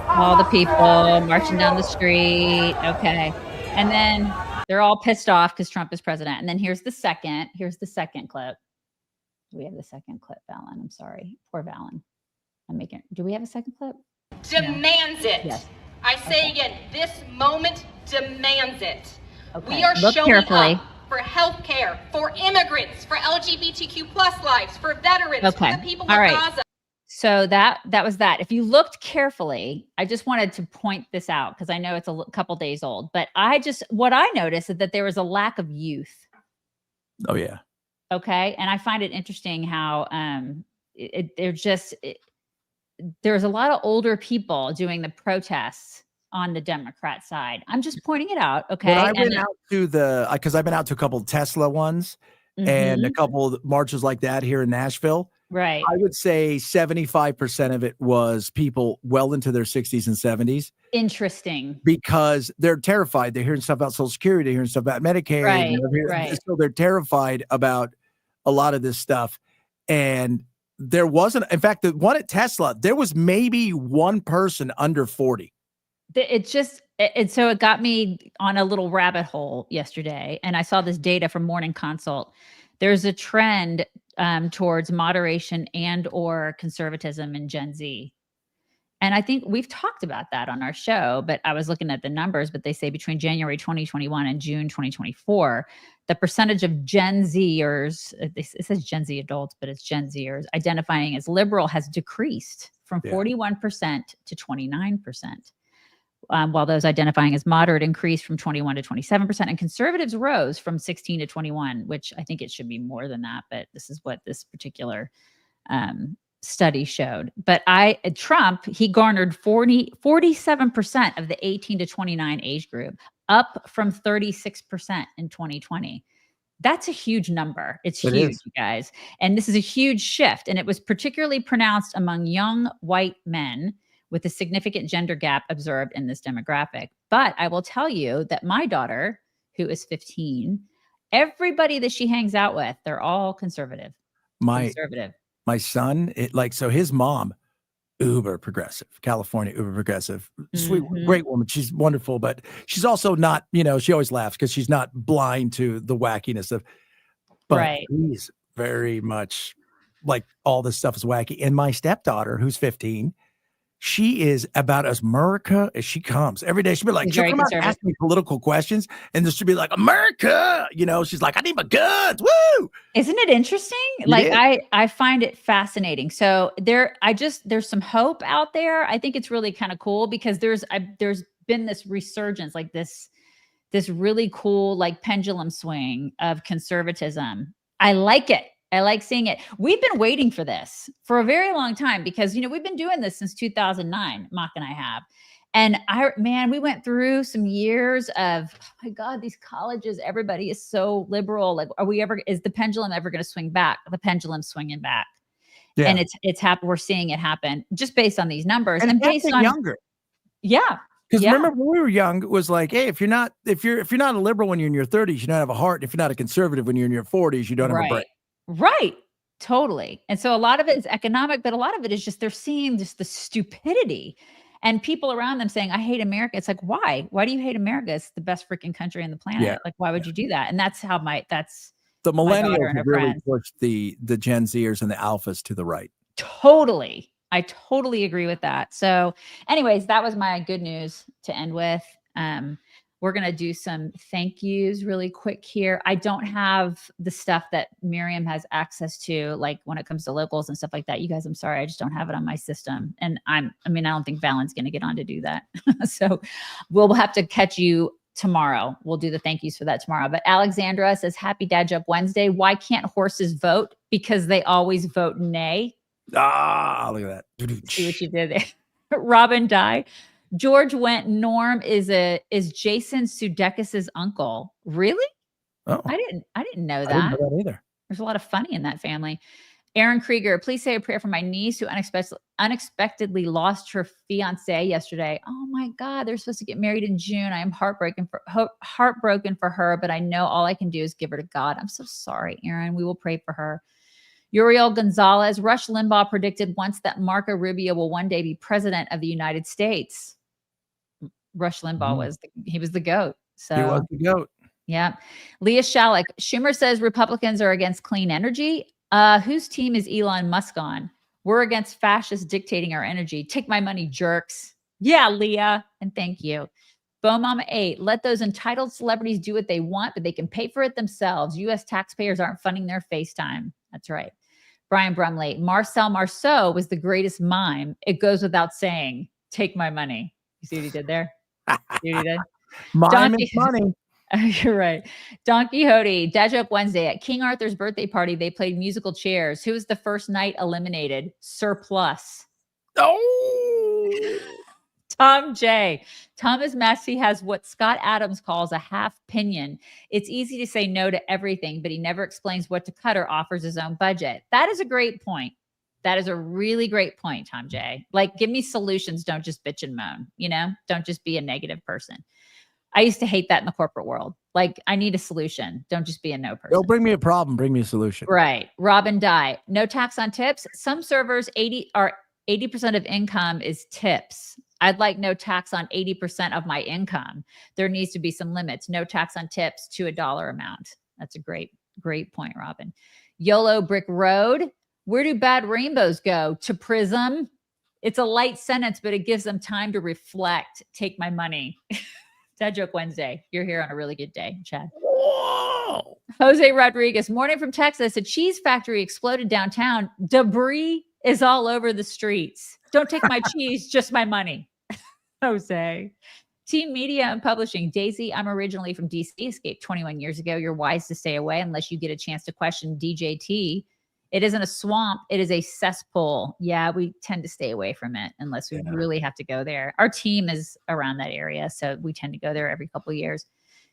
[SPEAKER 1] All the people marching down the street. Okay. And then they're all pissed off because Trump is president. And then here's the second clip. Do we have the second clip, Valen? I'm sorry. Poor Valen. Do we have a second clip?
[SPEAKER 14] Demands it.
[SPEAKER 1] Yes.
[SPEAKER 14] I say again, this moment demands it.
[SPEAKER 1] Okay.
[SPEAKER 14] We are
[SPEAKER 1] Look
[SPEAKER 14] showing
[SPEAKER 1] carefully.
[SPEAKER 14] up for health care, for immigrants, for LGBTQ plus lives, for veterans, for the people of Gaza.
[SPEAKER 1] So that was that. If you looked carefully, I just wanted to point this out because I know it's a couple days old, but what I noticed is that there was a lack of youth.
[SPEAKER 2] Oh yeah.
[SPEAKER 1] Okay. And I find it interesting how there's a lot of older people doing the protests on the Democrat side. I'm just pointing it out. Okay.
[SPEAKER 2] When I went out to because I've been out to a couple of Tesla ones and a couple of marches like that here in Nashville.
[SPEAKER 1] Right.
[SPEAKER 2] I would say 75% of it was people well into their 60s and 70s.
[SPEAKER 1] Interesting.
[SPEAKER 2] Because they're terrified. They're hearing stuff about Social Security, they're hearing stuff about Medicaid.
[SPEAKER 1] Right.
[SPEAKER 2] So they're terrified about a lot of this stuff. And there wasn't, in fact, the one at Tesla, there was maybe one person under 40.
[SPEAKER 1] So it got me on a little rabbit hole yesterday, and I saw this data from Morning Consult. There's a trend towards moderation and or conservatism in Gen Z. And I think we've talked about that on our show, but I was looking at the numbers, but they say between January 2021 and June 2024, the percentage of Gen Zers, it says Gen Z adults, but it's Gen Zers, identifying as liberal has decreased from 41% to 29%. While those identifying as moderate increased from 21 to 27%, and conservatives rose from 16 to 21, which I think it should be more than that, but this is what this particular study showed. But Trump, he garnered 47% of the 18 to 29 age group, up from 36% in 2020. That's a huge number. It's huge, you guys. And this is a huge shift. And it was particularly pronounced among young white men, with a significant gender gap observed in this demographic. But I will tell you that my daughter, who is 15, everybody that she hangs out with, they're all conservative.
[SPEAKER 2] My son, so his mom, uber progressive, California, uber progressive, sweet, great woman. She's wonderful, but she's also not, she always laughs because she's not blind to the wackiness of, but he's very much like all this stuff is wacky. And my stepdaughter, who's 15, she is about as America as she comes. Every day she'll be like, she'll come out and ask me political questions, and this should be like, America, she's like, I need my guns. Woo!
[SPEAKER 1] Isn't it interesting? I find it fascinating. So there's some hope out there. I think it's really kind of cool because there's been this resurgence, like this really cool, like pendulum swing of conservatism. I like it. I like seeing it. We've been waiting for this for a very long time because, we've been doing this since 2009, Mock and I have. And we went through some years of, oh my God, these colleges, everybody is so liberal. Like, is the pendulum ever going to swing back? The pendulum's swinging back. Yeah. And it's happened. We're seeing it happen just based on these numbers and based on
[SPEAKER 2] younger.
[SPEAKER 1] Yeah.
[SPEAKER 2] Because remember when we were young, it was like, hey, if you're not a liberal when you're in your 30s, you don't have a heart. If you're not a conservative when you're in your 40s, you don't have a brain.
[SPEAKER 1] Right. Totally. And so a lot of it is economic, but a lot of it is just they're seeing just the stupidity and people around them saying, I hate America. It's like, why? Why do you hate America? It's the best freaking country on the planet. Yeah. Like, why would you do that? And that's how the
[SPEAKER 2] millennials really pushed the Gen Zers and the alphas to the right.
[SPEAKER 1] Totally. I totally agree with that. So anyways, that was my good news to end with. We're going to do some thank yous really quick here. I don't have the stuff that Miriam has access to, like when it comes to locals and stuff like that. You guys, I'm sorry. I just don't have it on my system. And I don't think Valen's going to get on to do that. So we'll have to catch you tomorrow. We'll do the thank yous for that tomorrow. But Alexandra says, happy Dad Joke Wednesday. Why can't horses vote? Because they always vote nay.
[SPEAKER 2] Look at that.
[SPEAKER 1] See what you did there. Robin Dye. George Wendt Norm is Jason Sudeikis' uncle. Really?
[SPEAKER 2] Oh,
[SPEAKER 1] I didn't know that.
[SPEAKER 2] I didn't know that either.
[SPEAKER 1] There's a lot of funny in that family. Aaron Krieger, please say a prayer for my niece who unexpectedly lost her fiance yesterday. Oh my God, they're supposed to get married in June. I am heartbroken for her, but I know all I can do is give her to God. I'm so sorry, Aaron. We will pray for her. Uriel Gonzalez, Rush Limbaugh predicted once that Marco Rubio will one day be president of the United States. Rush Limbaugh was the GOAT. So
[SPEAKER 2] he was the GOAT.
[SPEAKER 1] Yeah. Leah Shalik, Schumer says Republicans are against clean energy. Whose team is Elon Musk on? We're against fascists dictating our energy. Take my money, jerks. Yeah, Leah. And thank you. Bo Mama 8, let those entitled celebrities do what they want, but they can pay for it themselves. U.S. taxpayers aren't funding their FaceTime. That's right. Brian Brumley, Marcel Marceau was the greatest mime. It goes without saying, take my money. You see what he did there? See what he did?
[SPEAKER 2] Mime is money.
[SPEAKER 1] You're right. Don Quixote, Dad Joke Wednesday. At King Arthur's birthday party, they played musical chairs. Who was the first knight eliminated? Surplus.
[SPEAKER 2] Oh!
[SPEAKER 1] Tom J. Thomas Massie has what Scott Adams calls a half pinion. It's easy to say no to everything, but he never explains what to cut or offers his own budget. That is a great point. That is a really great point, Tom J. Like, give me solutions. Don't just bitch and moan, Don't just be a negative person. I used to hate that in the corporate world. Like, I need a solution. Don't just be a no person.
[SPEAKER 2] Don't bring me a problem. Bring me a solution.
[SPEAKER 1] Right. Robin Dye. No tax on tips. Some servers 80% of income is tips. I'd like no tax on 80% of my income. There needs to be some limits. No tax on tips to $1 amount. That's a great point, Robin. YOLO Brick Road. Where do bad rainbows go? To prison. It's a light sentence, but it gives them time to reflect. Take my money. Dad Joke Wednesday. You're here on a really good day, Chad.
[SPEAKER 2] Whoa.
[SPEAKER 1] Jose Rodriguez. Morning from Texas. A cheese factory exploded downtown. Debris is all over the streets. Don't take my cheese, just my money. Jose. Team Media and Publishing. Daisy, I'm originally from DC. Escaped 21 years ago. You're wise to stay away unless you get a chance to question DJT. It isn't a swamp. It is a cesspool. Yeah, we tend to stay away from it unless we really have to go there. Our team is around that area, so we tend to go there every couple of years.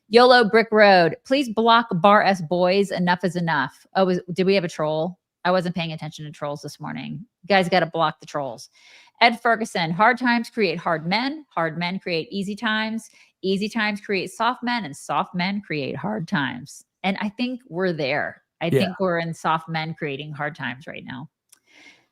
[SPEAKER 1] YOLO Brick Road. Please block Bar S Boys. Enough is enough. Oh, did we have a troll? I wasn't paying attention to trolls this morning. You guys got to block the trolls. Ed Ferguson. Hard times create hard men. Hard men create easy times. Easy times create soft men, and soft men create hard times. And I think we're there. I think we're in soft men creating hard times right now.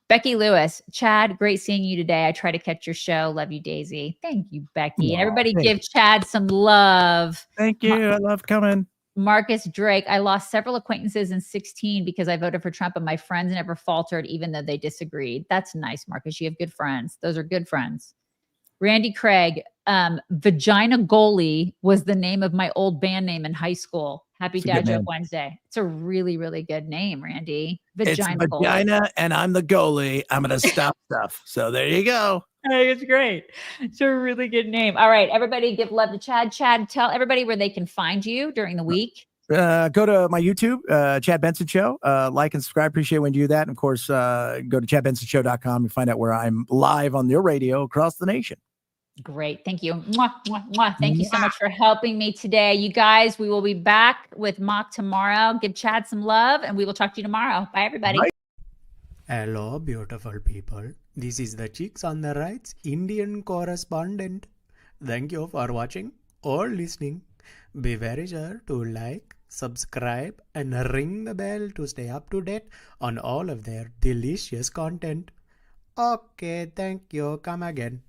[SPEAKER 1] Becky Lewis, Chad, great seeing you today. I try to catch your show. Love you, Daisy. Thank you, Becky. And everybody give Chad some love.
[SPEAKER 2] Thank you. I love coming.
[SPEAKER 1] Marcus Drake, I lost several acquaintances in 2016 because I voted for Trump and my friends never faltered even though they disagreed. That's nice, Marcus. You have good friends. Those are good friends. Randy Craig, Vagina Goalie was the name of my old band name in high school. Happy Dad Joke Wednesday. It's a really, really good name, Randy. Vagina
[SPEAKER 2] Goalie. And I'm the goalie. I'm going to stop stuff. So there you go.
[SPEAKER 1] It's great. It's a really good name. All right, everybody give love to Chad. Chad, tell everybody where they can find you during the week.
[SPEAKER 2] Go to my YouTube, Chad Benson Show. Like and subscribe. Appreciate when you do that. And of course, go to chadbensonshow.com and find out where I'm live on your radio across the nation.
[SPEAKER 1] Great. Thank you. Mwah, mwah, mwah. Thank you so much for helping me today. You guys, we will be back with Mock tomorrow. Give Chad some love and we will talk to you tomorrow. Bye, everybody. Bye.
[SPEAKER 15] Hello, beautiful people. This is the Chicks on the Right's Indian correspondent. Thank you for watching or listening. Be very sure to like, subscribe, and ring the bell to stay up to date on all of their delicious content. Okay, thank you. Come again.